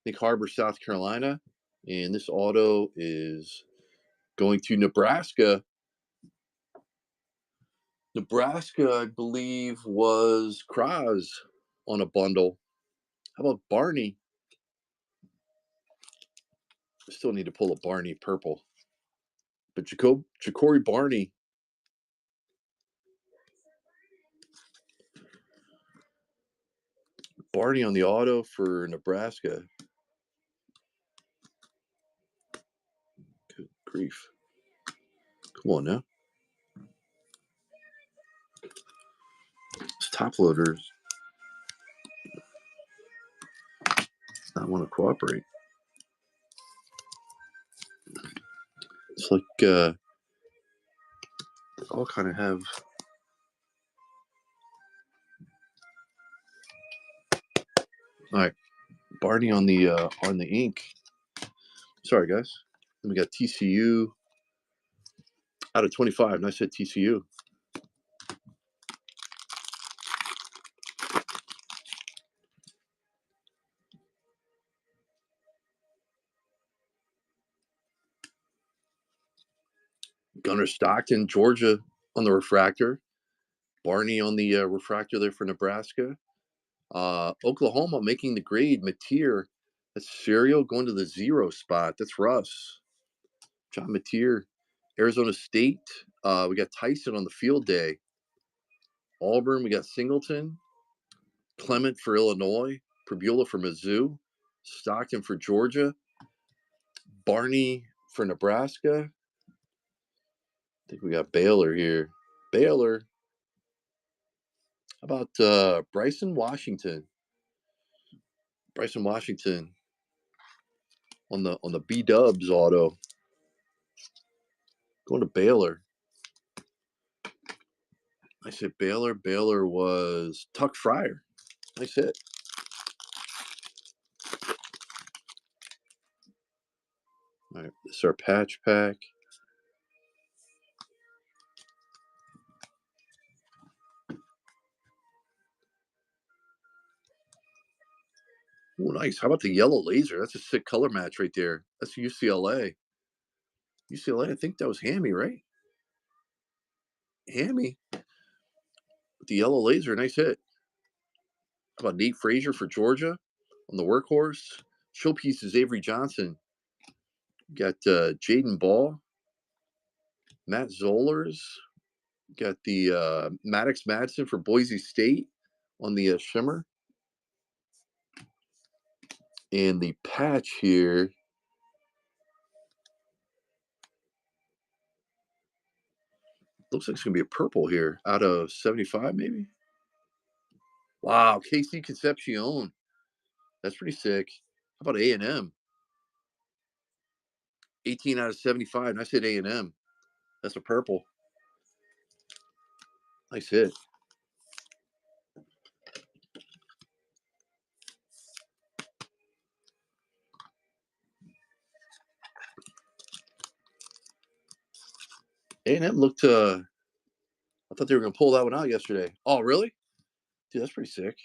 Nick Harbor, South Carolina. And this auto is going to Nebraska. Nebraska, I believe, was Kraz on a bundle. How about Barney? I still need to pull a Barney purple. But Ja'Cory Barney. Barney on the auto for Nebraska. Good grief. Come on now. It's top loaders not want to cooperate. It's like they all kind of have. All right, Barney on the ink. Sorry, guys. Then we got TCU out of 25, and I said TCU. Gunnar Stockton, Georgia on the refractor. Barney on the refractor there for Nebraska. Oklahoma making the grade. Mateer, that's Serial going to the 0 spot. That's Russ. John Mateer. Arizona State. We got Tyson on the field day. Auburn, we got Singleton. Clement for Illinois. Pribula for Mizzou. Stockton for Georgia. Barney for Nebraska. I think we got Baylor here. Baylor. How about Bryson Washington? Bryson Washington on the B-Dubs auto. Going to Baylor. I said Baylor. Baylor was Tuck Fryer. Nice hit. All right, this is our patch pack. Oh, nice. How about the yellow laser? That's a sick color match right there. That's UCLA. UCLA, I think that was Hammy, right? Hammy. With the yellow laser, nice hit. How about Nate Frazier for Georgia on the workhorse? Showpiece is Avery Johnson. Got Jaden Ball. Matt Zollers. Got the Maddox Madsen for Boise State on the shimmer. And the patch here. Looks like it's going to be a purple here out of 75, maybe. Wow, KC Concepcion. That's pretty sick. How about A&M? 18 out of 75. And I said A&M. That's a purple. Nice hit. A&M looked, I thought they were going to pull that one out yesterday. Oh, really? Dude, that's pretty sick.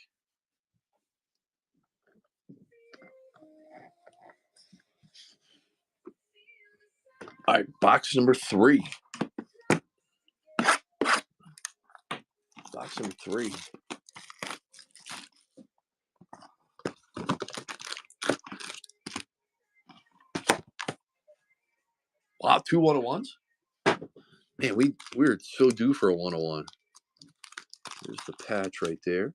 All right, box number 3. Box number 3. Wow, 2 101s? Man, we're so due for a 101. There's the patch right there.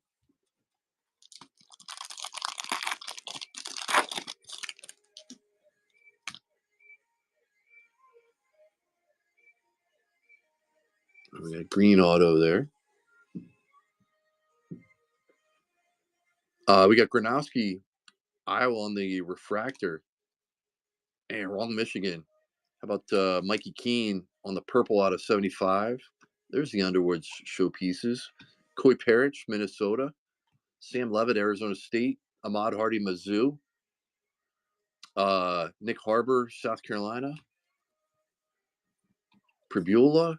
We got green auto there. We got Gronowski, Iowa on the refractor. And wrong Michigan. How about Mikey Keene on the purple out of 75? There's the Underwood's showpieces. Coy Parrish, Minnesota. Sam Levitt, Arizona State. Ahmad Hardy, Mizzou. Nick Harbor, South Carolina. Pribula,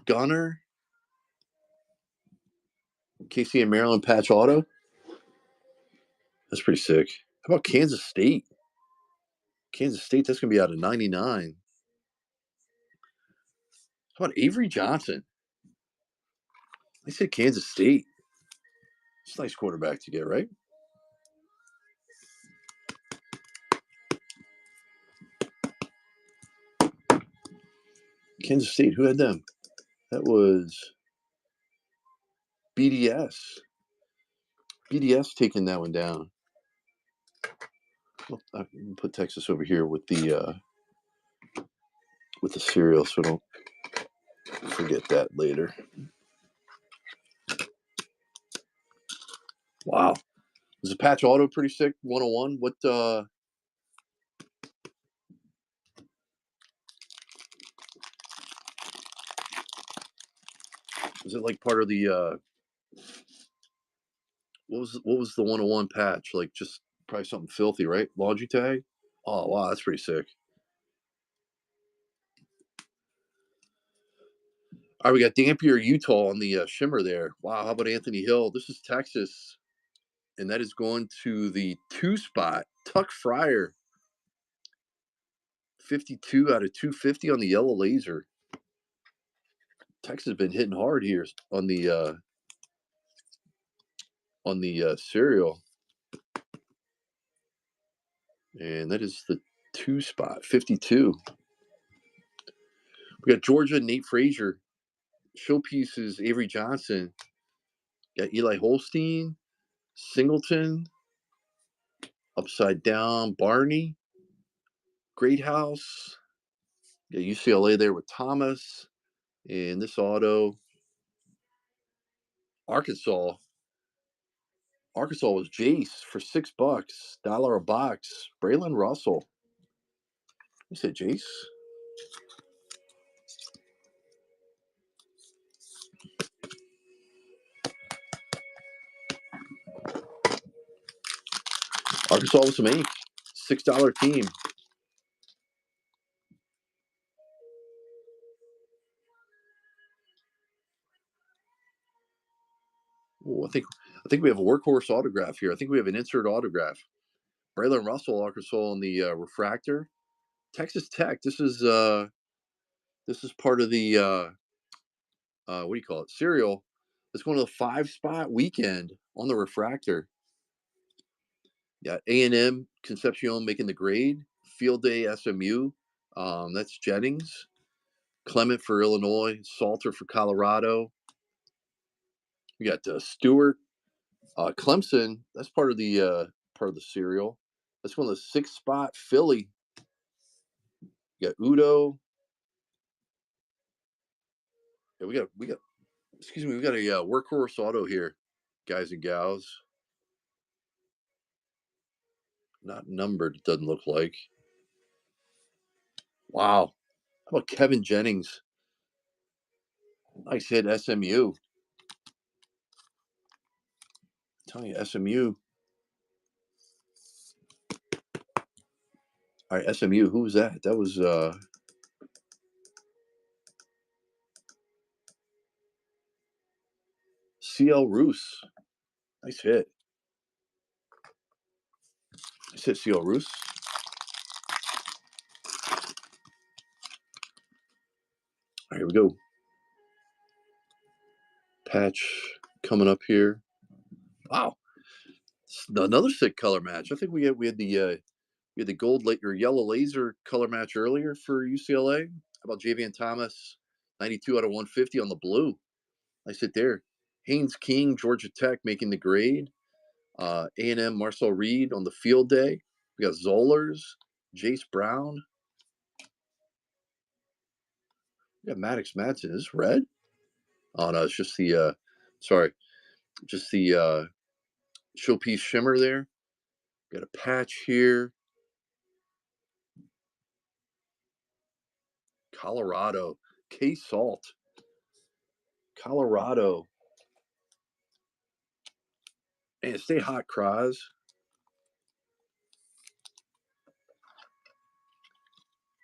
Gunner. KC and Maryland patch auto. That's pretty sick. How about Kansas State? Kansas State, that's going to be out of 99. How about Avery Johnson? I said Kansas State. It's a nice quarterback to get, right? Kansas State, who had them? That was BDS. BDS taking that one down. Well, I can put Texas over here with the cereal, so don't forget that later. Wow. Was the patch auto pretty sick? 101. What was it like part of the what was the 101 patch? Like just probably something filthy, right? Laundry tag? Oh wow, that's pretty sick. All right, we got Dampier, Utah on the shimmer there. Wow, how about Anthony Hill? This is Texas, and that is going to the 2 spot. Tuck Fryer, 52 out of 250 on the yellow laser. Texas has been hitting hard here on the cereal, and that is the 2 spot, 52. We got Georgia, Nate Frazier. Showpieces, Avery Johnson. Got Eli Holstein, Singleton, Upside Down, Barney, Great House. Got UCLA there with Thomas. And this auto, Arkansas. Arkansas was Jace for $6, $1 a box. Braylon Russell. You said Jace? Arkansas with some ink. $6 team. Ooh, I think we have a workhorse autograph here. I think we have an insert autograph. Braylon Russell, Arkansas on the refractor. Texas Tech. This is part of the what do you call it? Serial. It's one of the 5 spot weekend on the refractor. Yeah, A&M Concepcion making the grade. Field Day SMU. That's Jennings. Clement for Illinois. Salter for Colorado. We got Stewart. Clemson. That's part of the serial. That's one of the 6 spot Philly. You got Udo. Yeah, we got. Excuse me. We got a workhorse auto here, guys and gals. Not numbered. It doesn't look like. Wow. How about Kevin Jennings? Nice hit, SMU. I'm telling you, SMU. All right, SMU. Who was that? That was CL Roos. Nice hit. Nice hit, CL Roos. All right, here we go. Patch coming up here. Wow. Another sick color match. I think we had the gold or yellow laser color match earlier for UCLA. How about Javian Thomas, 92 out of 150 on the blue. Nice hit there. Haynes King, Georgia Tech making the grade. A&M Marcel Reed on the field day. We got Zollers, Jace Brown. We got Maddox Madsen. Is this red? Oh no, it's just the showpiece shimmer there. Got a patch here. Colorado. K Salt. Colorado. And stay hot, Kraz.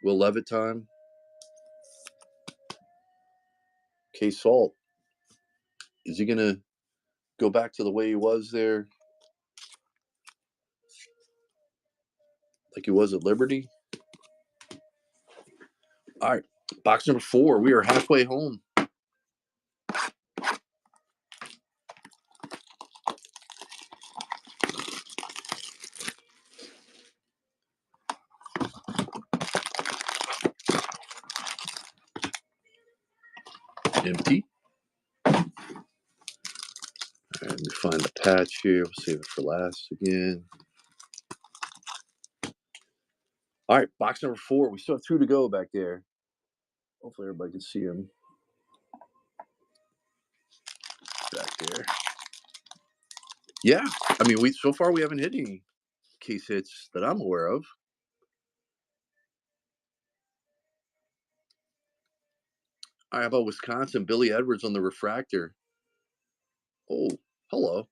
Will Levitt time. K Salt. Is he gonna go back to the way he was there? Like he was at Liberty? All right. Box number 4. We are halfway home. Empty. And let me find the patch here. We'll save it for last again. All right, box number 4. We still have 2 to go back there. Hopefully everybody can see him back there. Yeah, I mean, so far we haven't hit any case hits that I'm aware of. All right, how about Wisconsin? Billy Edwards on the refractor. Oh, hello.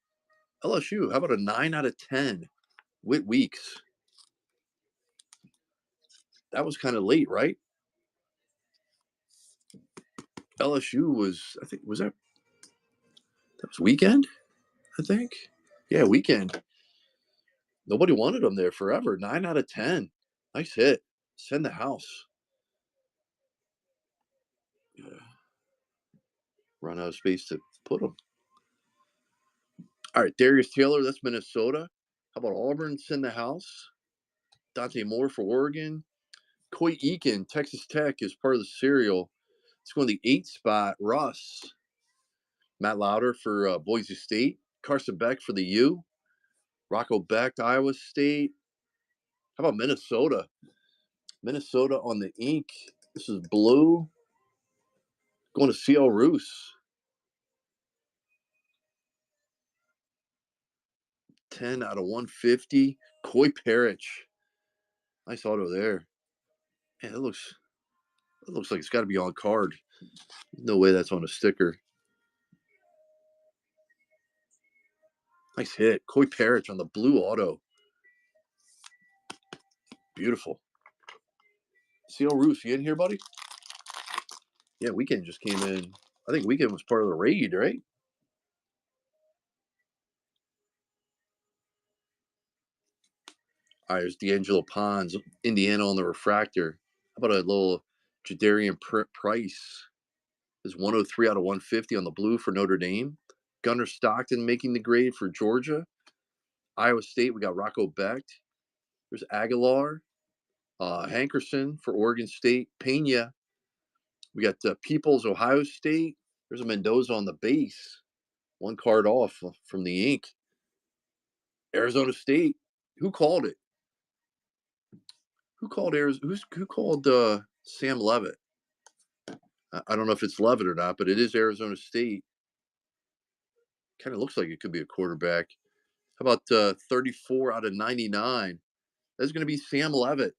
LSU, how about a 9 out of 10? Whit Weeks. That was kind of late, right? LSU was, I think, that was weekend? I think. Yeah, weekend. Nobody wanted him there forever. 9 out of 10. Nice hit. Send the house. Run out of space to put him. All right, Darius Taylor, that's Minnesota. How about Auburn? Send the house. Dante Moore for Oregon. Coy Eakin, Texas Tech, is part of the serial. It's going to the 8th spot. Russ. Matt Lauder for Boise State. Carson Beck for the U. Rocco Beck, Iowa State. How about Minnesota? Minnesota on the ink. This is blue. Going to CL Roos. 10 out of 150. Coy Parrish. Nice auto there. Man, it looks like it's got to be on card. No way that's on a sticker. Nice hit. Coy Parrish on the blue auto. Beautiful. CL Roos, you in here, buddy? Yeah, Weekend just came in. I think Weekend was part of the raid, right? All right, there's D'Angelo Pons, Indiana on the refractor. How about a little Jadarian Price? Is 103 out of 150 on the blue for Notre Dame. Gunnar Stockton making the grade for Georgia. Iowa State, we got Rocco Becht. There's Aguilar. Hankerson for Oregon State. Pena. We got Peoples, Ohio State. There's a Mendoza on the base. One card off from the ink. Arizona State. Who called it? Who called Arizona? Who called Sam Levitt? I don't know if it's Levitt or not, but it is Arizona State. Kind of looks like it could be a quarterback. How about 34 out of 99? That's going to be Sam Levitt.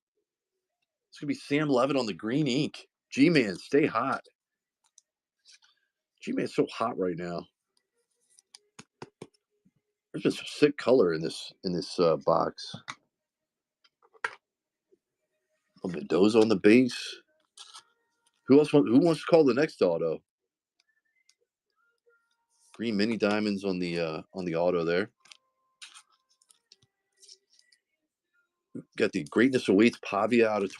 It's going to be Sam Levitt on the green ink. G-Man, stay hot. G-Man's so hot right now. There's been some sick color in this box. Oh, Mendoza on the base. Who wants to call the next auto? Green mini diamonds on the auto there. Got the greatness awaits Pavia out of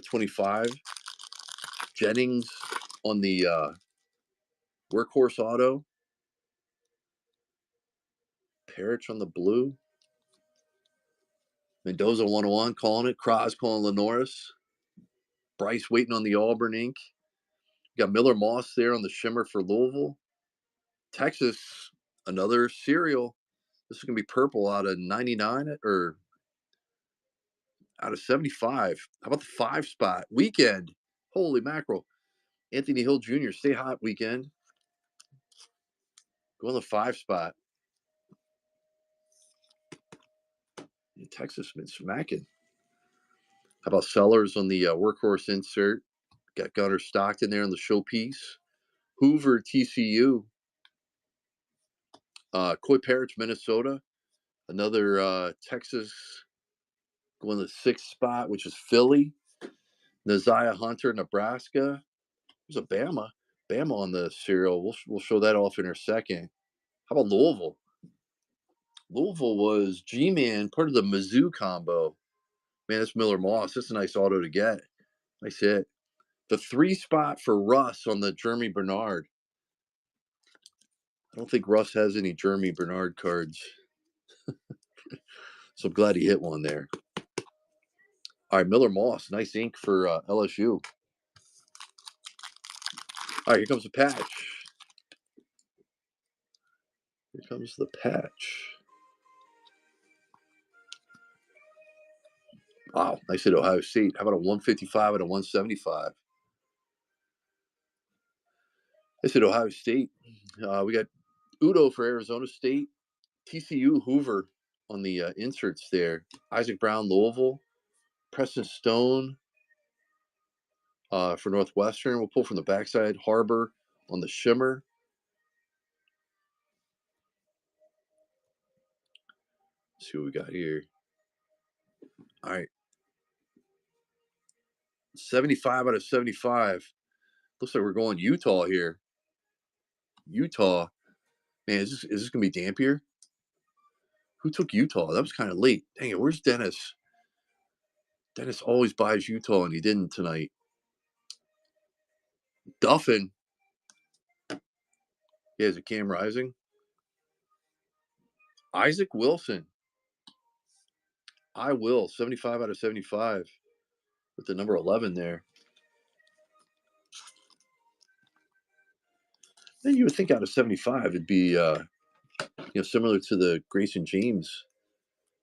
25. Jennings on the workhorse auto. Parrish on the blue. Mendoza 101 calling it. Kraz calling Lenoris. Bryce waiting on the Auburn ink. Got Miller Moss there on the shimmer for Louisville. Texas, another serial. This is going to be purple out of 99 or out of 75. How about the 5 spot? Weekend. Holy mackerel. Anthony Hill Jr., stay hot, Weekend. Go on the 5 spot. Texas been smacking. How about Sellers on the workhorse insert? Got Gunnar Stockton there on the showpiece. Hoover, TCU. Coy Parrish, Minnesota. Another Texas going to the 6th spot, which is Philly. Naziah Hunter, Nebraska. There's a Bama. Bama on the serial. We'll show that off in a second. How about Louisville? Louisville was G-Man, part of the Mizzou combo. Man, that's Miller Moss. That's a nice auto to get. Nice hit. The 3 spot for Russ on the Jeremy Bernard. I don't think Russ has any Jeremy Bernard cards. So I'm glad he hit one there. All right, Miller Moss. Nice ink for LSU. All right, here comes the patch. Here comes the patch. Wow, nice hit Ohio State. How about a 155 and a 175? Nice hit Ohio State. We got Udo for Arizona State. TCU Hoover on the inserts there. Isaac Brown Louisville. Preston Stone for Northwestern. We'll pull from the backside. Harbor on the shimmer. Let's see what we got here. All right. 75 out of 75. Looks like we're going Utah here. Utah. Man, is this going to be Dampier? Who took Utah? That was kind of late. Dang it, where's Dennis? Dennis always buys Utah, and he didn't tonight. Duffin. Yeah, is it Cam Rising? Isaac Wilson. I will. 75 out of 75 with the number 11 there. Then you would think out of 75 it'd be similar to the Grayson James.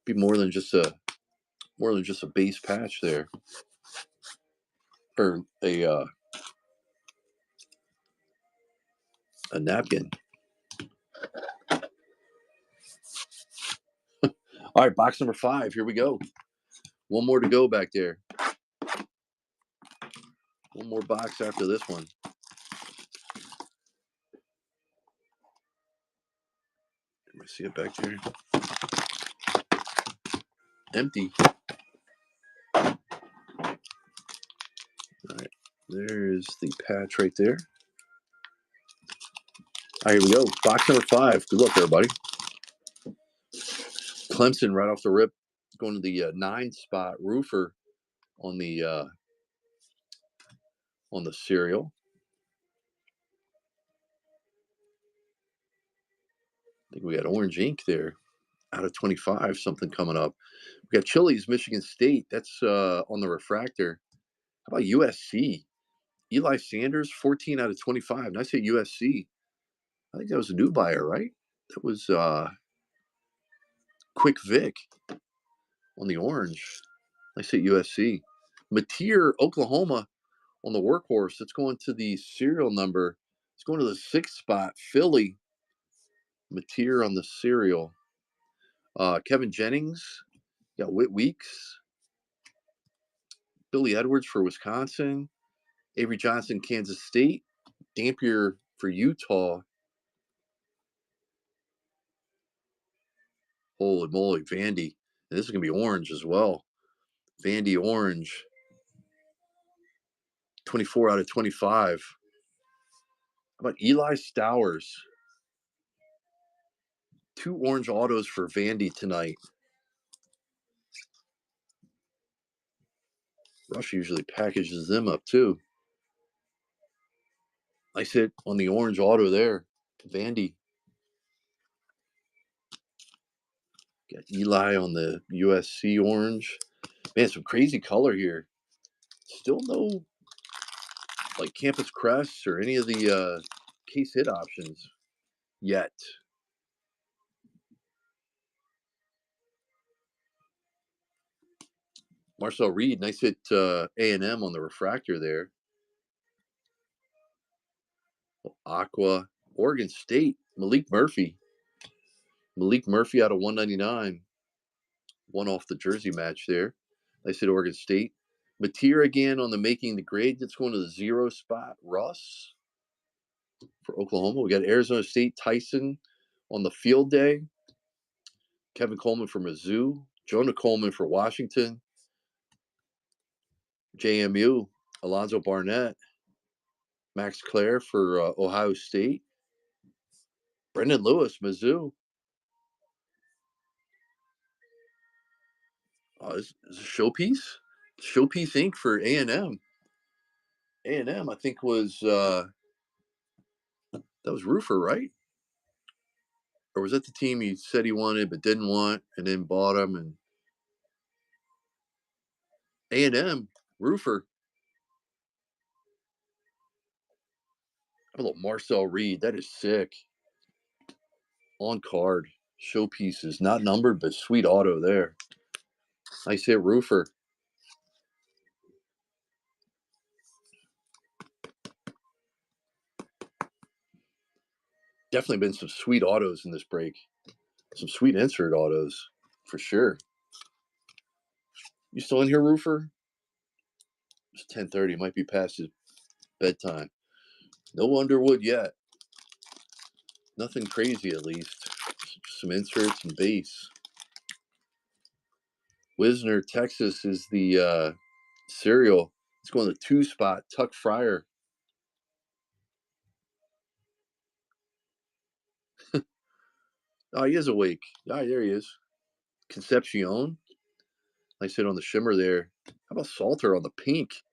Be more than just a base patch there. Or a napkin. All right, box number 5. Here we go. One more to go back there. One more box after this one. Let me see it back there. Empty. All right. There's the patch right there. All right, here we go. Box number 5. Good luck, everybody. Clemson right off the rip. Going to the 9 spot. Roofer on the cereal. I think we got orange ink there. Out of 25, something coming up. We got Chili's, Michigan State. That's on the refractor. How about USC? Eli Sanders, 14 out of 25. And I say USC. I think that was a new buyer, right? That was Quick Vic on the orange. I say USC. Mateer, Oklahoma on the workhorse. That's going to the serial number. It's going to the 6th spot. Philly. Mateer on the serial. Kevin Jennings. Got Whit Weeks. Billy Edwards for Wisconsin. Avery Johnson, Kansas State. Dampier for Utah. Holy moly, Vandy. And this is going to be orange as well. Vandy orange. 24 out of 25. How about Eli Stowers? 2 orange autos for Vandy tonight. Rush usually packages them up too. Nice hit on the orange auto there. Vandy. Got Eli on the USC orange. Man, some crazy color here. Still no like Campus Crest or any of the case hit options yet. Marcel Reed, nice hit A&M on the refractor there. Aqua, Oregon State, Malik Murphy. Malik Murphy out of 199. One off the jersey match there. Nice hit Oregon State. Mateer again on the making the grade. That's going to the 0 spot. Russ for Oklahoma. We got Arizona State, Tyson on the field day. Kevin Coleman for Mizzou. Jonah Coleman for Washington. JMU, Alonzo Barnett. Max Clare for Ohio State. Brendan Lewis, Mizzou. This is a showpiece. Showpiece ink for A&M. A&M, I think, was that was Roofer, right? Or was that the team he said he wanted but didn't want and then bought him? And A&M, Roofer. How about Marcel Reed? That is sick. On card. Showpieces. Not numbered, but sweet auto there. Nice hit, Roofer. Definitely been some sweet autos in this break. Some sweet insert autos for sure. You still in here, Roofer? It's 10:30. Might be past his bedtime. No Underwood yet. Nothing crazy, at least. Some inserts and base. Wisner, Texas is the serial. It's going to 2 spot. Tuck Fryer. Oh, he is awake. Ah, there he is. Concepcion. Nice hit on the shimmer there. How about Salter on the pink?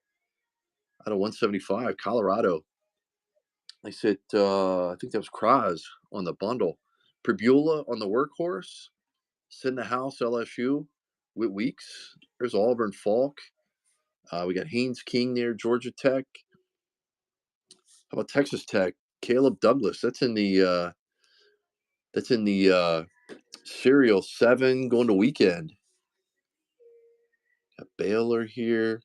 Out of 175, Colorado. Nice hit. I think that was Kraz on the bundle. Prebula on the workhorse. Send the House, LSU. Whit Weeks. There's Auburn Falk. We got Haynes King there, Georgia Tech. How about Texas Tech? Caleb Douglas. That's in the serial 7 going to weekend. Got Baylor here.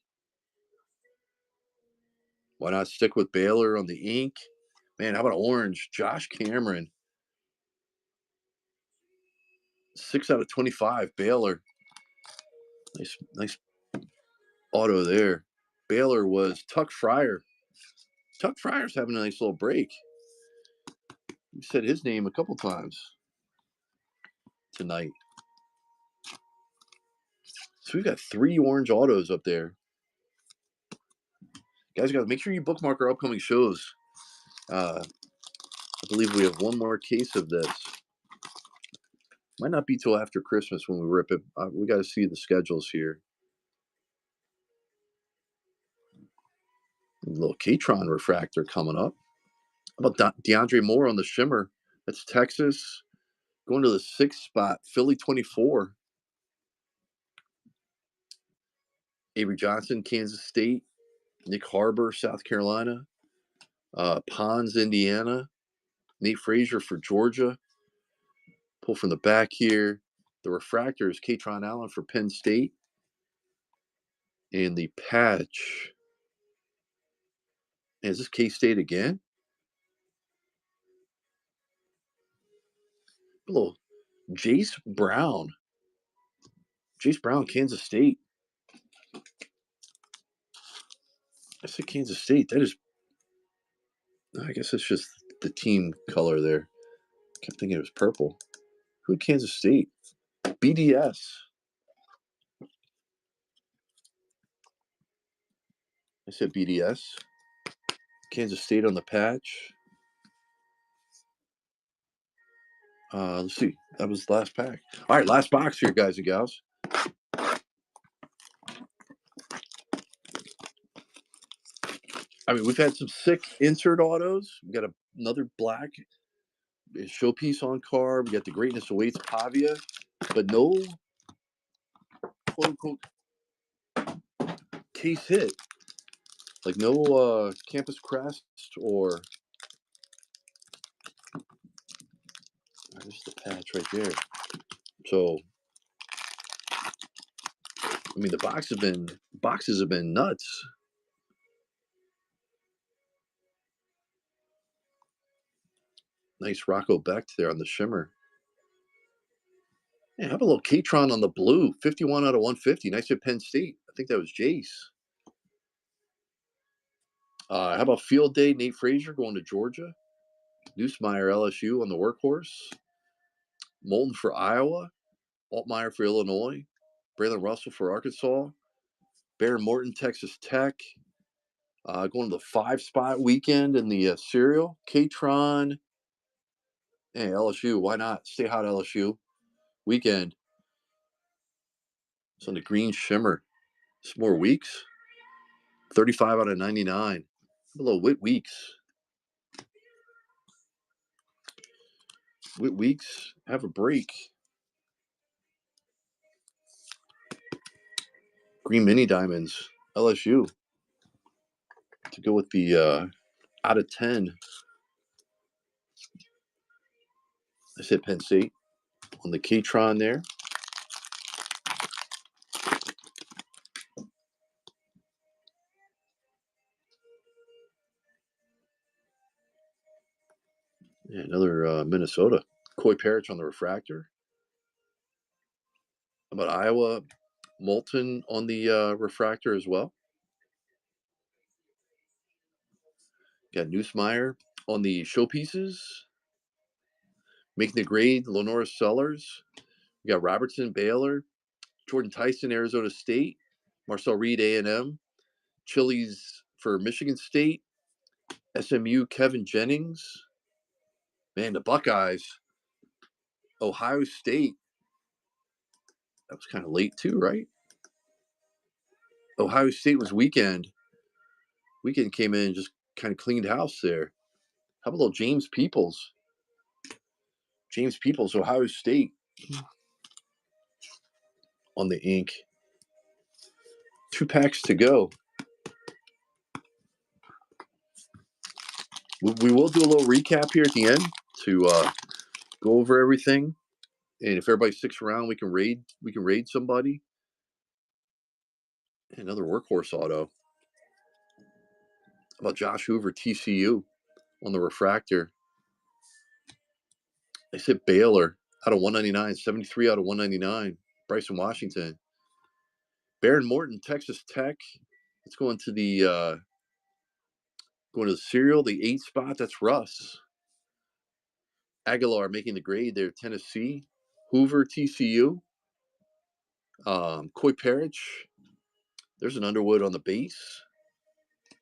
Why not stick with Baylor on the ink? Man, how about orange? Josh Cameron. 6 out of 25, Baylor. Nice auto there. Baylor was Tuck Fryer. Tuck Fryer's having a nice little break. You said his name a couple times tonight. So we've got 3 orange autos up there. Guys, got to make sure you bookmark our upcoming shows. I believe we have one more case of this. Might not be till after Christmas when we rip it. We got to see the schedules here. A little Catron refractor coming up. How about DeAndre Moore on the shimmer? That's Texas. Going to the 6th spot, Philly 24. Avery Johnson, Kansas State. Nick Harbor, South Carolina. Pons, Indiana. Nate Frazier for Georgia. Pull from the back here. The refractor is Katron Allen for Penn State. And the patch. Is this K-State again? Hello. Jace Brown. Jace Brown, Kansas State. I said Kansas State. That is, I guess it's just the team color there. I kept thinking it was purple. Who Kansas State? BDS. I said BDS. Kansas State on the patch. Let's see. That was the last pack. All right, last box here, guys and gals. I mean, we've had some sick insert autos. We got another black showpiece on card. We got the Greatness Awaits Pavia, but no quote unquote case hit. Like no Campus Crest or there's the patch right there. So I mean the boxes have been nuts. Nice Rocco Becht there on the shimmer. Yeah, how about a little Catron on the blue? 51 out of 150. Nice at Penn State. I think that was Jace. How about Field Day? Nate Frazier going to Georgia. Neusmeyer, LSU on the workhorse. Moulton for Iowa. Altmaier for Illinois. Braylon Russell for Arkansas. Bear Morton, Texas Tech. Going to the 5-spot weekend in the serial. Catron. Hey, LSU. Why not? Stay hot, LSU. Weekend. It's on the green shimmer. Some more weeks. 35 out of 99. Below Whit Weeks. Whit Weeks have a break. Green Mini Diamonds. LSU. To go with the out of 10. I said Penn State on the Catron there. Yeah, another Minnesota. Coy Parrish on the refractor. about Iowa? Moulton on the refractor as well. Got Neusmeyer on the showpieces. Making the grade, Lenora Sellers. We got Robertson, Baylor. Jordan Tyson, Arizona State. Marcel Reed, A&M. Chili's for Michigan State. SMU, Kevin Jennings. Man, the Buckeyes. Ohio State. That was kind of late too, right? Ohio State was weekend. Weekend came in and just kind of cleaned house there. How about little James Peoples? James Peoples, Ohio State on the ink. 2 packs to go. We will do a little recap here at the end to go over everything. And if everybody sticks around, we can raid somebody. Another workhorse auto. How about Josh Hoover, TCU on the refractor? I said Baylor out of 199, 73 out of 199. Bryson Washington. Baron Morton, Texas Tech. Let's go into the serial, the 8 spot. That's Russ. Aguilar making the grade there, Tennessee. Hoover, TCU. Coy Parrish. There's an Underwood on the base.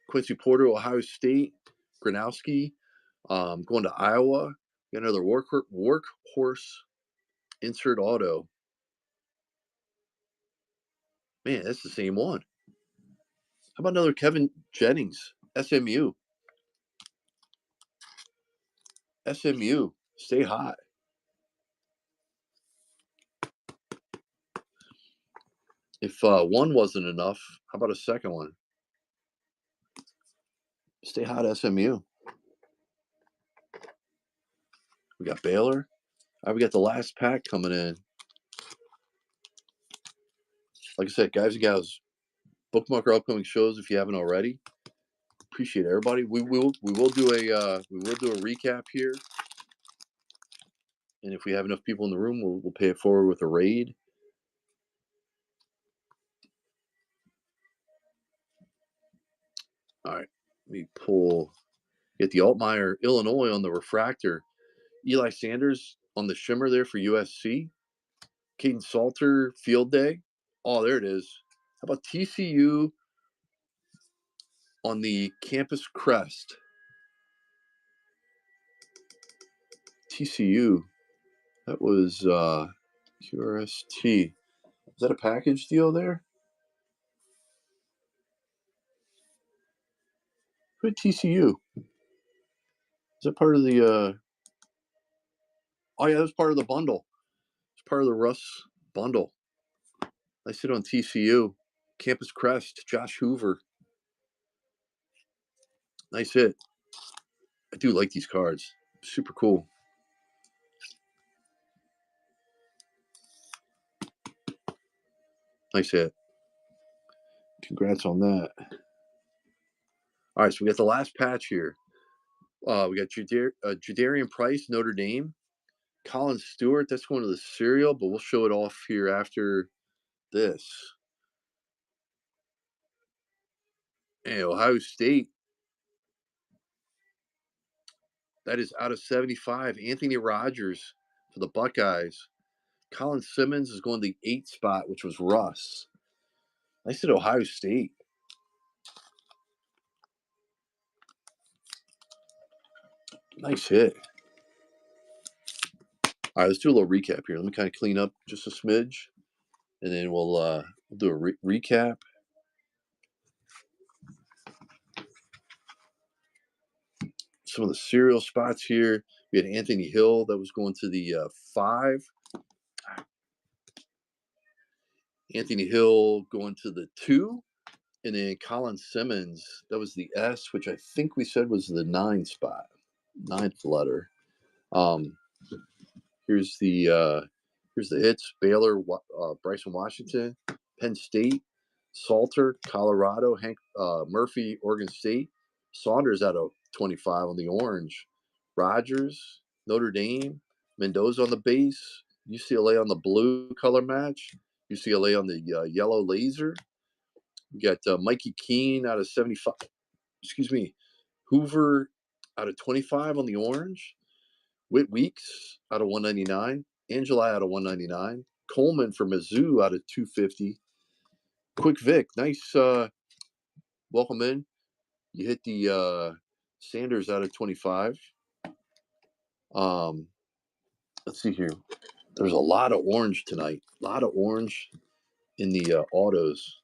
Quincy Porter, Ohio State. Gronowski going to Iowa. Got another workhorse insert auto. Man, that's the same one. How about another Kevin Jennings, SMU? SMU, stay hot. If one wasn't enough, how about a second one? Stay hot, SMU. We got Baylor. All right, we got the last pack coming in. Like I said, guys and gals, bookmark our upcoming shows if you haven't already. Appreciate everybody. We will do a recap here, and if we have enough people in the room, we'll pay it forward with a raid. All right, let me get the Altmaier, Illinois on the refractor. Eli Sanders on the shimmer there for USC. Caden Salter, Field Day. Oh, there it is. How about TCU on the campus crest? TCU. That was QRST. Is that a package deal there? Who had TCU? Is that part of the oh yeah, that was part of the bundle. It's part of the Russ bundle. I sit on TCU. Campus crest, Josh Hoover. Nice hit. I do like these cards. Super cool. Nice hit. Congrats on that. All right, so we got the last patch here. We got Jadarian Price, Notre Dame. Colin Stewart, that's one of the serial, but we'll show it off here after this. And Ohio State. That is out of 75. Anthony Rogers for the Buckeyes. Colin Simmons is going to the 8 spot, which was Russ. I said Ohio State. Nice hit. All right, let's do a little recap here. Let me kind of clean up just a smidge, and then we'll do a recap. Some of the serial spots here. We had Anthony Hill that was going to the 5. Anthony Hill going to the 2. And then Colin Simmons, that was the S, which I think we said was the 9 spot, 9th letter. Here's the hits: Baylor, Bryson Washington, Penn State, Salter, Colorado, Hank Murphy, Oregon State, Saunders out of 25 on the orange, Rogers, Notre Dame, Mendoza on the base, UCLA on the blue color match, UCLA on the yellow laser. We got Mikey Keene out of 75. Excuse me. Hoover out of 25 on the orange. Whit Weeks out of 199. Angeli out of 199. Coleman for Mizzou out of 250. Quick Vic, nice welcome in. You hit the Sanders out of 25. Let's see here. There's a lot of orange tonight. A lot of orange in the autos.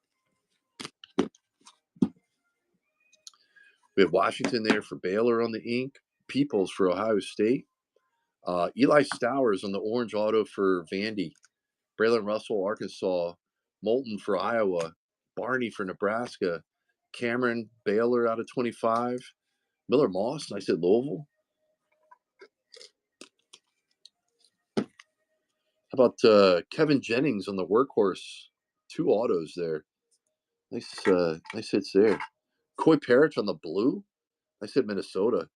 We have Washington there for Baylor on the ink. Peoples for Ohio State. Eli Stowers on the orange auto for Vandy. Braylon Russell, Arkansas. Moulton for Iowa. Barney for Nebraska. Cameron Baylor out of 25. Miller Moss, nice at Louisville. How about Kevin Jennings on the workhorse? 2 autos there. Nice hits there. Coy Parrish on the blue. Nice hit Minnesota.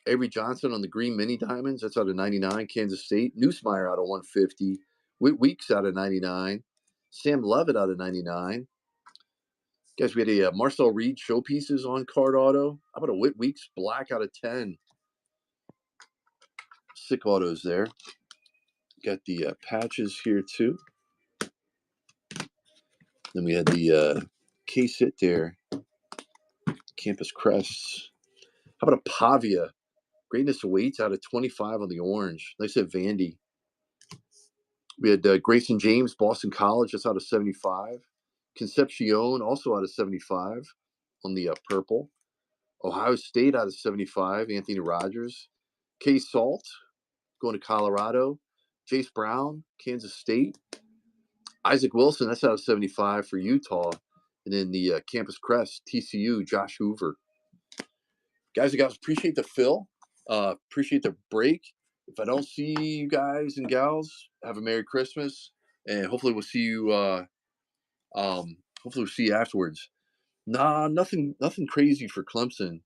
Avery Johnson on the green mini diamonds. That's out of 99. Kansas State. Newsmeyer out of 150. Whit Weeks out of 99. Sam Levitt out of 99. Guys, we had a Marcel Reed showpieces on card auto. How about a Whit Weeks black out of 10? Sick autos there. Got the patches here too. Then we had the case hit there. Campus Crests. How about a Pavia? Greatness Awaits out of 25 on the orange. Nice hit Vandy. We had Grayson James, Boston College. That's out of 75. Concepcion, also out of 75 on the purple. Ohio State out of 75. Anthony Rogers. K Salt going to Colorado. Jace Brown, Kansas State. Isaac Wilson, that's out of 75 for Utah. And then the Campus Crest, TCU, Josh Hoover. Guys, appreciate the fill. Appreciate the break. If I don't see you guys and gals, have a Merry Christmas. And hopefully we'll see you afterwards. Nah, nothing crazy for Clemson.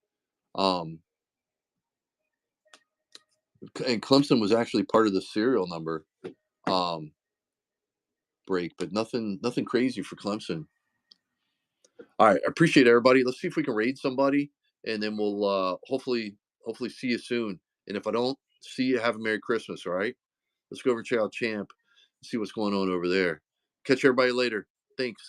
And Clemson was actually part of the serial number break, but nothing crazy for Clemson. All right, I appreciate everybody. Let's see if we can raid somebody, and then we'll hopefully see you soon. And if I don't see you, have a Merry Christmas. All right, let's go over and check out Champ and see what's going on over there. Catch everybody later. Thanks.